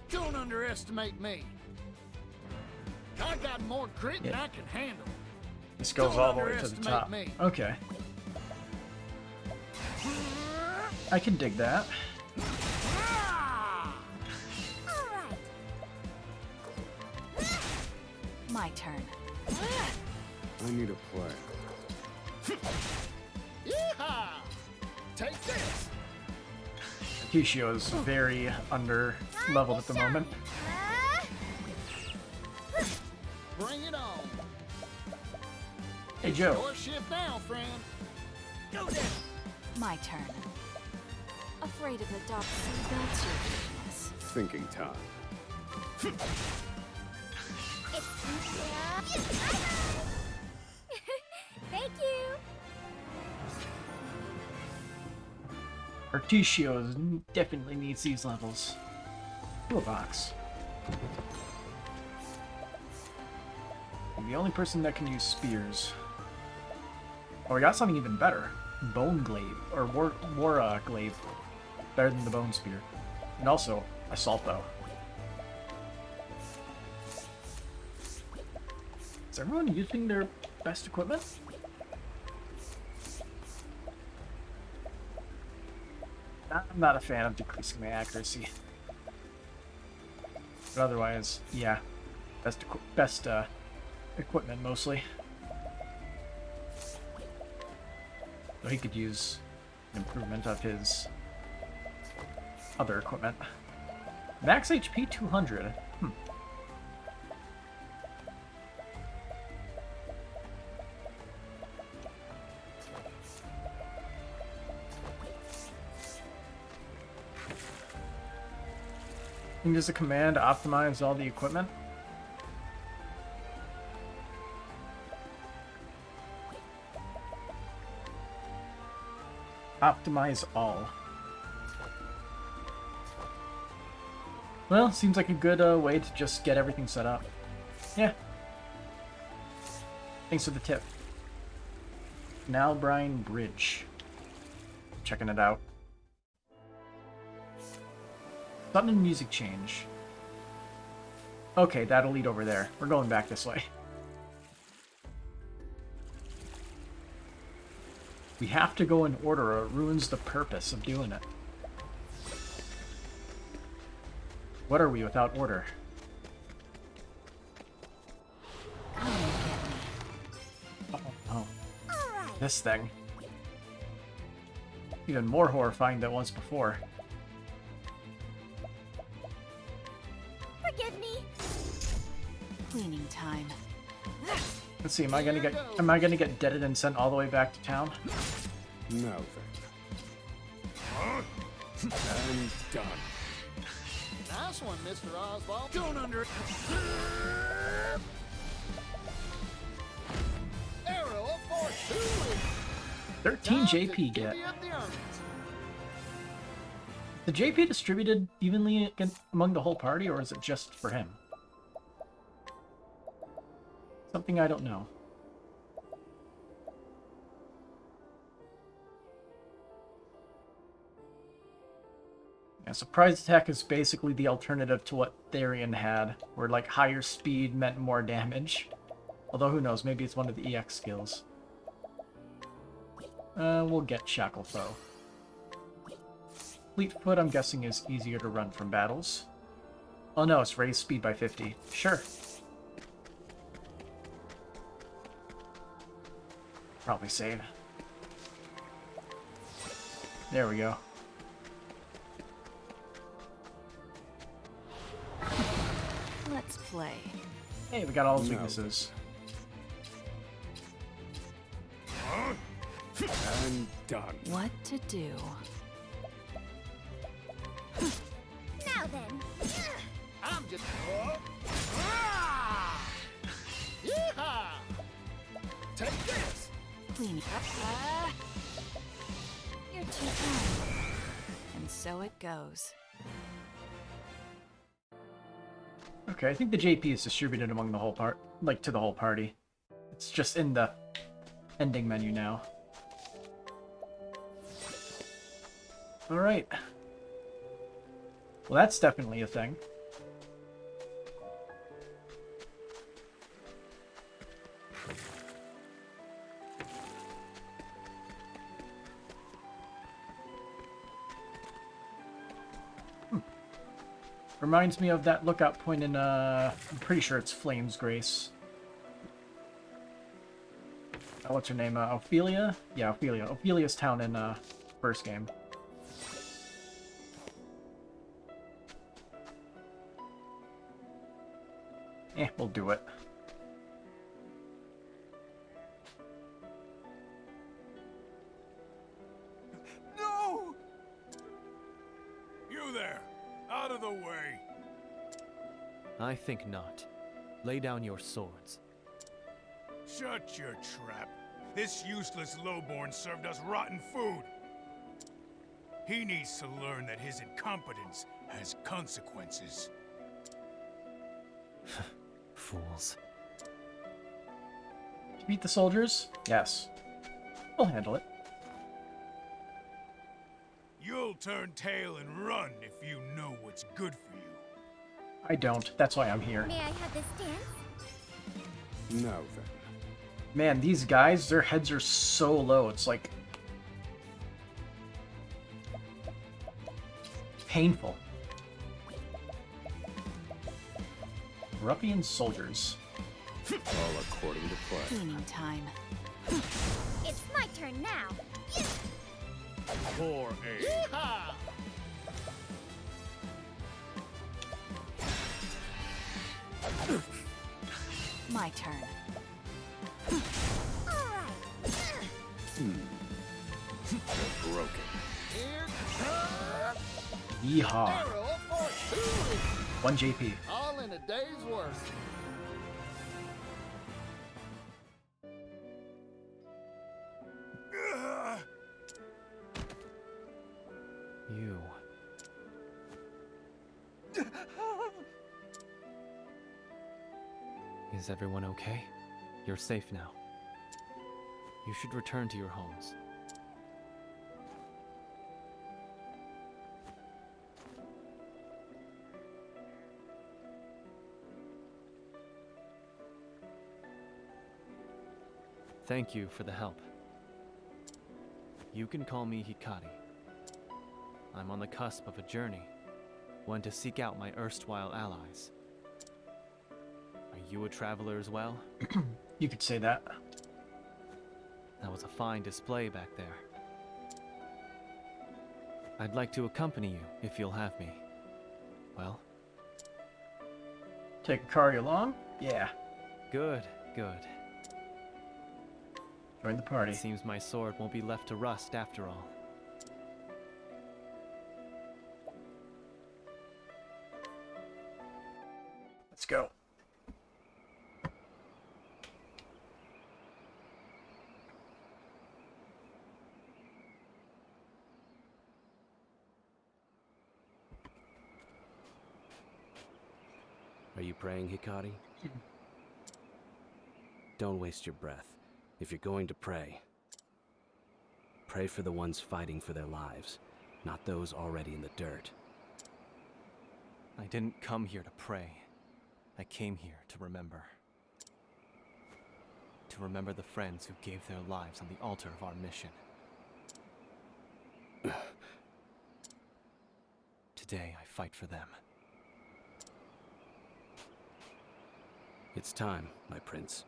Don't underestimate me. I got more grit than I can handle. This goes Don't all the way to the underestimate top. me. Okay. I can dig that. Alright. My turn. I need a plan. Yeehaw! Take this! Partitio is very under leveled at the moment. Bring it on. Hey Joe. Your shift now, friend. Go there. My turn. Afraid of the dark sea, that's your weakness. Thinking time. Thank you. Partitio definitely needs these levels. Toolbox. I'm the only person that can use spears. Oh, we got something even better. Bone glaive, or war glaive. Better than the bone spear. And also, assault bow. Is everyone using their best equipment? I'm not a fan of decreasing my accuracy. But otherwise, yeah. Best equipment, mostly. So he could use an improvement of his other equipment. Max HP 200. And does the command optimize all the equipment? Optimize all. Well, seems like a good way to just get everything set up. Yeah. Thanks for the tip. Nalbrine Bridge. Checking it out. Sudden music change. Okay, that'll lead over there. We're going back this way. We have to go in order or it ruins the purpose of doing it. What are we without order? Oh. This thing. Even more horrifying than it was before. Forgive me. Cleaning time. Let's see, am I gonna get deaded and sent all the way back to town? Now then. And done. Nice one, Mr. Oswald. Don't under... Arrow of fortune. 13 JP get. The JP distributed evenly among the whole party, or is it just for him? Something I don't know. Yeah, surprise attack is basically the alternative to what Therian had, where like higher speed meant more damage. Although who knows, maybe it's one of the EX skills. We'll get Shackle Foe. Fleetfoot, I'm guessing, is easier to run from battles. Oh no, it's raised speed by 50. Sure. Probably save. There we go. Let's play. Hey, we got all his weaknesses. And done. What to do? Now then. I'm just... Yeehaw! Take this! Cleaning up. You're too kind. And so it goes. Okay, I think the JP is distributed among the whole to the whole party. It's just in the ending menu now. Alright. Well, that's definitely a thing. Reminds me of that lookout point in, I'm pretty sure it's Flame's Grace. What's her name? Ophelia? Yeah, Ophelia. Ophelia's town in, first game. We'll do it. there! Out of the way! I think not. Lay down your swords. Shut your trap. This useless lowborn served us rotten food. He needs to learn that his incompetence has consequences. Fools. To beat the soldiers? Yes. We'll handle it. You'll turn tail and run if you know what's good for you. I don't. That's why I'm here. May I have this dance? No, then. Man, these guys, their heads are so low. It's like... painful. Ruffian soldiers. All according to plan. Cleaning time. It's my turn now. For a... Yeehaw! My turn. They're broken. Here comes Yeehaw. Arrow of Fortune. 1 JP. All in a day's work. You. Is everyone okay? You're safe now. You should return to your homes. Thank you for the help. You can call me Hikari. I'm on the cusp of a journey, one to seek out my erstwhile allies. Are you a traveler as well? You could say that. That was a fine display back there. I'd like to accompany you, if you'll have me. Well? Take Hikari along? Yeah. Good, good. Join the party. It seems my sword won't be left to rust after all. Let's go. Are you praying, Hikari? Don't waste your breath. If you're going to pray, pray for the ones fighting for their lives, not those already in the dirt. I didn't come here to pray. I came here to remember. To remember the friends who gave their lives on the altar of our mission. Today, I fight for them. It's time, my prince.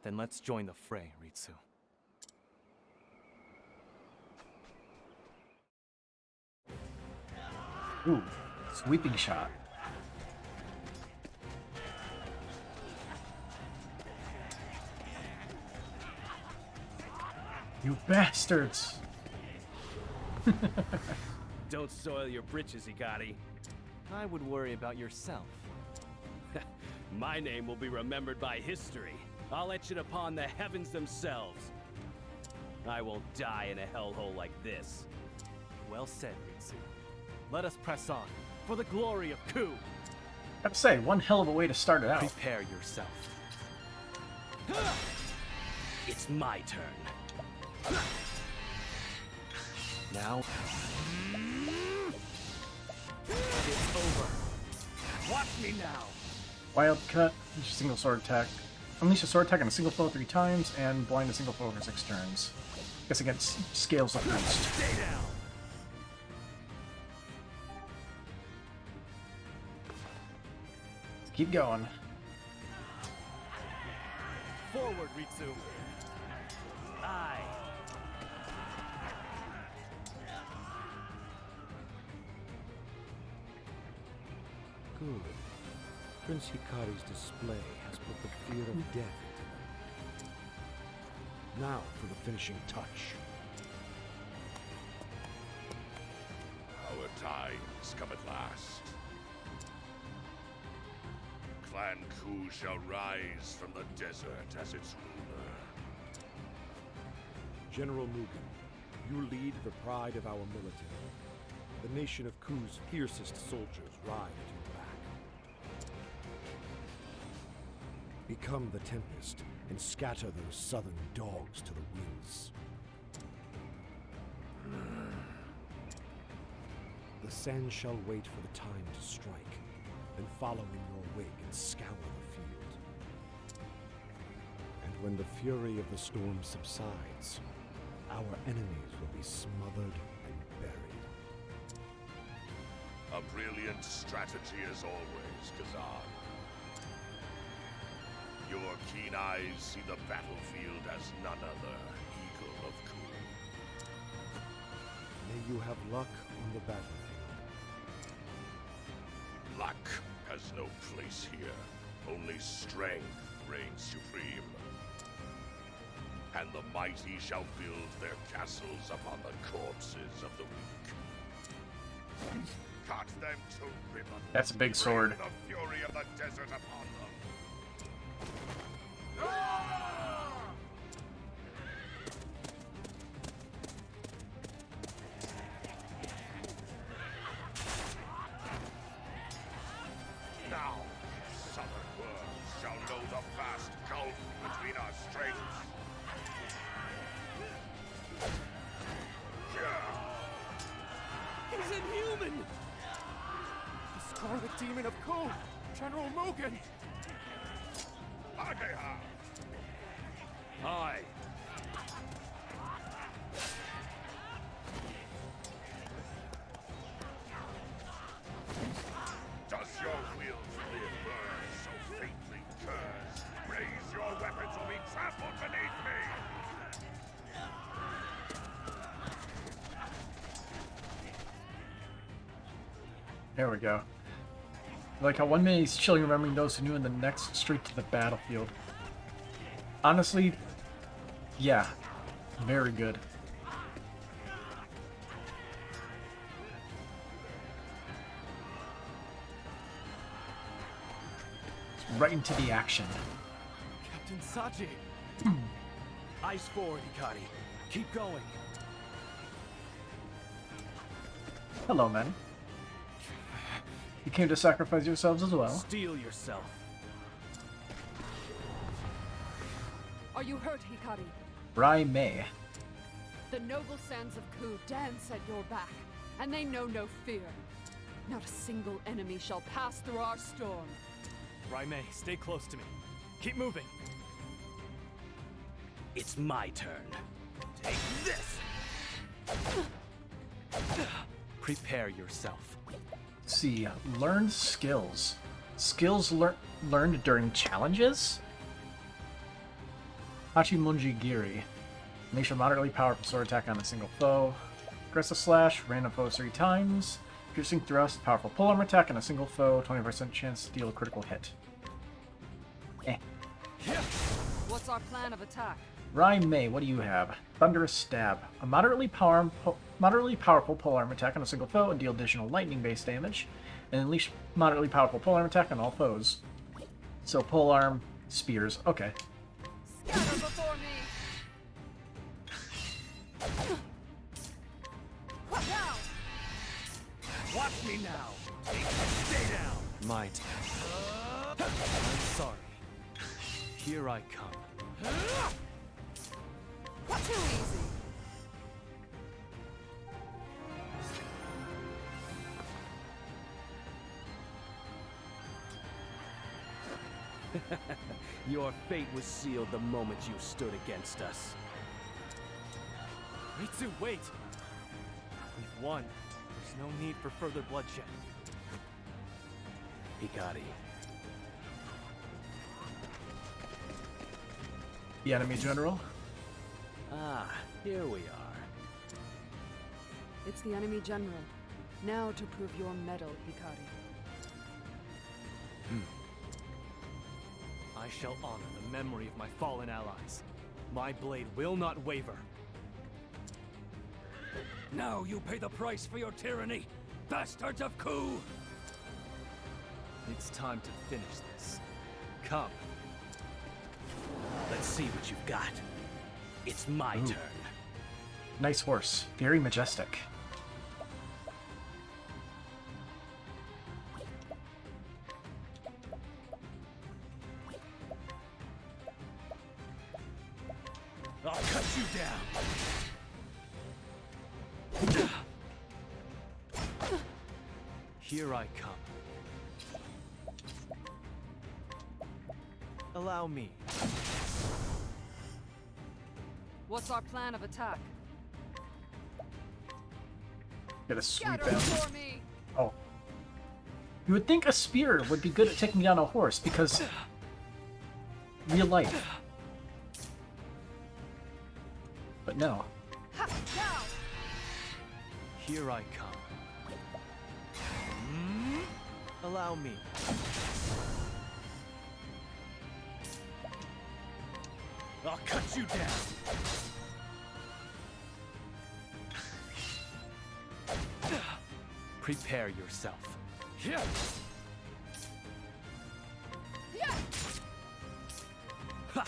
Then let's join the fray, Ritsu. Ooh, sweeping shot. You bastards! Don't soil your britches, Hikari. I would worry about yourself. My name will be remembered by history. I'll etch it upon the heavens themselves. I won't die in a hellhole like this. Well said, Ritsu. Let us press on, for the glory of Ku! I have to say, one hell of a way to start it out. Prepare yourself. It's my turn. Now... it's over. Watch me now! Wild cut, each single sword attack. Unleash a sword attack on a single foe 3 times, and blind a single foe for 6 turns. Guess against scales of boost. Stay down! Keep going. Forward, Ritsu! Aye. Good. Prince Hikari's display has put the fear of death into them. Now for the finishing touch. Our times come at last. Clan Ku shall rise from the desert as its ruler. General Mugen, you lead the pride of our military. The nation of Ku's fiercest soldiers ride at your back. Become the Tempest and scatter those southern dogs to the winds. The sand shall wait for the time to strike, then follow in your wake and scour the field. And when the fury of the storm subsides, our enemies will be smothered and buried. A brilliant strategy as always, Kazan. Your keen eyes see the battlefield as none other, Eagle of Ku. May you have luck on the battlefield. Luck has no place here. Only strength reigns supreme. And the mighty shall build their castles upon the corpses of the weak. Cut them to ribbons. That's a big sword. Bring the fury of the desert upon them. Now, southern worlds shall know the vast gulf between our strengths. He's inhuman! The Scarlet Demon of Ku! General Mugen! Ageha! Aye. Does your will live burn so faintly cursed? Raise your weapons or be trampled beneath me! There we go. Like how 1 minute he's chilling remembering those who knew, and the next straight to the battlefield. Honestly, yeah, very good. Right into the action. Captain Saji! Eyes forward, Hikari. Keep going. Hello, men. You came to sacrifice yourselves as well. Steel yourself. Are you hurt, Hikari? Rai Mei. The noble sands of Ku dance at your back, and they know no fear. Not a single enemy shall pass through our storm. Raimei, stay close to me. Keep moving. It's my turn. Take this! Prepare yourself. See, learned skills. Skills learned during challenges? Hachimunji Giri. Unleash a moderately powerful sword attack on a single foe. Aggressive slash, random foes 3 times. Piercing thrust, powerful polearm attack on a single foe, 20% chance to deal a critical hit. Eh. What's our plan of attack? Rai Mei, what do you have? Thunderous Stab. A moderately powerful polearm attack on a single foe and deal additional lightning-based damage. And unleash moderately powerful polearm attack on all foes. So polearm, spears. Okay. Scatter before me! Now! Watch me now! Stay down! My turn. I'm sorry. Here I come. Too easy. Your fate was sealed the moment you stood against us. Ritsu, wait! We've won. There's no need for further bloodshed. Hikari. The enemy general? Ah, here we are. It's the enemy general. Now to prove your mettle, Hikari. I shall honor the memory of my fallen allies. My blade will not waver. Now you pay the price for your tyranny. bastards of Ku! It's time to finish this. Come. Let's see what you've got. It's my turn. Nice horse. Very majestic. I'll cut you down. Here I come. Allow me. What's our plan of attack? Get a sweep Scatter in. for me! Oh. You would think a spear would be good at taking down a horse because real life. But no. Ha! Now! Here I come. Allow me. I'll cut you down. Prepare yourself. Yeah. Yeah! Ha.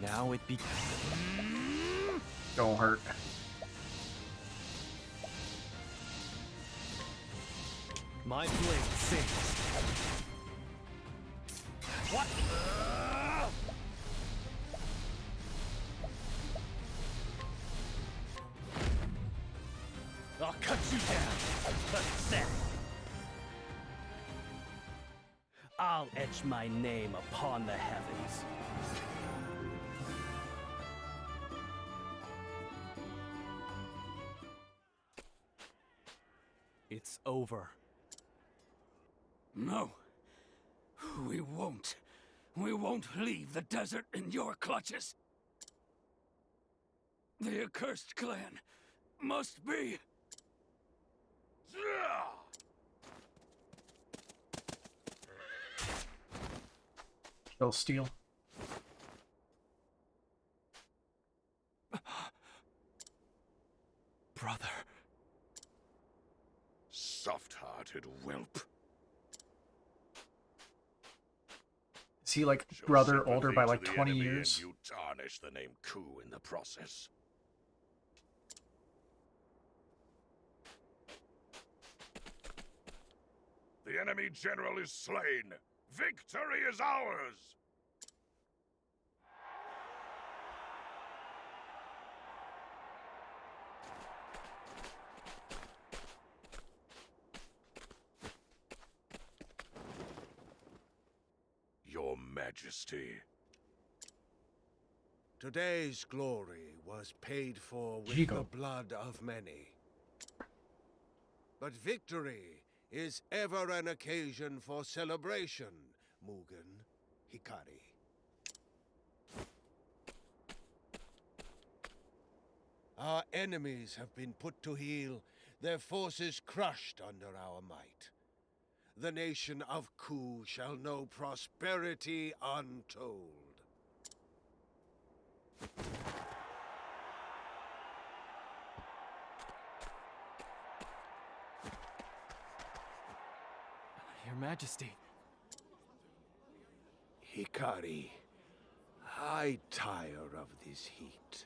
Now it begins. Don't hurt. My blade sings. What? I'll cut you down. Pathetic. I'll etch my name upon the heavens. It's over. No. We won't. We won't leave the desert in your clutches. The accursed clan must be... Kill steal. Brother. Soft-hearted whelp. Is he like Show brother older sympathy by to like the 20 enemy years? And you tarnish the name Ku in the process. The enemy general is slain. Victory is ours! Your Majesty. Today's glory was paid for with Jigo. the blood of many. But victory is ever an occasion for celebration, Mugen, Hikari. Our enemies have been put to heel, their forces crushed under our might. The nation of Ku shall know prosperity untold. Your Majesty. Hikari, I tire of this heat.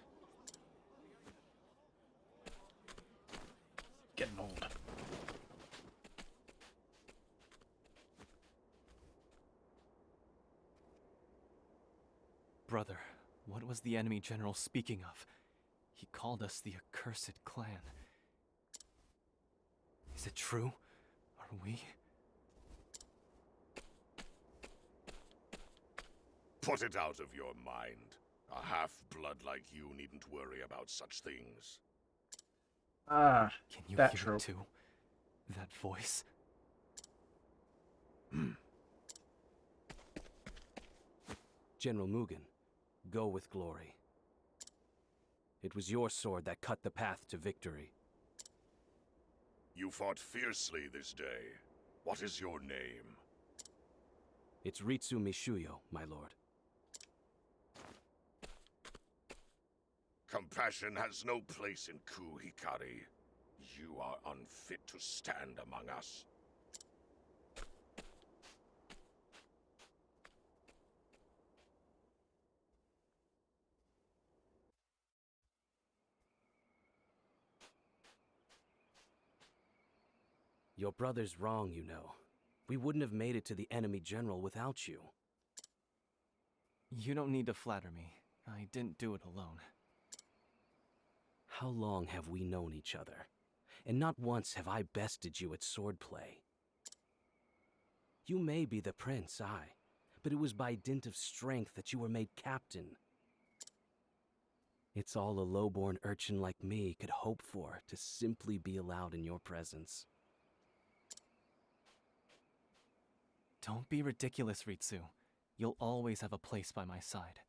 Getting old. Brother, what was the enemy general speaking of? He called us the accursed clan. Is it true? Are we? Put it out of your mind. A half-blood like you needn't worry about such things. Ah, Can you that hear trope. it too? That voice? General Mugen, go with glory. It was your sword that cut the path to victory. You fought fiercely this day. What is your name? It's Ritsu Mishuyo, my lord. Compassion has no place in Ku, Hikari. You are unfit to stand among us. Your brother's wrong, you know. We wouldn't have made it to the enemy general without you. You don't need to flatter me. I didn't do it alone. How long have we known each other? And not once have I bested you at swordplay. You may be the prince, aye, but it was by dint of strength that you were made captain. It's all a low-born urchin like me could hope for, to simply be allowed in your presence. Don't be ridiculous, Ritsu. You'll always have a place by my side.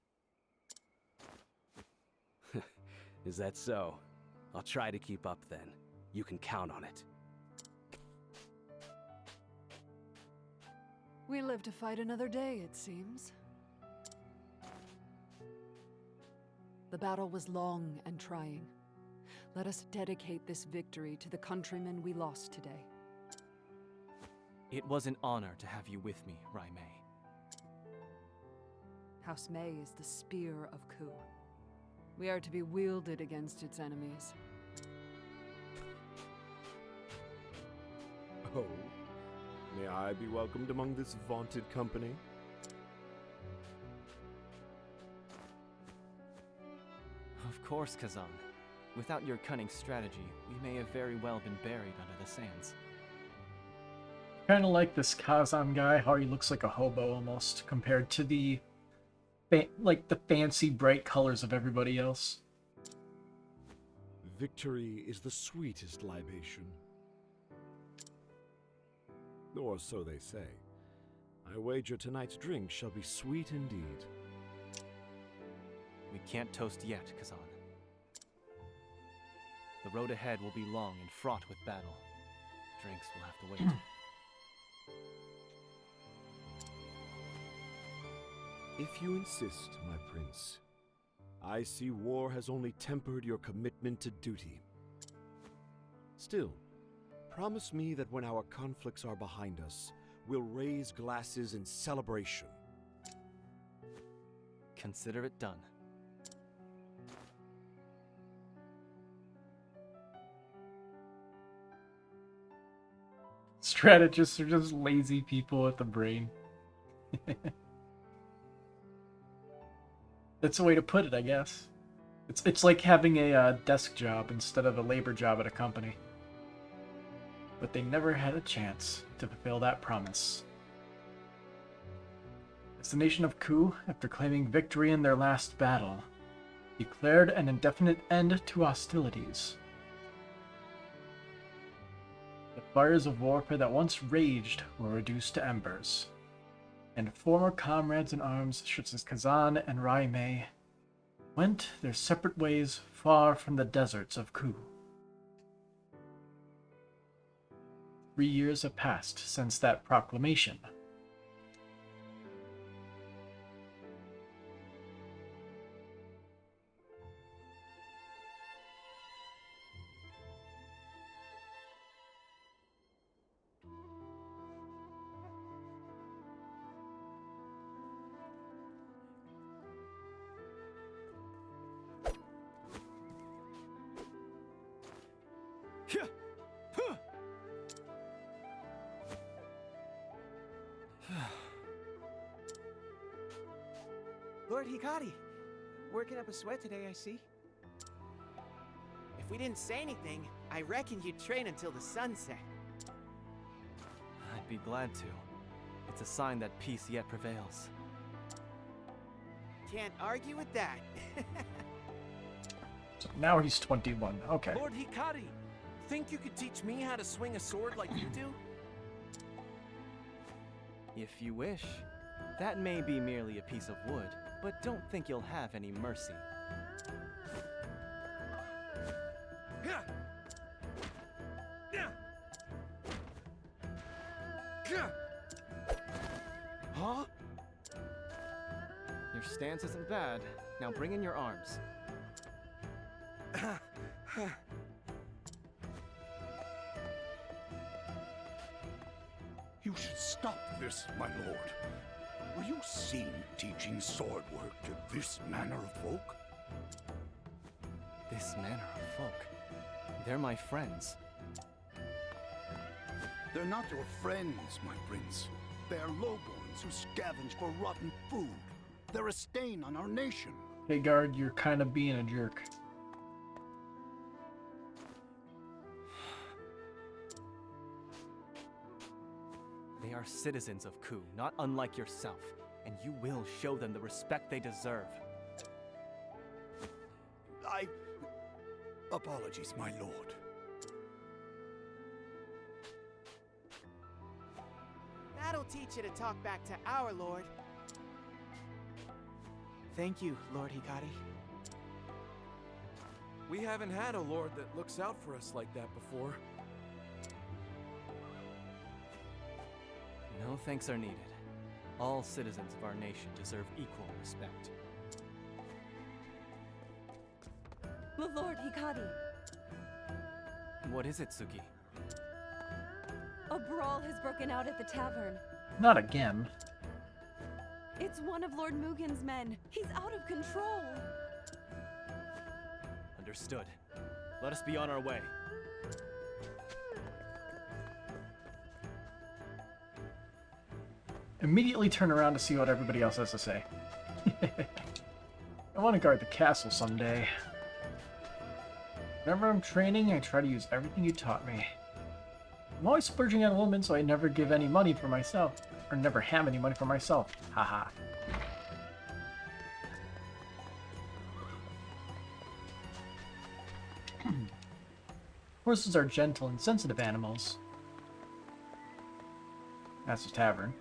Is that so? I'll try to keep up then. You can count on it. We live to fight another day, it seems. The battle was long and trying. Let us dedicate this victory to the countrymen we lost today. It was an honor to have you with me, Rai Mei. House Mei is the spear of Ku. We are to be wielded against its enemies. Oh, may I be welcomed among this vaunted company? Of course, Kazan. Without your cunning strategy, we may have very well been buried under the sands. Kind of like this Kazan guy, how he looks like a hobo almost, compared to the the fancy bright colors of everybody else. Victory is the sweetest libation. Or so they say. I wager tonight's drink shall be sweet indeed. We can't toast yet, Kazan. The road ahead will be long and fraught with battle. Drinks will have to wait. If you insist, my prince. I see war has only tempered your commitment to duty. Still, promise me that when our conflicts are behind us, we'll raise glasses in celebration. Consider it done. Strategists are just lazy people with a brain. That's a way to put it, I guess. It's like having a desk job instead of a labor job at a company. But they never had a chance to fulfill that promise. As the nation of Ku, after claiming victory in their last battle, declared an indefinite end to hostilities. The fires of warfare that once raged were reduced to embers, and former comrades in arms such as Kazan and Rai Mei went their separate ways far from the deserts of Ku. 3 years have passed since that proclamation. Lord Hikari, working up a sweat today, I see. If we didn't say anything, I reckon you'd train until the sunset. I'd be glad to. It's a sign that peace yet prevails. Can't argue with that. So now he's 21. Okay. Lord Hikari, think you could teach me how to swing a sword like you do? If you wish. That may be merely a piece of wood, but don't think you'll have any mercy. Huh? Your stance isn't bad. Now bring in your arms. You should stop this, my lord. Were you seen teaching sword work to this manner of folk? This manner of folk. They're my friends. They're not your friends, my prince. They are lowborns who scavenge for rotten food. They're a stain on our nation. Hey, guard, you're kind of being a jerk. They are citizens of Ku, not unlike yourself, and you will show them the respect they deserve. Apologies, my lord. That'll teach you to talk back to our lord. Thank you, Lord Hikari. We haven't had a lord that looks out for us like that before. No thanks are needed. All citizens of our nation deserve equal respect. The Lord Hikari. What is it, Suki? A brawl has broken out at the tavern. Not again. It's one of Lord Mugen's men. He's out of control. Understood. Let us be on our way. Immediately turn around to see what everybody else has to say. I want to guard the castle someday. Whenever I'm training, I try to use everything you taught me. I'm always splurging on women, so I never give any money for myself. Or never have any money for myself. Haha. Horses are gentle and sensitive animals. That's the tavern.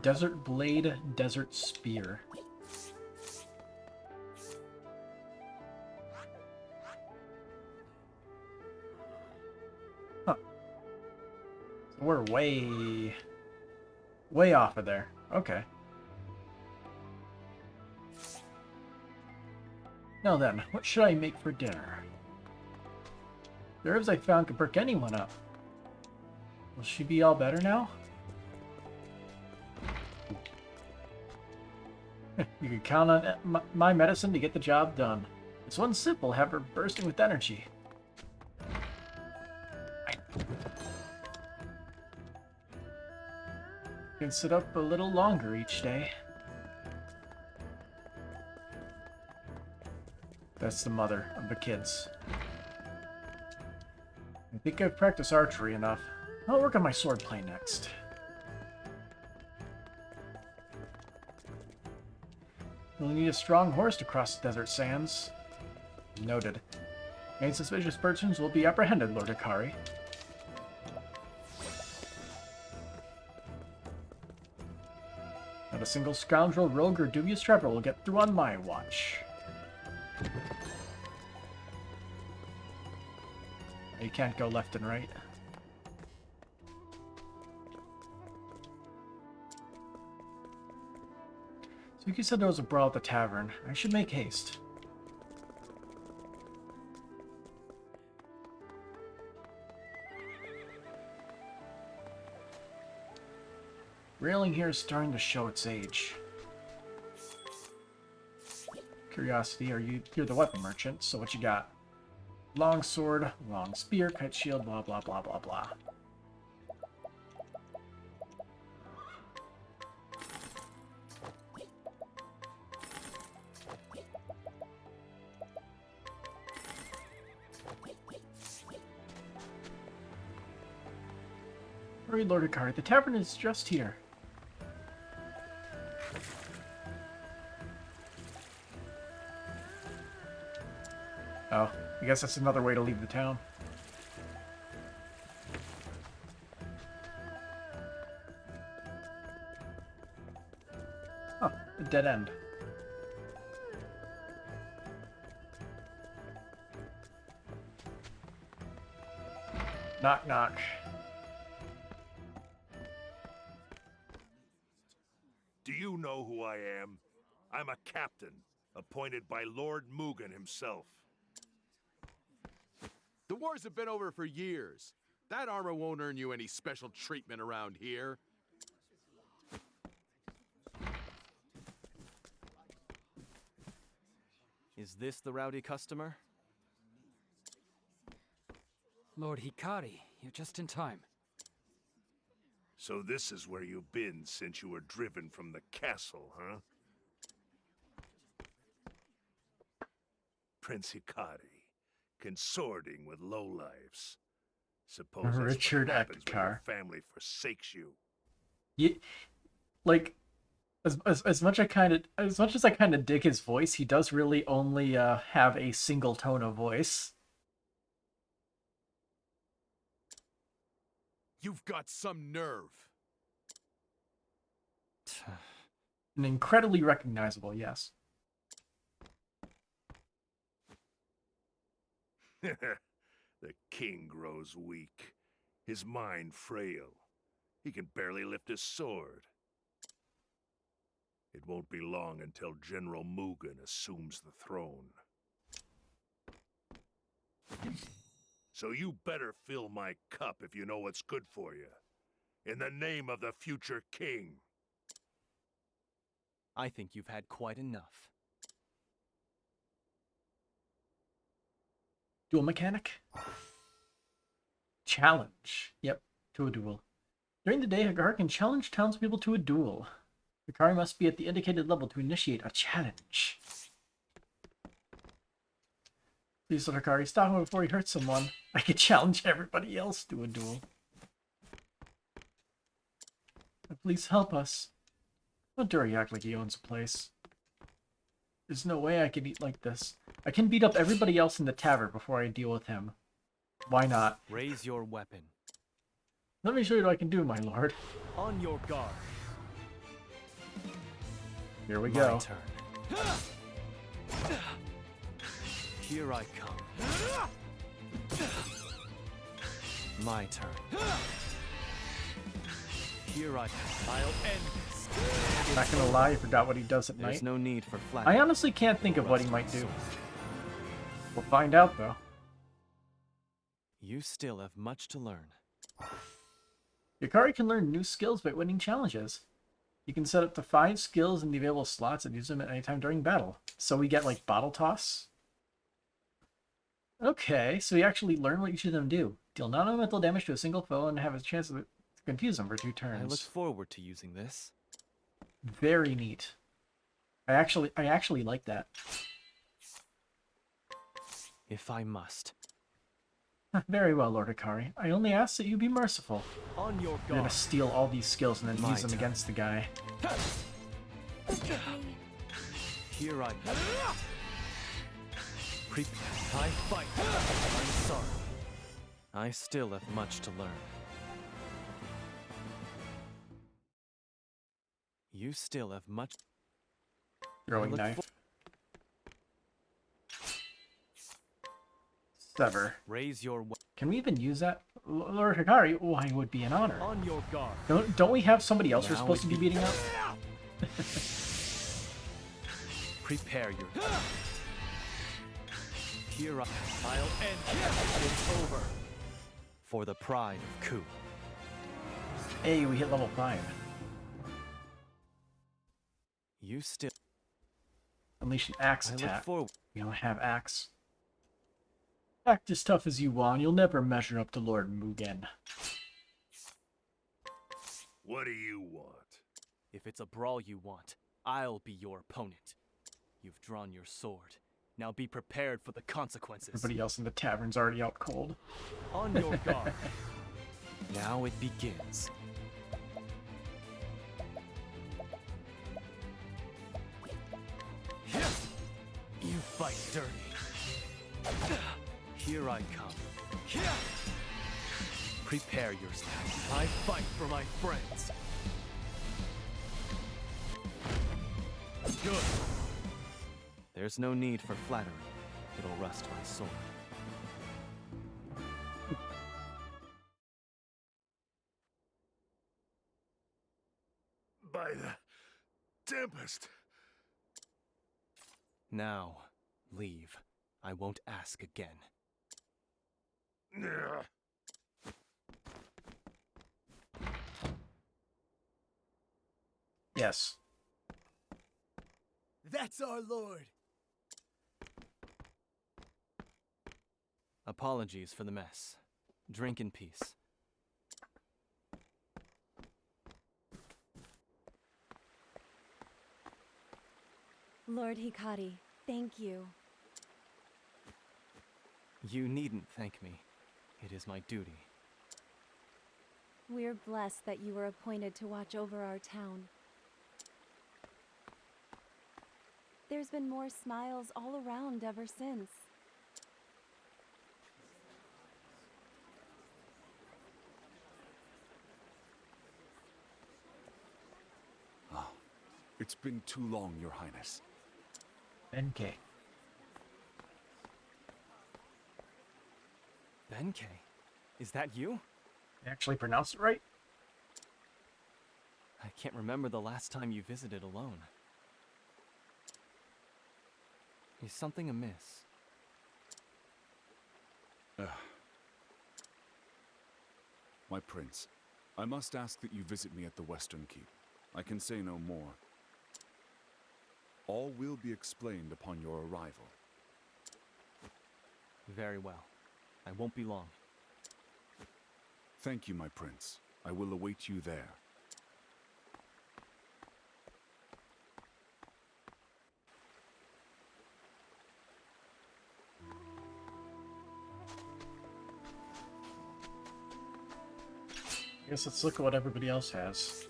Desert Blade, Desert Spear. Huh. So we're way off of there. Okay. Now then, what should I make for dinner? The herbs I found could perk anyone up. Will she be all better now? You can count on my medicine to get the job done. This one's simple, have her bursting with energy. Can sit up a little longer each day. That's the mother of the kids. I think I've practiced archery enough. I'll work on my swordplay next. You'll need a strong horse to cross the desert sands. Noted. Any suspicious persons will be apprehended, Lord Hikari. Not a single scoundrel, rogue, or dubious traveler will get through on my watch. You can't go left and right. Suki said there was a brawl at the tavern. I should make haste. Railing here is starting to show its age. Curiosity, you're the weapon merchant, so what you got? Long sword, long spear, kite shield, blah blah blah blah blah. Hurry, Lord Hikari, the tavern is just here. Oh, I guess that's another way to leave the town. Oh, a dead end. Knock, knock. Do you know who I am? I'm a captain, appointed by Lord Mugen himself. The wars have been over for years. That armor won't earn you any special treatment around here. Is this the rowdy customer? Lord Hikari, you're just in time. So this is where you've been since you were driven from the castle, huh? Prince Hikari, consorting with lowlifes. Suppose that's Richard what happens when your Ektar. family forsakes you. Like, as much as I kind of dig his voice, he does really only have a single tone of voice. You've got some nerve. And incredibly recognizable, yes. The king grows weak, his mind frail. He can barely lift his sword. It won't be long until General Mugen assumes the throne. So you better fill my cup if you know what's good for you. In the name of the future king. I think you've had quite enough. Duel mechanic? Challenge. Yep, to a duel. During the day, Hikari can challenge townspeople to a duel. Hikari must be at the indicated level to initiate a challenge. Please let Hikari stop him before he hurts someone. I could challenge everybody else to a duel. Please help us. Don't dare act like he owns a place. There's no way I can eat like this. I can beat up everybody else in the tavern before I deal with him. Why not? Raise your weapon. Let me show you what I can do, my lord. On your guard. Here we My go. turn. Here I come. My turn. Here I'll end this. Not gonna lie, I forgot what he does at There's night. no need for flattery. I honestly can't think of what he might do. We'll find out, though. You still have much to learn. Hikari can learn new skills by winning challenges. You can set up to 5 skills in the available slots and use them at any time during battle. So we get, like, bottle toss. Okay, so we actually learn what each of them do. Deal non-elemental damage to a single foe and have a chance to confuse them for 2 turns. I look forward to using this. Very neat. I actually like that. If I must. Very well, Lord Hikari. I only ask that you be merciful. On your You're gonna guard. steal all these skills and then My use them turn. against the guy. Here I come. I fight. I'm sorry. I still have much to learn. You still have much. Throwing I look knife. Sever. Raise your weapon. Can we even use that? Lord Hikari, why it would be an honor. On your guard. Don't we have somebody else we're Now supposed to it be beating up? Prepare your. Here I'll end. It's over. For the pride of Ku. Hey, we hit level 5. You still. Unleash an axe I look attack. forward. We don't have axe. Act as tough as you want. You'll never measure up to Lord Mugen. What do you want? If it's a brawl you want, I'll be your opponent. You've drawn your sword. Now be prepared for the consequences. Everybody else in the tavern's already out cold. On your guard. Now it begins. You fight dirty. Here I come. Prepare yourself. I fight for my friends. Good. There's no need for flattery. It'll rust my sword. By the Tempest. Now, leave. I won't ask again. Yes. That's our lord. Apologies for the mess. Drink in peace. Lord Hikari, thank you. You needn't thank me. It is my duty. We're blessed that you were appointed to watch over our town. There's been more smiles all around ever since. It's been too long, Your Highness. Benkei. Benkei? Is that you? You actually pronounced it right? I can't remember the last time you visited alone. Is something amiss? My prince, I must ask that you visit me at the Western Keep. I can say no more. All will be explained upon your arrival. Very well. I won't be long. Thank you, my prince. I will await you there. I guess let's look at what everybody else has.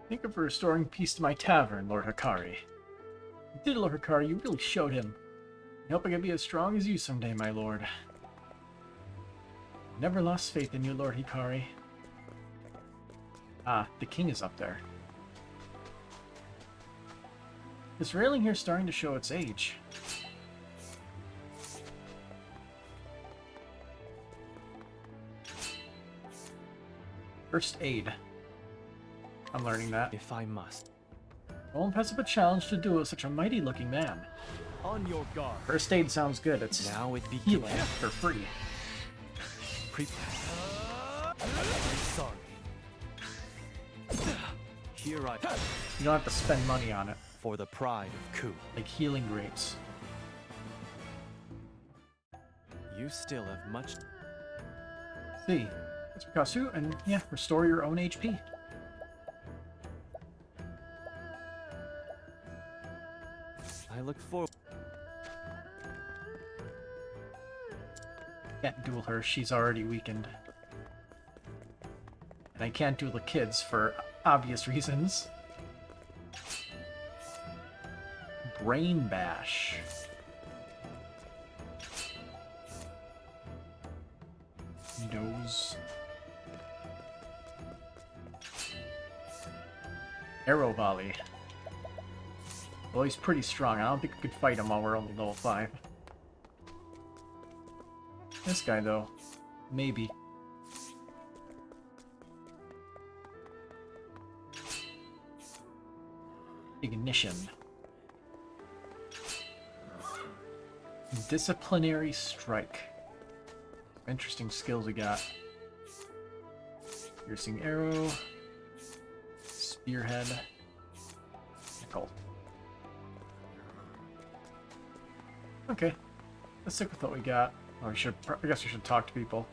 Thank you for restoring peace to my tavern, Lord Hikari. You did, Lord Hikari. You really showed him. I hope I can be as strong as you someday, my lord. Never lost faith in you, Lord Hikari. Ah, the king is up there. This railing here is starting to show its age. First aid. I'm learning that. If I must. How impressive a challenge to do with such a mighty-looking man. On your guard. First aid sounds good. It's now it begins. Healing for free. Prepare. Sorry. Here I. You don't have to spend money on it. For the pride of Ku. Like healing grapes. You still have much. See, it's Picasso, and yeah, restore your own HP. I look forward. Can't duel her, she's already weakened. And I can't duel the kids for obvious reasons. Brain Bash. Nose. Arrow Volley. Well, he's pretty strong. I don't think we could fight him while we're only level 5. This guy, though. Maybe. Ignition. Disciplinary Strike. Interesting skills we got. Piercing Arrow. Spearhead. Nickel. Okay. Let's stick with what we got. Oh, I guess we should talk to people.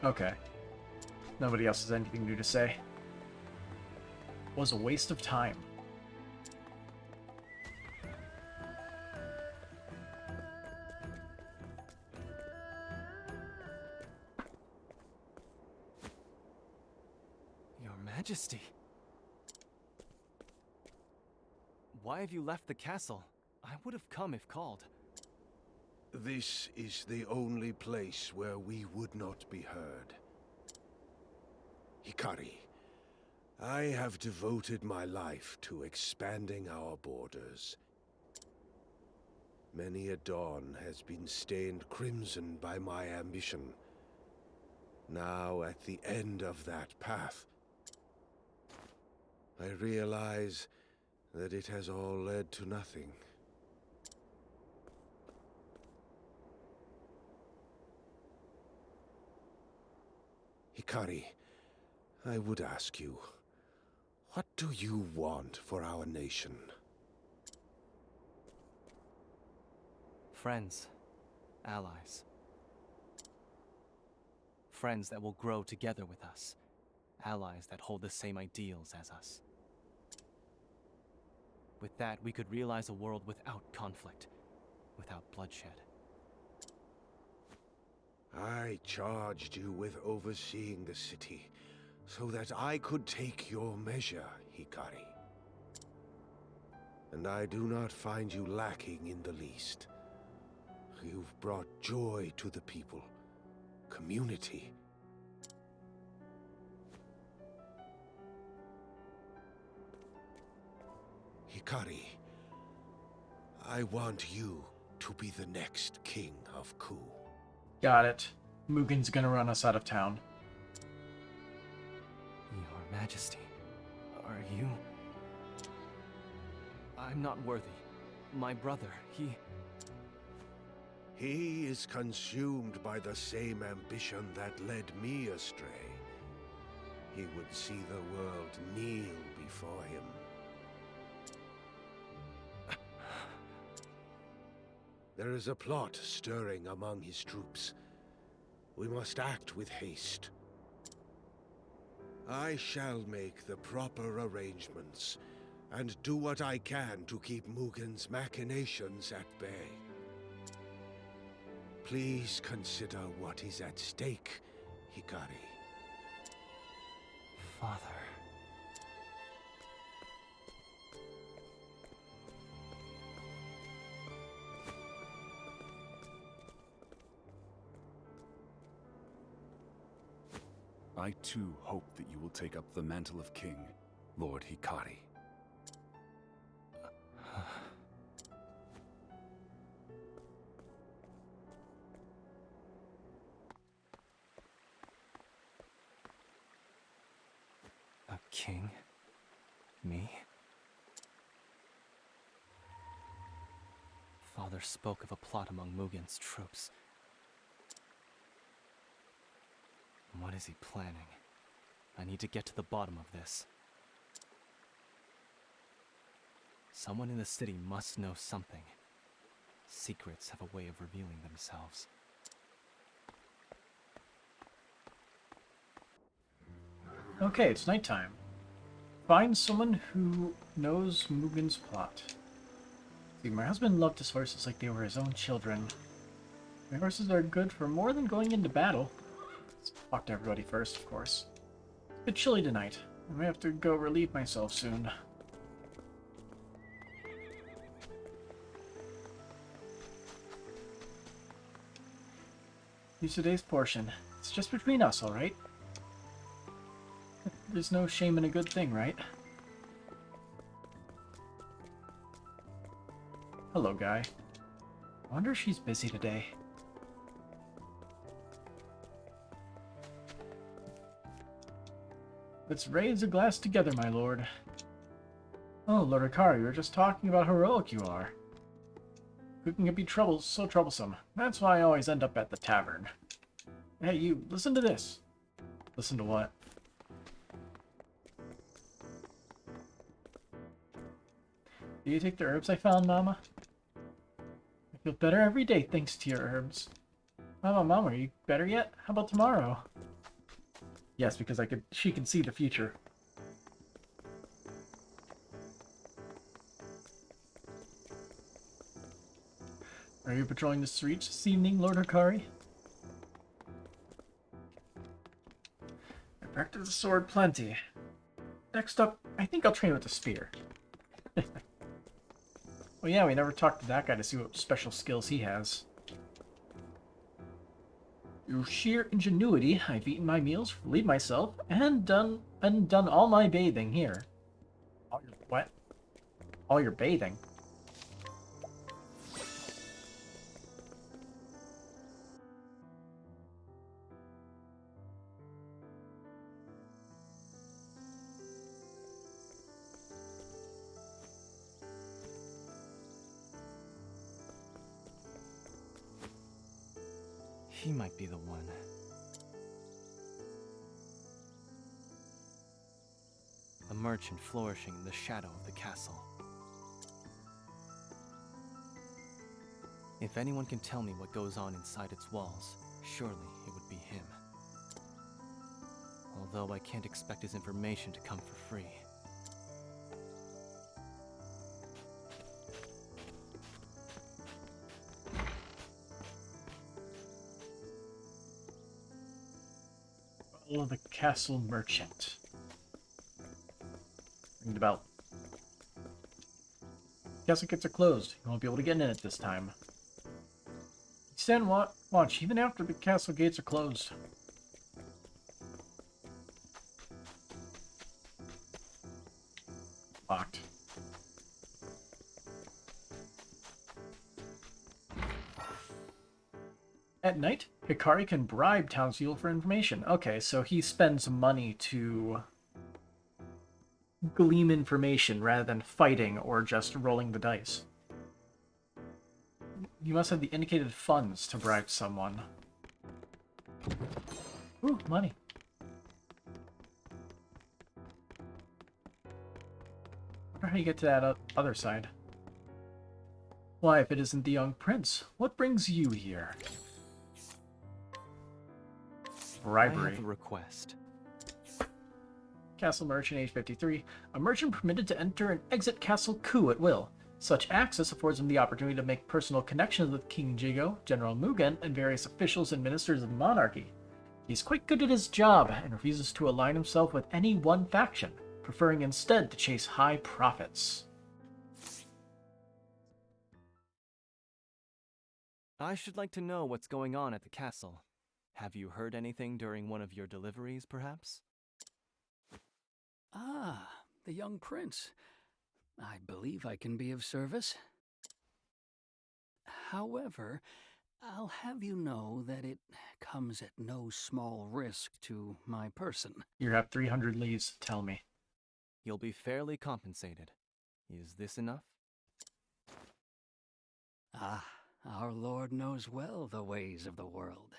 Okay. Nobody else has anything new to say. Was a waste of time. Your Majesty. Why have you left the castle? I would have come if called. This is the only place where we would not be heard. Hikari, I have devoted my life to expanding our borders. Many a dawn has been stained crimson by my ambition. Now, at the end of that path, I realize that it has all led to nothing. Hikari, I would ask you, what do you want for our nation? Friends. Allies. Friends that will grow together with us. Allies that hold the same ideals as us. With that, we could realize a world without conflict, without bloodshed. I charged you with overseeing the city, so that I could take your measure, Hikari. And I do not find you lacking in the least. You've brought joy to the people, community. Hikari, I want you to be the next king of Ku. Got it. Mugen's gonna run us out of town. Your Majesty, are you... I'm not worthy. My brother, He is consumed by the same ambition that led me astray. He would see the world kneel before him. There is a plot stirring among his troops. We must act with haste. I shall make the proper arrangements, and do what I can to keep Mugen's machinations at bay. Please consider what is at stake, Hikari. Father... I too hope that you will take up the mantle of king, Lord Hikari. A king? Me? Father spoke of a plot among Mugen's troops. What is he planning? I need to get to the bottom of this. Someone in the city must know something. Secrets have a way of revealing themselves. Okay, it's nighttime. Find someone who knows Mugen's plot. See, my husband loved his horses like they were his own children. My horses are good for more than going into battle. Let's talk to everybody first, of course. It's a bit chilly tonight. I may have to go relieve myself soon. Here's today's portion. It's just between us, alright? There's no shame in a good thing, right? Hello, guy. I wonder if she's busy today. Let's raise a glass together, my lord. Oh, Lord Hikari, we were just talking about how heroic you are. Cooking can be so troublesome. That's why I always end up at the tavern. Hey, you, listen to this. Listen to what? Do you take the herbs I found, Mama? I feel better every day thanks to your herbs. Mama, are you better yet? How about tomorrow? Yes, because she can see the future. Are you patrolling the streets this evening, Lord Hikari? I practice the sword plenty. Next up, I think I'll train with the spear. Well, yeah, we never talked to that guy to see what special skills he has. Through sheer ingenuity, I've eaten my meals, relieved myself, and done all my bathing here. All your what? All your bathing? He might be the one. A merchant flourishing in the shadow of the castle. If anyone can tell me what goes on inside its walls, surely it would be him. Although I can't expect his information to come for free. Oh, the castle merchant. Ring the bell. Castle gates are closed. You won't be able to get in it this time. Stand watch even after the castle gates are closed. Locked. At night, Hikari can bribe townspeople for information. Okay, so he spends money to glean information rather than fighting or just rolling the dice. You must have the indicated funds to bribe someone. Ooh, money. I wonder how you get to that other side. Why, if it isn't the young prince, what brings you here? Bribery. I have a request. Castle merchant, age 53. A merchant permitted to enter and exit Castle Ku at will. Such access affords him the opportunity to make personal connections with King Jigo, General Mugen, and various officials and ministers of the monarchy. He's quite good at his job and refuses to align himself with any one faction, preferring instead to chase high profits. I should like to know what's going on at the castle. Have you heard anything during one of your deliveries, perhaps? Ah, the young prince. I believe I can be of service. However, I'll have you know that it comes at no small risk to my person. You have 300 leaves, tell me. You'll be fairly compensated. Is this enough? Ah, our Lord knows well the ways of the world.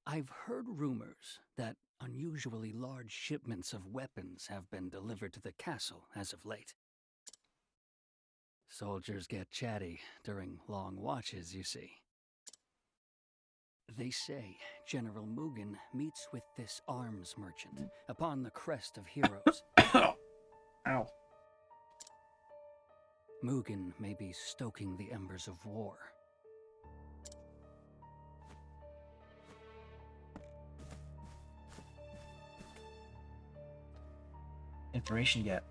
I've heard rumors that unusually large shipments of weapons have been delivered to the castle as of late. Soldiers get chatty during long watches, you see. They say General Mugen meets with this arms merchant upon the crest of heroes. Ow. Mugen may be stoking the embers of war. Information yet.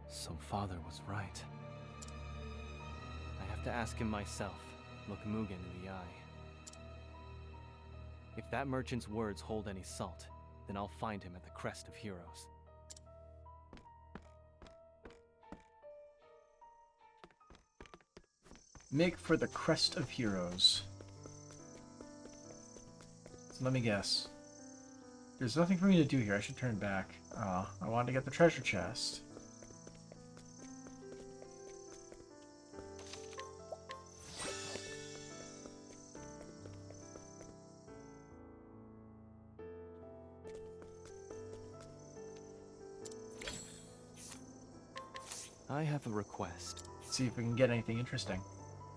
So father was right. I have to ask him myself, look Mugen in the eye. If that merchant's words hold any salt, then I'll find him at the crest of heroes. Make for the crest of heroes. So let me guess. There's nothing for me to do here. I should turn back. Oh, I wanted to get the treasure chest. I have a request. Let's see if we can get anything interesting.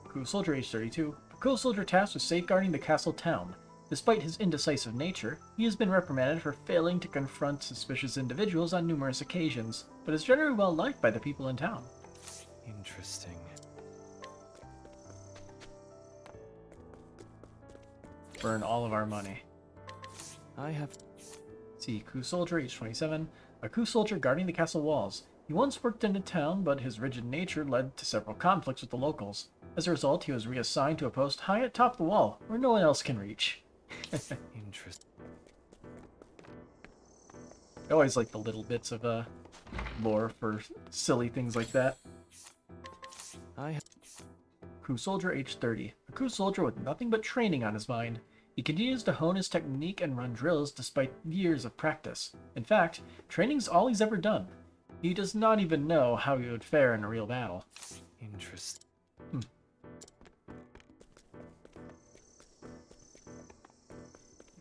Crew soldier, age 32. A crew soldier tasked with safeguarding the castle town. Despite his indecisive nature, he has been reprimanded for failing to confront suspicious individuals on numerous occasions, but is generally well liked by the people in town. Interesting. Burn all of our money. I have... See, crew soldier, age 27. A crew soldier guarding the castle walls. He once worked in the town, but his rigid nature led to several conflicts with the locals. As a result, he was reassigned to a post high atop the wall, where no one else can reach. Interesting. I always like the little bits of lore for silly things like that. Crew soldier, age 30. A crew soldier with nothing but training on his mind. He continues to hone his technique and run drills despite years of practice. In fact, training's all he's ever done. He does not even know how he would fare in a real battle. Interesting.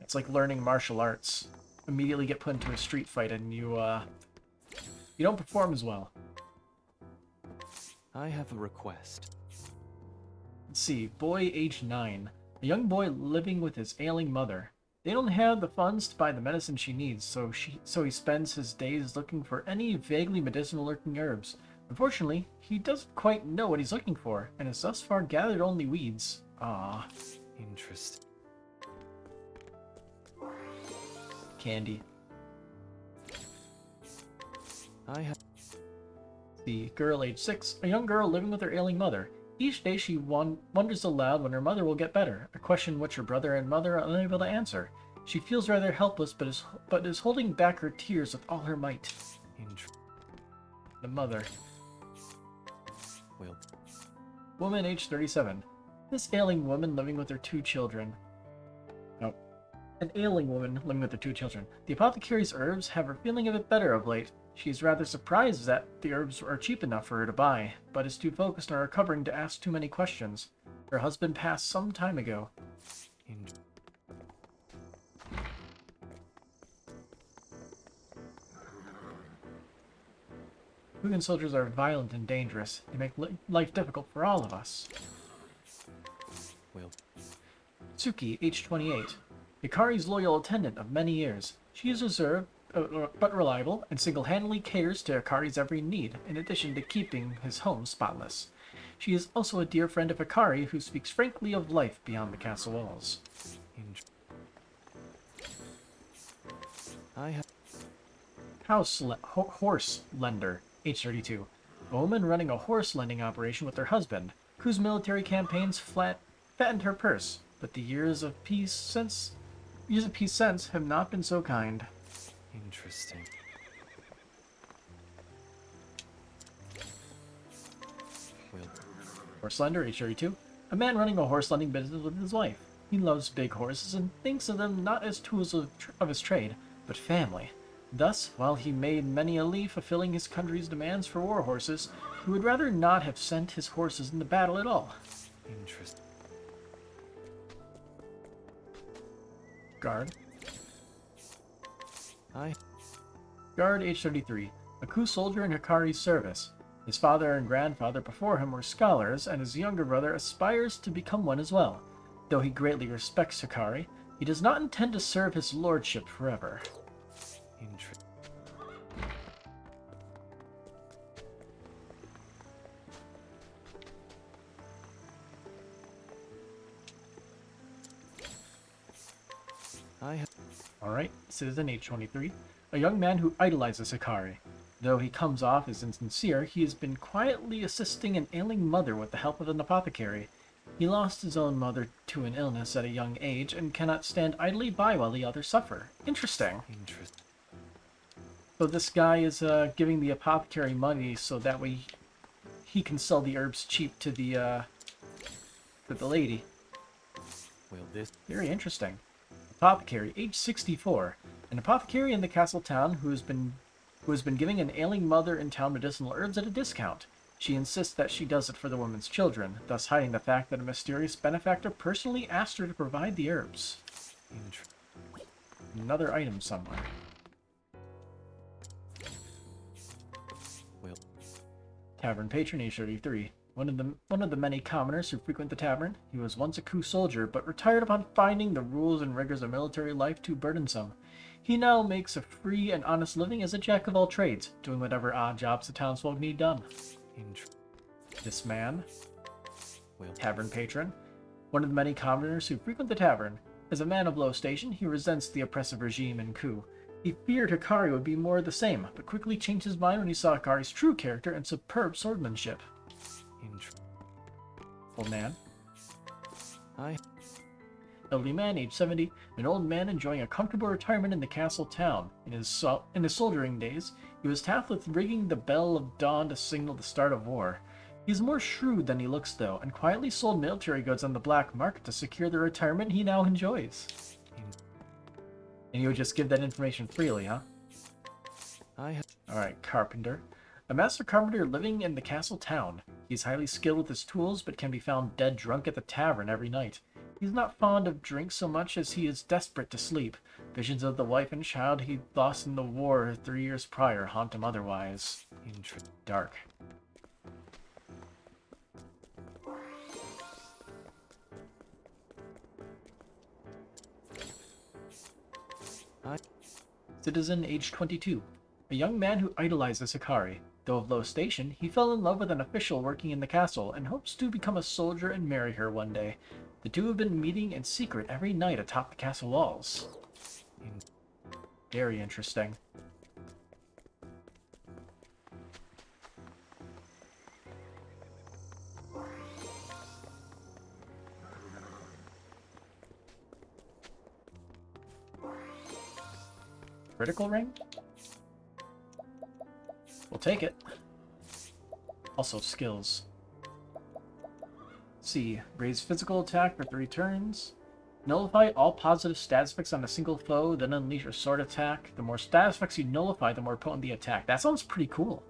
It's like learning martial arts. Immediately get put into a street fight and you don't perform as well. I have a request. Let's see, boy age 9. A young boy living with his ailing mother. They don't have the funds to buy the medicine she needs, so he spends his days looking for any vaguely medicinal lurking herbs. Unfortunately, he doesn't quite know what he's looking for, and has thus far gathered only weeds. Ah. Interesting. Candy. I have... The girl age 6, a young girl living with her ailing mother. Each day she wonders aloud when her mother will get better, a question which her brother and mother are unable to answer. She feels rather helpless, but is holding back her tears with all her might. The mother. Well. Woman age 37. This ailing woman living with her 2 children. Oh. An ailing woman living with her 2 children. The apothecary's herbs have her feeling a bit better of late. She is rather surprised that the herbs are cheap enough for her to buy, but is too focused on recovering to ask too many questions. Her husband passed some time ago. Mugen soldiers are violent and dangerous. They make life difficult for all of us. Well. Tsuki, age 28. Hikari's loyal attendant of many years. She is reserved, but reliable, and single-handedly caters to Hikari's every need, in addition to keeping his home spotless. She is also a dear friend of Hikari, who speaks frankly of life beyond the castle walls. I have... Horse lender, age 32. A woman running a horse lending operation with her husband, whose military campaigns fattened her purse, but the years of peace since have not been so kind. Interesting. Well. Horse lender, age 32. A man running a horse lending business with his wife. He loves big horses and thinks of them not as tools of his trade, but family. Thus, while he made many a leaf fulfilling his country's demands for war horses, he would rather not have sent his horses into battle at all. Interesting. Guard. I... Guard, age 33. A Ku soldier in Hikari's service. His father and grandfather before him were scholars, and his younger brother aspires to become one as well. Though he greatly respects Hikari, he does not intend to serve his lordship forever. Interesting. Alright, Citizen age 23. A young man who idolizes Hikari. Though he comes off as insincere, he has been quietly assisting an ailing mother with the help of an apothecary. He lost his own mother to an illness at a young age and cannot stand idly by while the others suffer. Interesting. So this guy is giving the apothecary money so that way he can sell the herbs cheap to the lady. Well, this... Very interesting. Apothecary, age 64. An apothecary in the castle town who has been giving an ailing mother in town medicinal herbs at a discount. She insists that she does it for the woman's children, thus hiding the fact that a mysterious benefactor personally asked her to provide the herbs. Another item somewhere. Well. Tavern patron, age 33. One of the many commoners who frequent the tavern. He was once a Ku soldier, but retired upon finding the rules and rigors of military life too burdensome. He now makes a free and honest living as a jack of all trades, doing whatever odd jobs the townsfolk need done. This man, tavern patron, one of the many commoners who frequent the tavern. As a man of low station, he resents the oppressive regime in Ku. He feared Hikari would be more of the same, but quickly changed his mind when he saw Hikari's true character and superb swordsmanship. Old man. Elderly man, age 70, an old man enjoying a comfortable retirement in the castle town. In his soldiering days, he was tasked with ringing the bell of dawn to signal the start of war. He is more shrewd than he looks, though, and quietly sold military goods on the black market to secure the retirement he now enjoys. And you would just give that information freely, huh? Alright, carpenter. A master carpenter living in the castle town. He is highly skilled with his tools, but can be found dead drunk at the tavern every night. He's not fond of drink so much as he is desperate to sleep. Visions of the wife and child he lost in the war 3 years prior haunt him otherwise. Dark. Citizen, age 22. A young man who idolizes Hikari. Though of low station, he fell in love with an official working in the castle and hopes to become a soldier and marry her one day. The two have been meeting in secret every night atop the castle walls. Very interesting. Critical ring? We'll take it. Also skills. Let's see. Raise physical attack for 3 turns. Nullify all positive status effects on a single foe, then unleash a sword attack. The more status effects you nullify, the more potent the attack. That sounds pretty cool.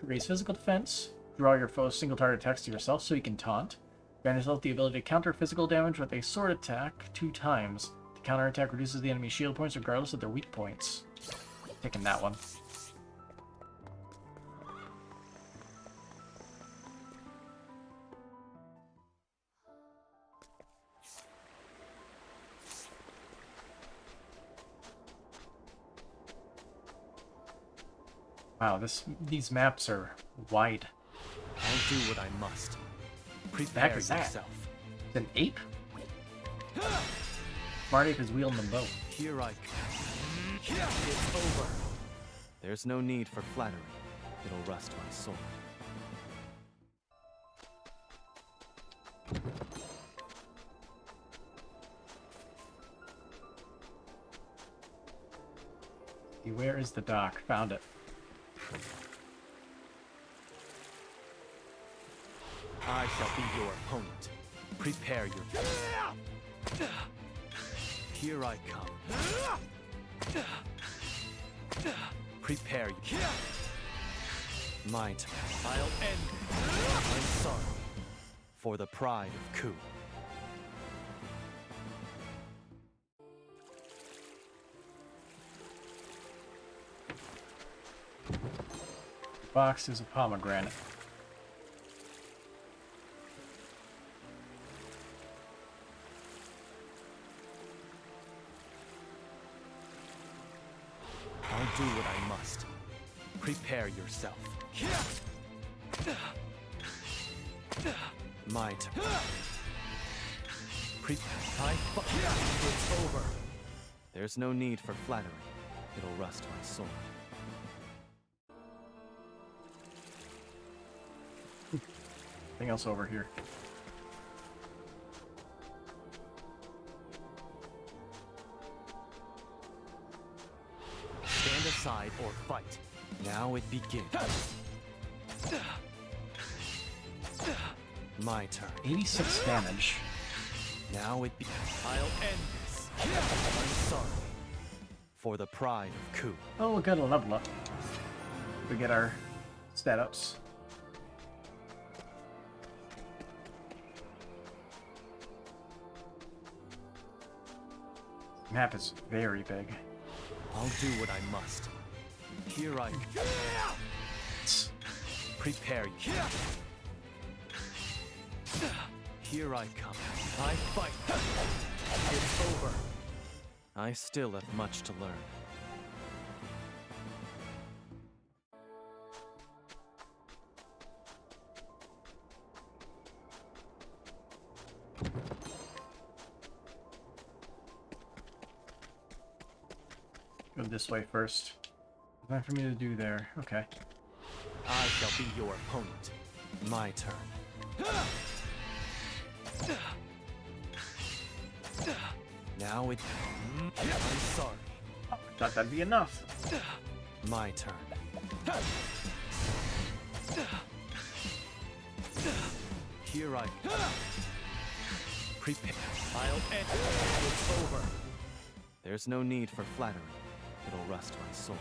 Raise physical defense. Draw your foe's single target attacks to yourself so you can taunt. Grant yourself the ability to counter physical damage with a sword attack 2 times. The counter attack reduces the enemy's shield points regardless of their weak points. Taking that one. Wow, these maps are wide. I'll do what I must. Prepare Back is that? yourself. It's an ape? Smart ape is wielding them both. Here I come. It's over. There's no need for flattery. It'll rust my sword. Where is the dock? Found it. I shall be your opponent. Prepare your... Here I come. Prepare you. My turn. I'll end it. I'm sorry. For the pride of Ku. Box is a pomegranate. I'll do what I must. Prepare yourself. My turn. It's over. There's no need for flattery. It'll rust my sword. Anything else over here? Stand aside or fight. Now it begins. My turn. 86 damage. Now it begins. I'll end this. I'm sorry. For the pride of Ku. Oh, we got a level up. We get our stat ups. Map is very big. I'll do what I must. Here I go. Prepare you. Here I come. I fight. It's over. I still have much to learn. Go this way first. Nothing for me to do there. Okay. I shall be your opponent. My turn. Now it... I'm sorry. Oh, I thought that'd be enough. My turn. Here I go. Prepare. I'll end it. It's over. There's no need for flattery. It'll rust my sword.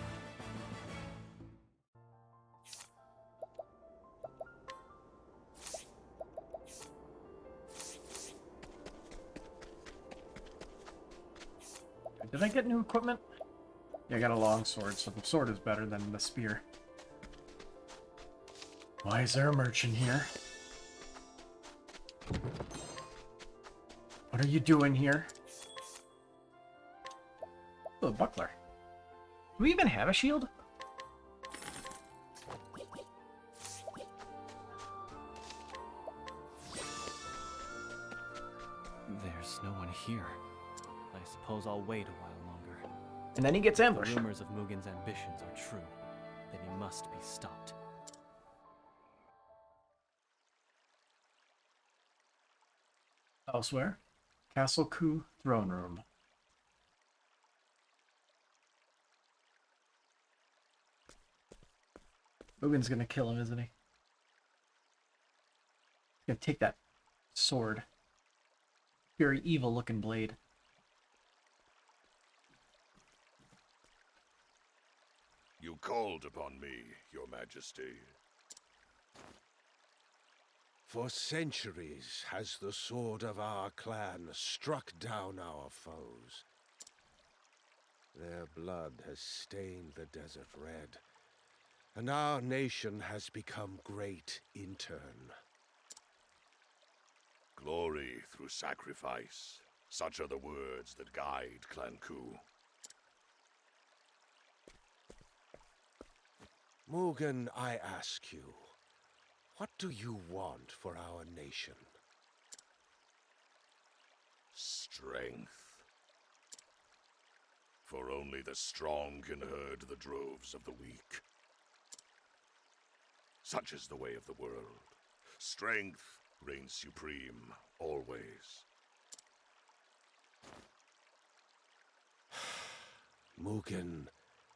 Did I get new equipment? Yeah, I got a long sword, so the sword is better than the spear. Why is there a merchant here? What are you doing here? Oh, a buckler. Do we even have a shield? There's no one here. I suppose I'll wait a while longer. And then he gets ambushed. If the rumors of Mugen's ambitions are true, then he must be stopped. Elsewhere, Castle Ku throne room. Mugen's gonna kill him, isn't he? He's gonna take that sword. Very evil looking blade. You called upon me, Your Majesty. For centuries has the sword of our clan struck down our foes. Their blood has stained the desert red, and our nation has become great in turn. Glory through sacrifice. Such are the words that guide Clan Ku. Mugen, I ask you, what do you want for our nation? Strength. For only the strong can herd the droves of the weak. Such is the way of the world. Strength reigns supreme, always. Mugen,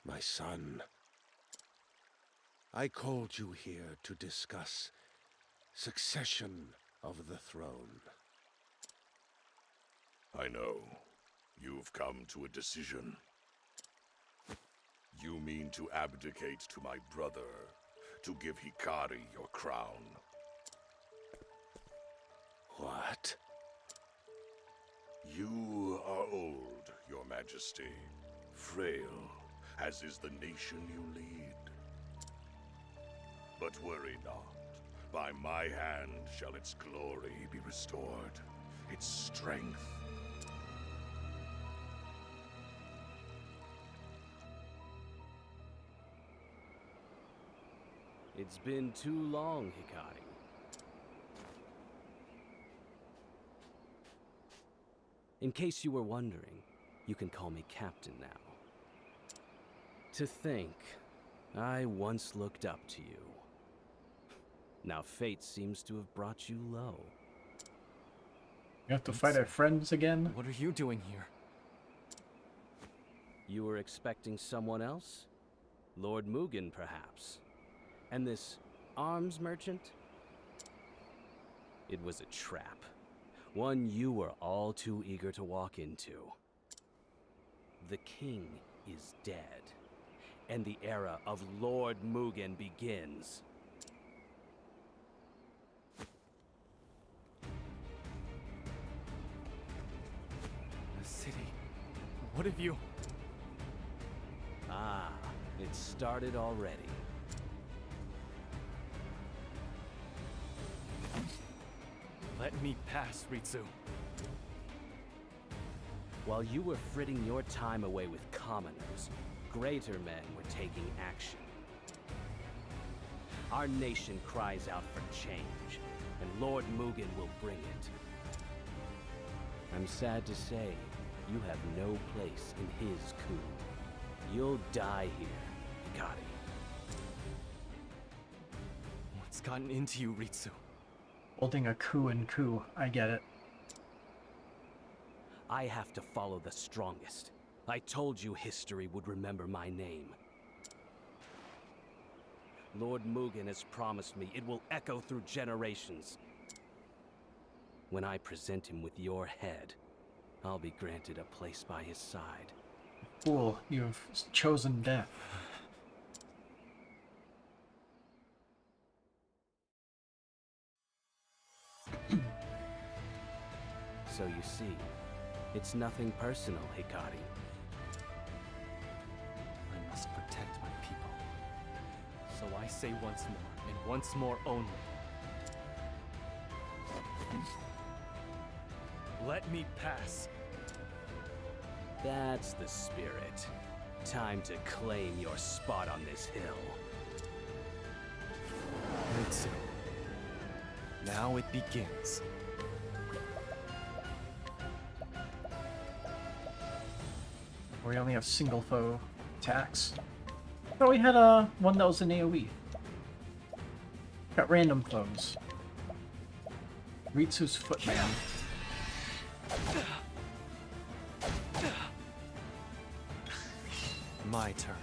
my son, I called you here to discuss succession of the throne. I know. You've come to a decision. You mean to abdicate to my brother, to give Hikari your crown. What? You are old, Your Majesty. Frail, as is the nation you lead. But worry not. By my hand shall its glory be restored, its strength. It's been too long, Hikari. In case you were wondering, you can call me Captain now. To think, I once looked up to you. Now fate seems to have brought you low. You have to fight our friends again? What are you doing here? You were expecting someone else? Lord Mugen, perhaps? And this arms merchant? It was a trap. One you were all too eager to walk into. The king is dead, and the era of Lord Mugen begins. The city. What have you... Ah, it started already. Let me pass, Ritsu. While you were fritting your time away with commoners, greater men were taking action. Our nation cries out for change, and Lord Mugen will bring it. I'm sad to say, you have no place in his coup. You'll die here, Hikari. What's gotten into you, Ritsu? Holding a coup and coup. I get it. I have to follow the strongest. I told you history would remember my name. Lord Mugen has promised me it will echo through generations. When I present him with your head, I'll be granted a place by his side. Fool, you've chosen death. So you see, it's nothing personal, Hikari. So I say once more, and once more only. Let me pass. That's the spirit. Time to claim your spot on this hill. Ritsu. Now it begins. We only have single foe attacks. I thought we had one that was an AoE. Got random foes. Ritsu's Footman. My turn.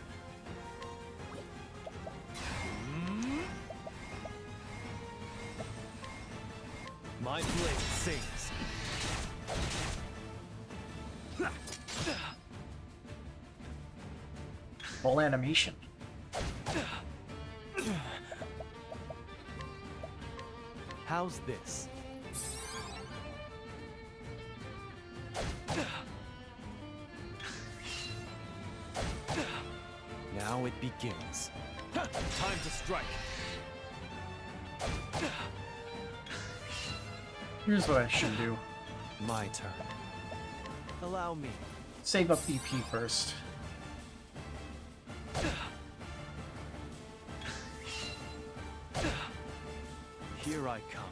My blade sings. Full animation. How's this? Now it begins. Time to strike. Here's what I should do. My turn. Allow me. Save up BP first. Here I come.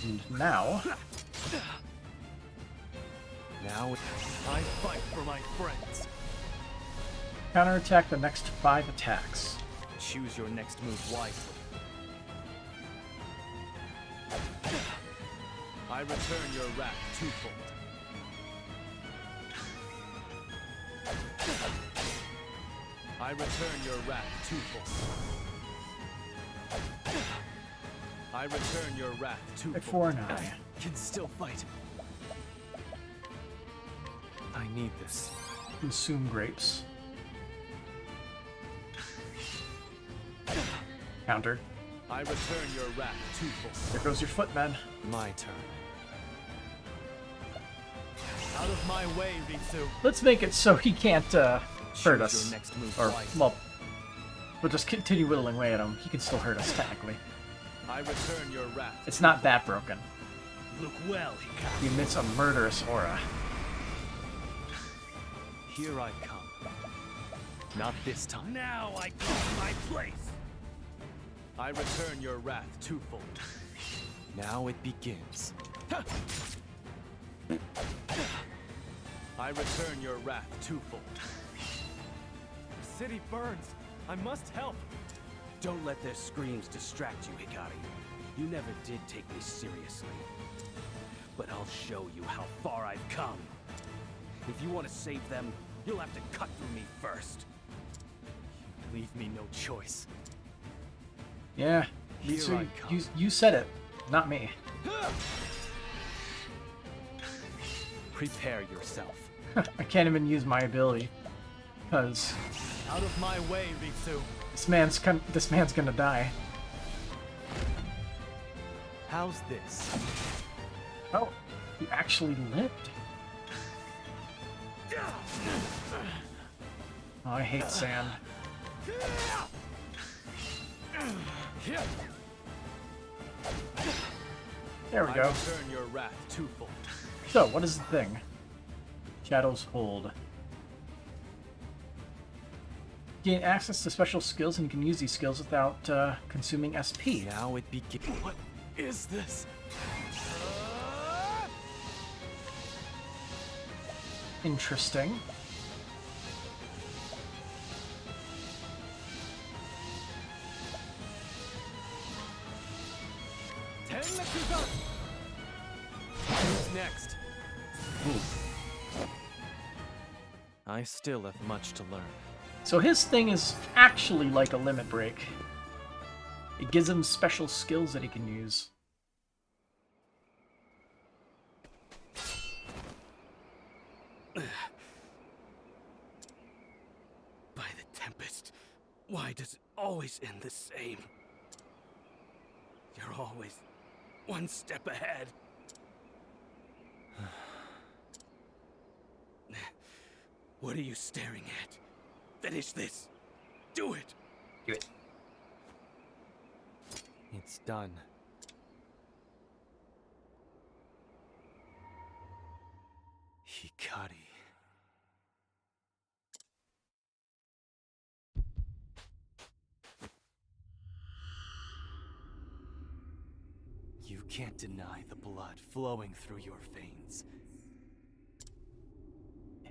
And now... Now I fight for my friends. Counterattack the next 5 attacks. Choose your next move wisely. I return your wrath twofold. I return your wrath twofold. I return your wrath twofold. At 4 and I can still fight. I need this. Consume grapes. Counter. I return your wrath twofold. There goes your Footman. My turn. Out of my way, Ritsu. Let's make it so he can't hurt us. Your next move Or, wisely. well, we'll just continue whittling away at him. He can still hurt us, technically. I return your wrath. It's not that broken. Look well, Hikari. He emits a murderous aura. Here I come. Not this time. Now I come to my place. I return your wrath twofold. Now it begins. I return your wrath twofold. The city burns. I must help. Don't let their screams distract you, Hikari. You never did take me seriously. But I'll show you how far I've come. If you want to save them, you'll have to cut through me first. You leave me no choice. Yeah, Here so I come. you said it, not me. Prepare yourself. I can't even use my ability, because Out of my way, Ritsu. this man's gonna die. How's this? Oh, he actually lived. Oh, I hate sand. There we I go. return your wrath twofold. So, what is the thing? Shadows hold. Gain access to special skills and you can use these skills without consuming SP. Now it begins. What is this? Interesting. Who's next? I still have much to learn. So his thing is actually like a limit break. It gives him special skills that he can use. By the Tempest, why does it always end the same? You're always one step ahead. What are you staring at? Finish this! Do it! Do it. It's done. Hikari. You can't deny the blood flowing through your veins.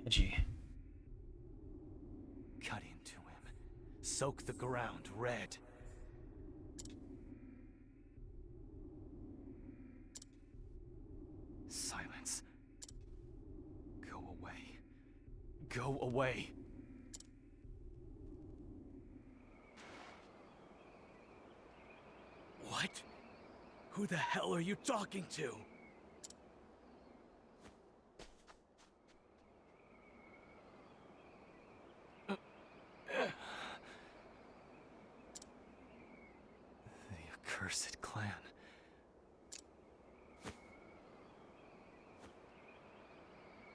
Edgy. Cut into him. Soak the ground red. Silence. Go away. Go away. What? Who the hell are you talking to? The accursed clan.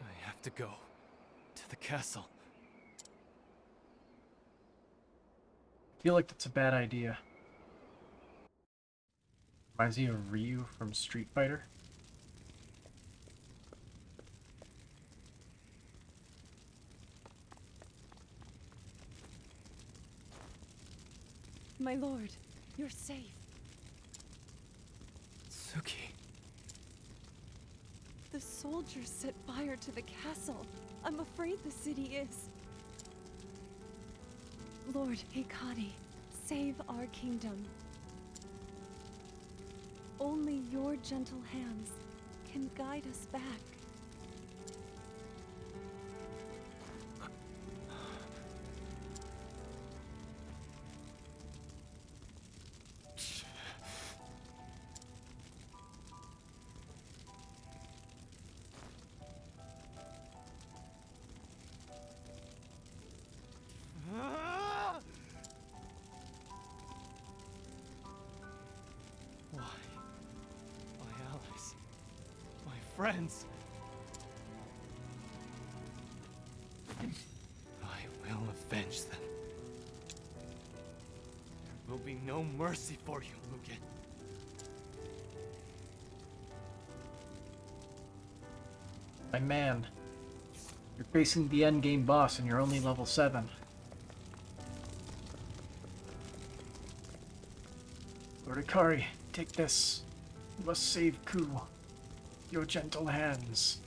I have to go to the castle. I feel like that's a bad idea. Reminds me of Ryu from Street Fighter. My lord, you're safe. Suki. The soldiers set fire to the castle. I'm afraid the city is. Lord Hikari, save our kingdom. Only your gentle hands can guide us back. Why? My allies. My friends. I will avenge them. There will be no mercy for you, Mugen. My man, you're facing the endgame boss and you're only level 7. Lord Hikari, take this. You must save Ku. Your gentle hands.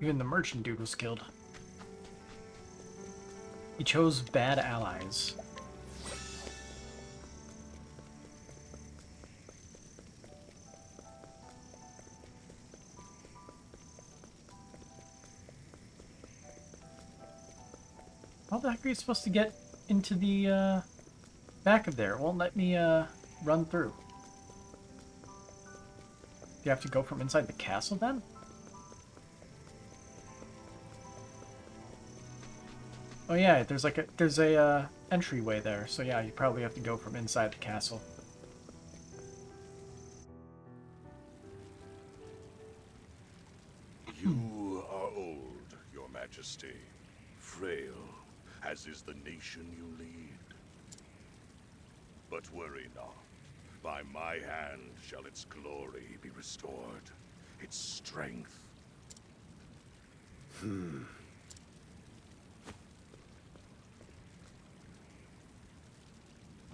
Even the merchant dude was killed. He chose bad allies. How the heck are you supposed to get into the back of there? It won't let me run through. You have to go from inside the castle then? Oh yeah, there's a entryway there. So yeah, you probably have to go from inside the castle. You are old, Your Majesty, frail, as is the nation you lead. But worry not. By my hand shall its glory be restored, its strength.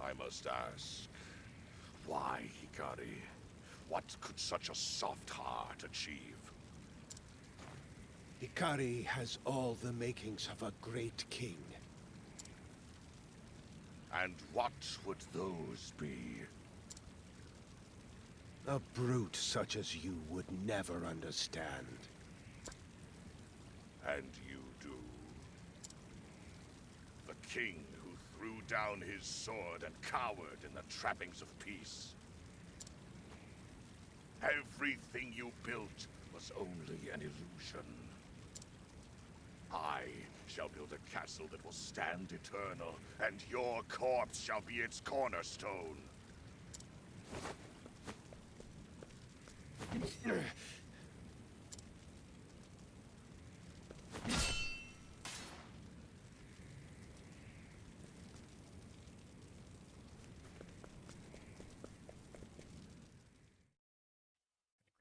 I must ask, why, Hikari? What could such a soft heart achieve? Hikari has all the makings of a great king. And what would those be? A brute such as you would never understand. And you do. The king who threw down his sword and cowered in the trappings of peace. Everything you built was only an illusion. I shall build a castle that will stand eternal, and your corpse shall be its cornerstone.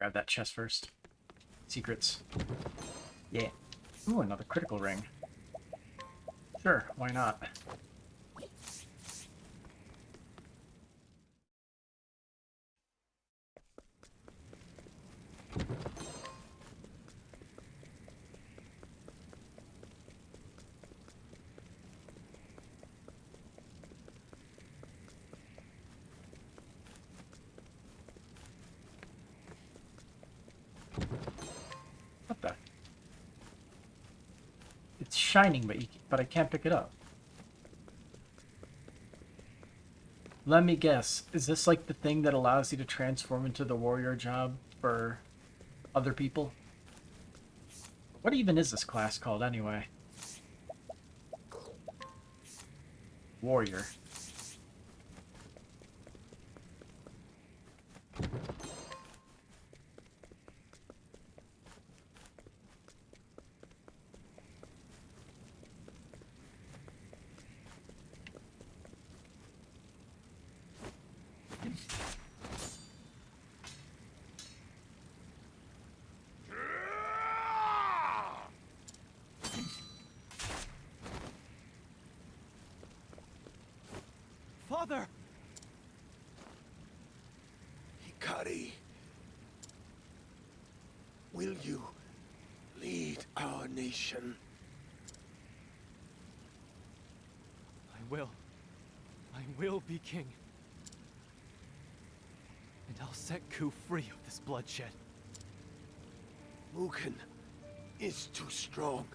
Grab that chest first. Secrets. Yeah. Ooh, another critical ring. Sure, why not? What the? It's shining, but I can't pick it up. Let me guess. Is this like the thing that allows you to transform into the warrior job for other people? What even is this class called anyway? Warrior. Father! Hikari, will you lead our nation? I will be king. And I'll set Ku free of this bloodshed. Mugen is too strong.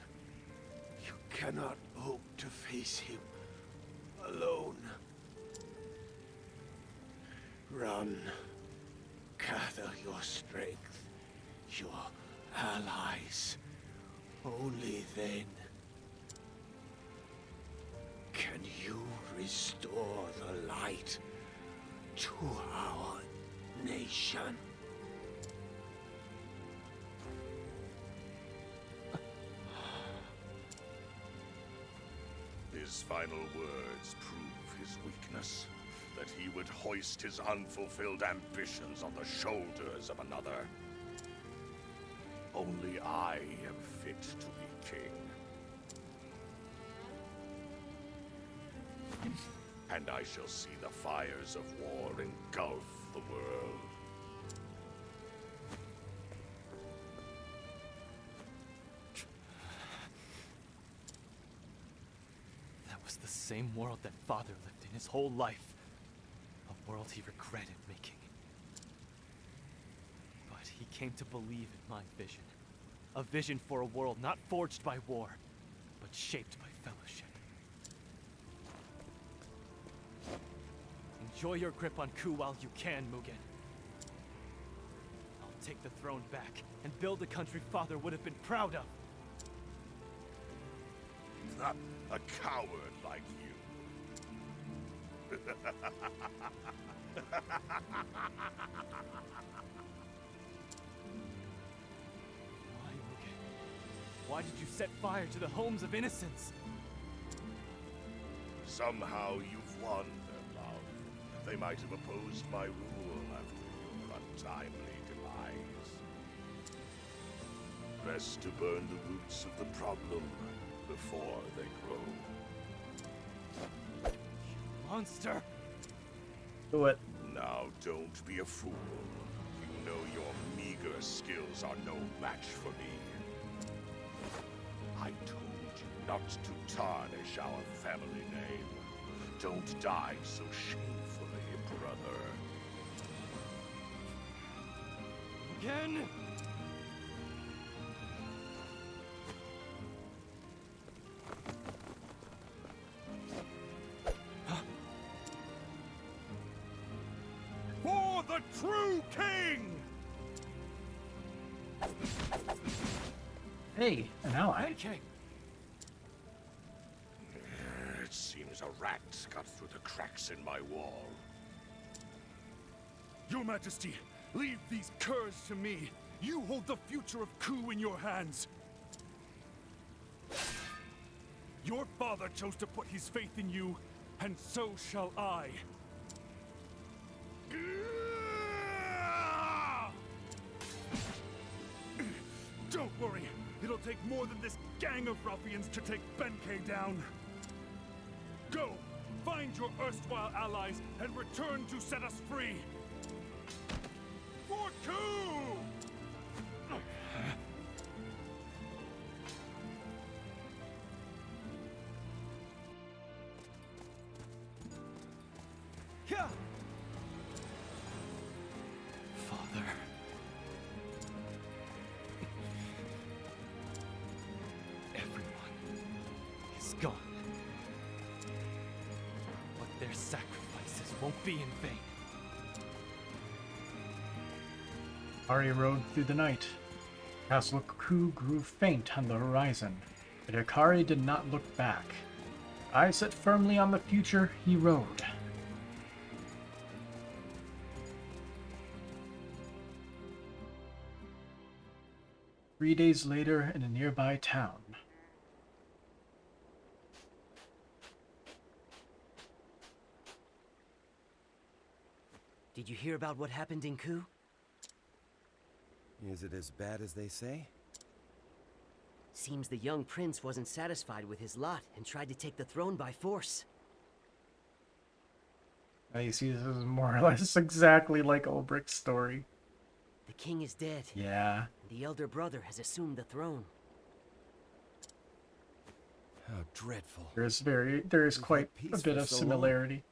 You cannot hope to face him alone. Run. Gather your strength, your allies. Only then can you restore the light to our nation. His final words prove his weakness. That he would hoist his unfulfilled ambitions on the shoulders of another. Only I am fit to be king. And I shall see the fires of war engulf the world. That was the same world that Father lived in his whole life. A world he regretted making. But he came to believe in my vision. A vision for a world not forged by war, but shaped by fellowship. Enjoy your grip on Ku while you can, Mugen. I'll take the throne back and build a country Father would have been proud of. Not a coward like you. Why, Mugen? Why did you set fire to the homes of innocents? Somehow you've won their love. They might have opposed my rule after your untimely demise. Best to burn the roots of the problem before they grow. Monster! Do it. Now don't be a fool. You know your meager skills are no match for me. I told you not to tarnish our family name. Don't die so shamefully, brother. Again? For the true king! Hey, an ally. Okay. It seems a rat's got through the cracks in my wall. Your Majesty, leave these curs to me. You hold the future of Ku in your hands. Your father chose to put his faith in you, and so shall I. Don't worry, it'll take more than this gang of ruffians to take Benkei down. Go, find your erstwhile allies and return to set us free. For Ku! Father. Everyone is gone. But their sacrifices won't be in vain. Ari rode through the night. Castle Ku grew faint on the horizon, but Hikari did not look back. Eyes set firmly on the future, he rode. Three days later, in a nearby town. Did you hear about what happened in Ku? Is it as bad as they say? Seems the young prince wasn't satisfied with his lot and tried to take the throne by force. Now you see, this is more or less exactly like Ulbricht's story. The king is dead. Yeah. And the elder brother has assumed the throne. How dreadful. There is quite a bit of similarity.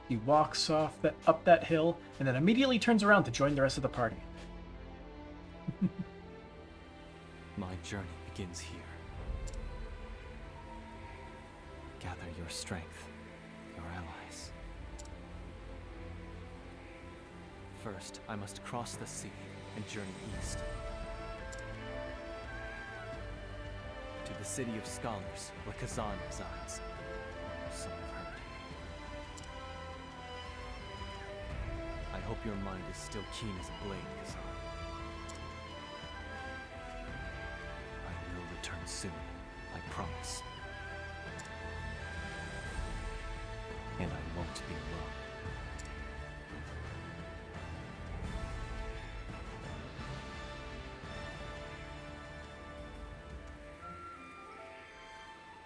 He walks up that hill and then immediately turns around to join the rest of the party. My journey begins here. Gather your strength, your allies. First, I must cross the sea and journey east. To the city of scholars, where Kazan resides. So I've heard. I hope your mind is still keen as a blade, Kazan. I will return soon, I promise. And I won't be alone.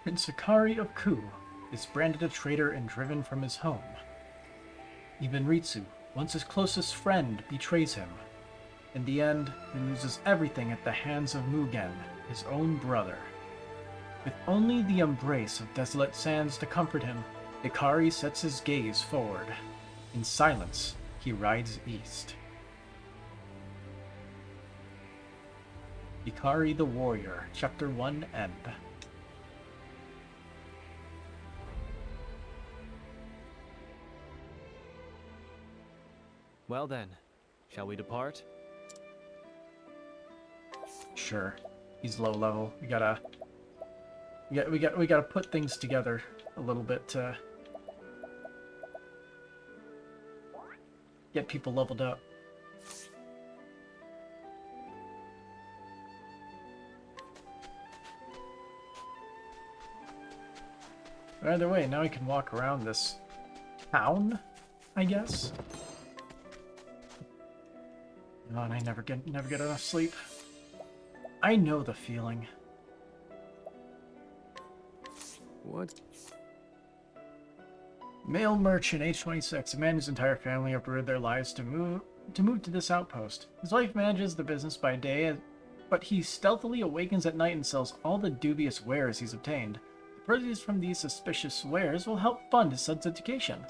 Prince Hikari of Ku is branded a traitor and driven from his home. Even Ritsu, once his closest friend, betrays him. In the end, he loses everything at the hands of Mugen, his own brother. With only the embrace of desolate sands to comfort him, Hikari sets his gaze forward. In silence, he rides east. Hikari the Warrior, Chapter 1 End. Well then, shall we depart? Sure. He's low level. We gotta put things together a little bit to get people leveled up. Either way, now we can walk around this town, I guess. Oh, and I never get enough sleep. I know the feeling. What? Male merchant, age 26. A man whose entire family uprooted their lives to move to this outpost. His wife manages the business by day, but he stealthily awakens at night and sells all the dubious wares he's obtained. The proceeds from these suspicious wares will help fund his son's education.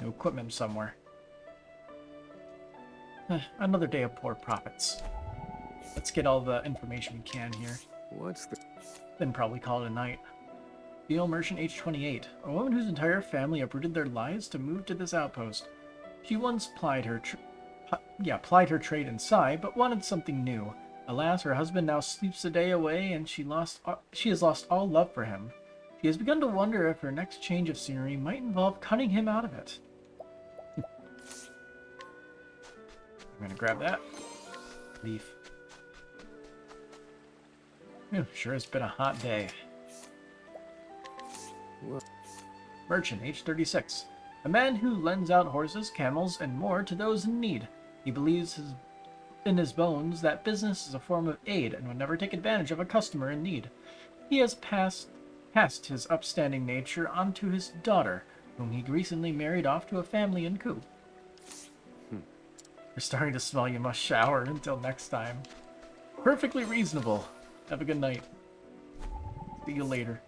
No equipment somewhere. Another day of poor profits. Let's get all the information we can here. What's the... Then probably call it a night. Female merchant, age 28. A woman whose entire family uprooted their lives to move to this outpost. She once plied her trade in Sai, but wanted something new. Alas, her husband now sleeps a day away, and she has lost all love for him. She has begun to wonder if her next change of scenery might involve cutting him out of it. I'm gonna grab that. Leaf. Sure has been a hot day. Merchant, age 36. A man who lends out horses, camels, and more to those in need. He believes in his bones that business is a form of aid and would never take advantage of a customer in need. He has passed his upstanding nature onto his daughter, whom he recently married off to a family in Ku. You're starting to smell, you must shower. Until next time. Perfectly reasonable. Have a good night. See you later.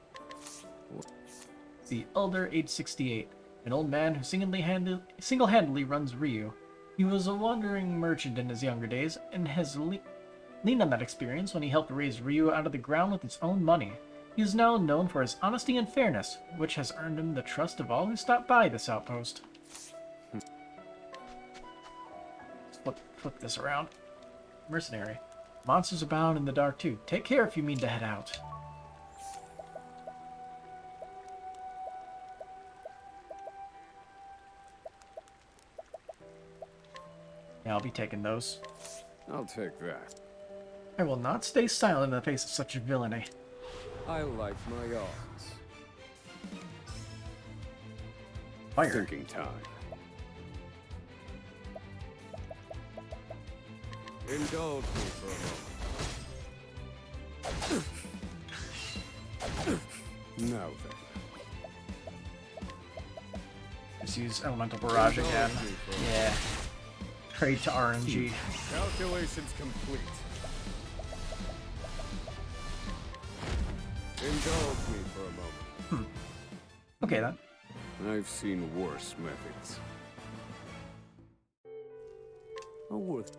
The elder, age 68. An old man who single-handedly runs Ryu. He was a wandering merchant in his younger days, and has leaned on that experience when he helped raise Ryu out of the ground with his own money. He is now known for his honesty and fairness, which has earned him the trust of all who stop by this outpost. Flip this around. Mercenary. Monsters abound in the dark too. Take care if you mean to head out. Yeah, I'll be taking those. I'll take that. I will not stay silent in the face of such villainy. I like my odds. Fire. Thinking time. Indulge me for a moment. Now then. Just use Elemental Barrage again. Yeah. Trade to RNG. Calculations complete. Indulge me for a moment. Okay then. I've seen worse methods. Worth.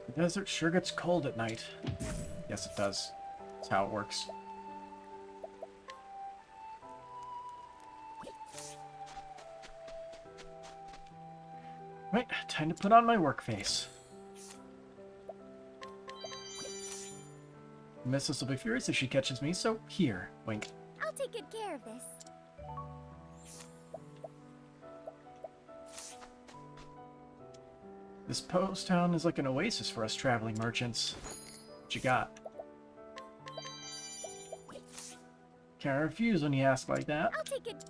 The desert sure gets cold at night. Yes, it does. That's how it works. Right, time to put on my work face. Mrs. will be furious if she catches me, so here, wink. I'll take good care of this. This post town is like an oasis for us traveling merchants. What you got? Can't refuse when you ask like that. I'll take it.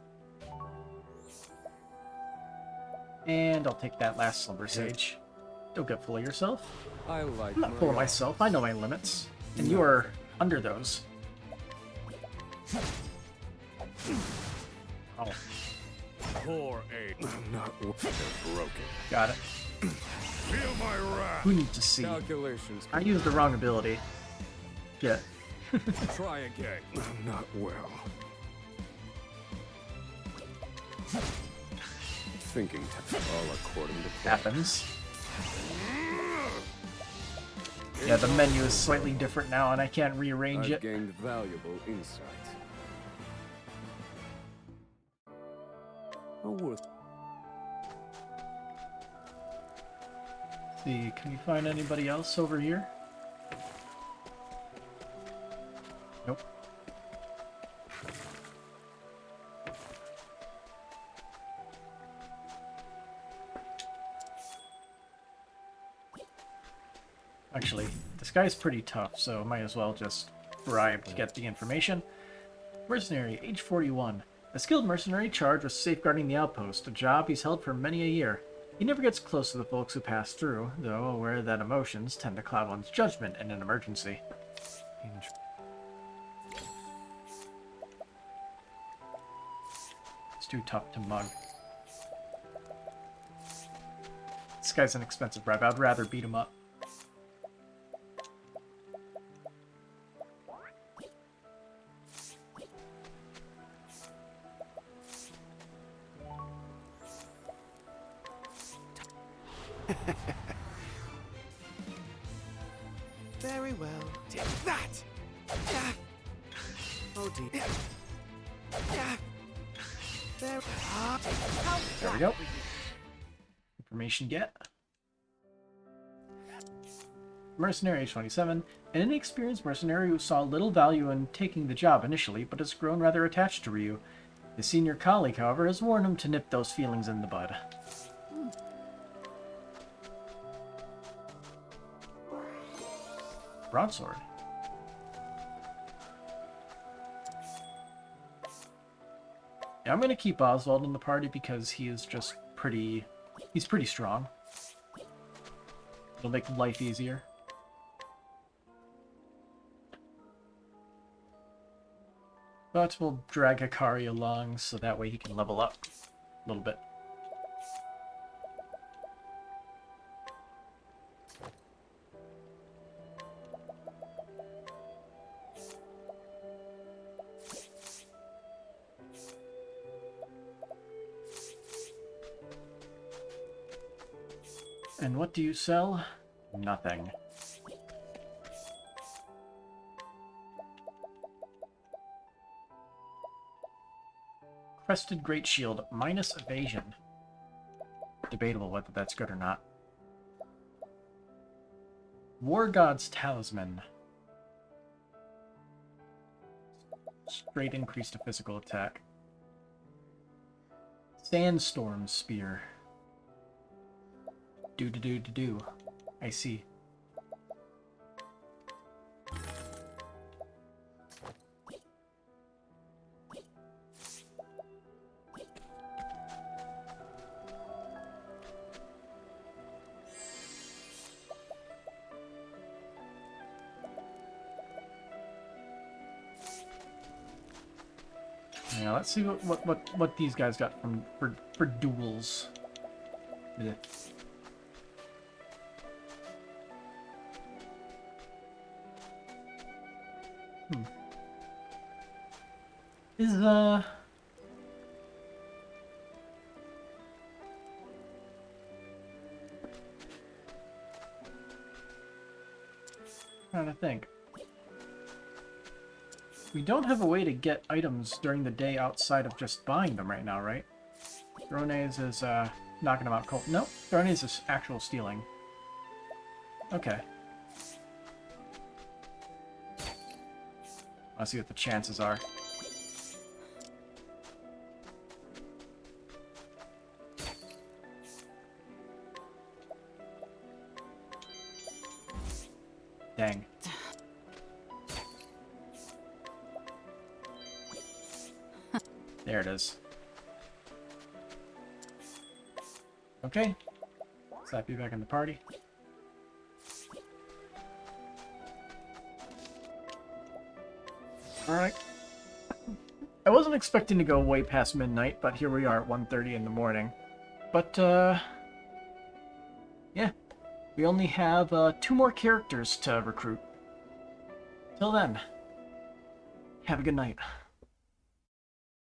And I'll take that last Slumber Sage. Don't get full of yourself. I like I'm not full of myself. I know my limits. And you are under those. Oh. Poor ape. I'm not broken. Got it. Feel my wrath. Who needs to see? Calculations. I used the wrong ability. Yeah. Try again. I'm not well. Thinking all according to happens. Yeah, the menu is slightly different now, and I can't rearrange it. Gained valuable insight. Worth. See, can you find anybody else over here? Nope. Actually, this guy's pretty tough, so might as well just bribe to get the information. Mercenary, age 41. A skilled mercenary charged with safeguarding the outpost, a job he's held for many a year. He never gets close to the folks who pass through, though aware that emotions tend to cloud one's judgment in an emergency. It's too tough to mug. This guy's an expensive bribe. I'd rather beat him up. Very well. Take that! Yeah. Oh dear. Yeah. There. There we go. Information get. Mercenary age 27. An inexperienced mercenary who saw little value in taking the job initially, but has grown rather attached to Ryu. His senior colleague, however, has warned him to nip those feelings in the bud. Broadsword. Yeah, I'm gonna keep Oswald in the party because he is just pretty... he's pretty strong. It'll make life easier. But we'll drag Hikari along so that way he can level up a little bit. And what do you sell? Nothing. Crested Great Shield, minus evasion. Debatable whether that's good or not. War God's Talisman. Straight increase to physical attack. Sandstorm Spear. Do. I see. Yeah, let's see what these guys got from for duels. Yeah. Is trying to think. We don't have a way to get items during the day outside of just buying them right now, right? Drones is knocking them out cold. Nope, Drones is actual stealing. Okay. Let's see what the chances are. Dang. There it is. Okay. Slap you back in the party. Alright. I wasn't expecting to go way past midnight, but here we are at 1:30 in the morning. But, yeah. We only have 2 more characters to recruit. Till then, have a good night.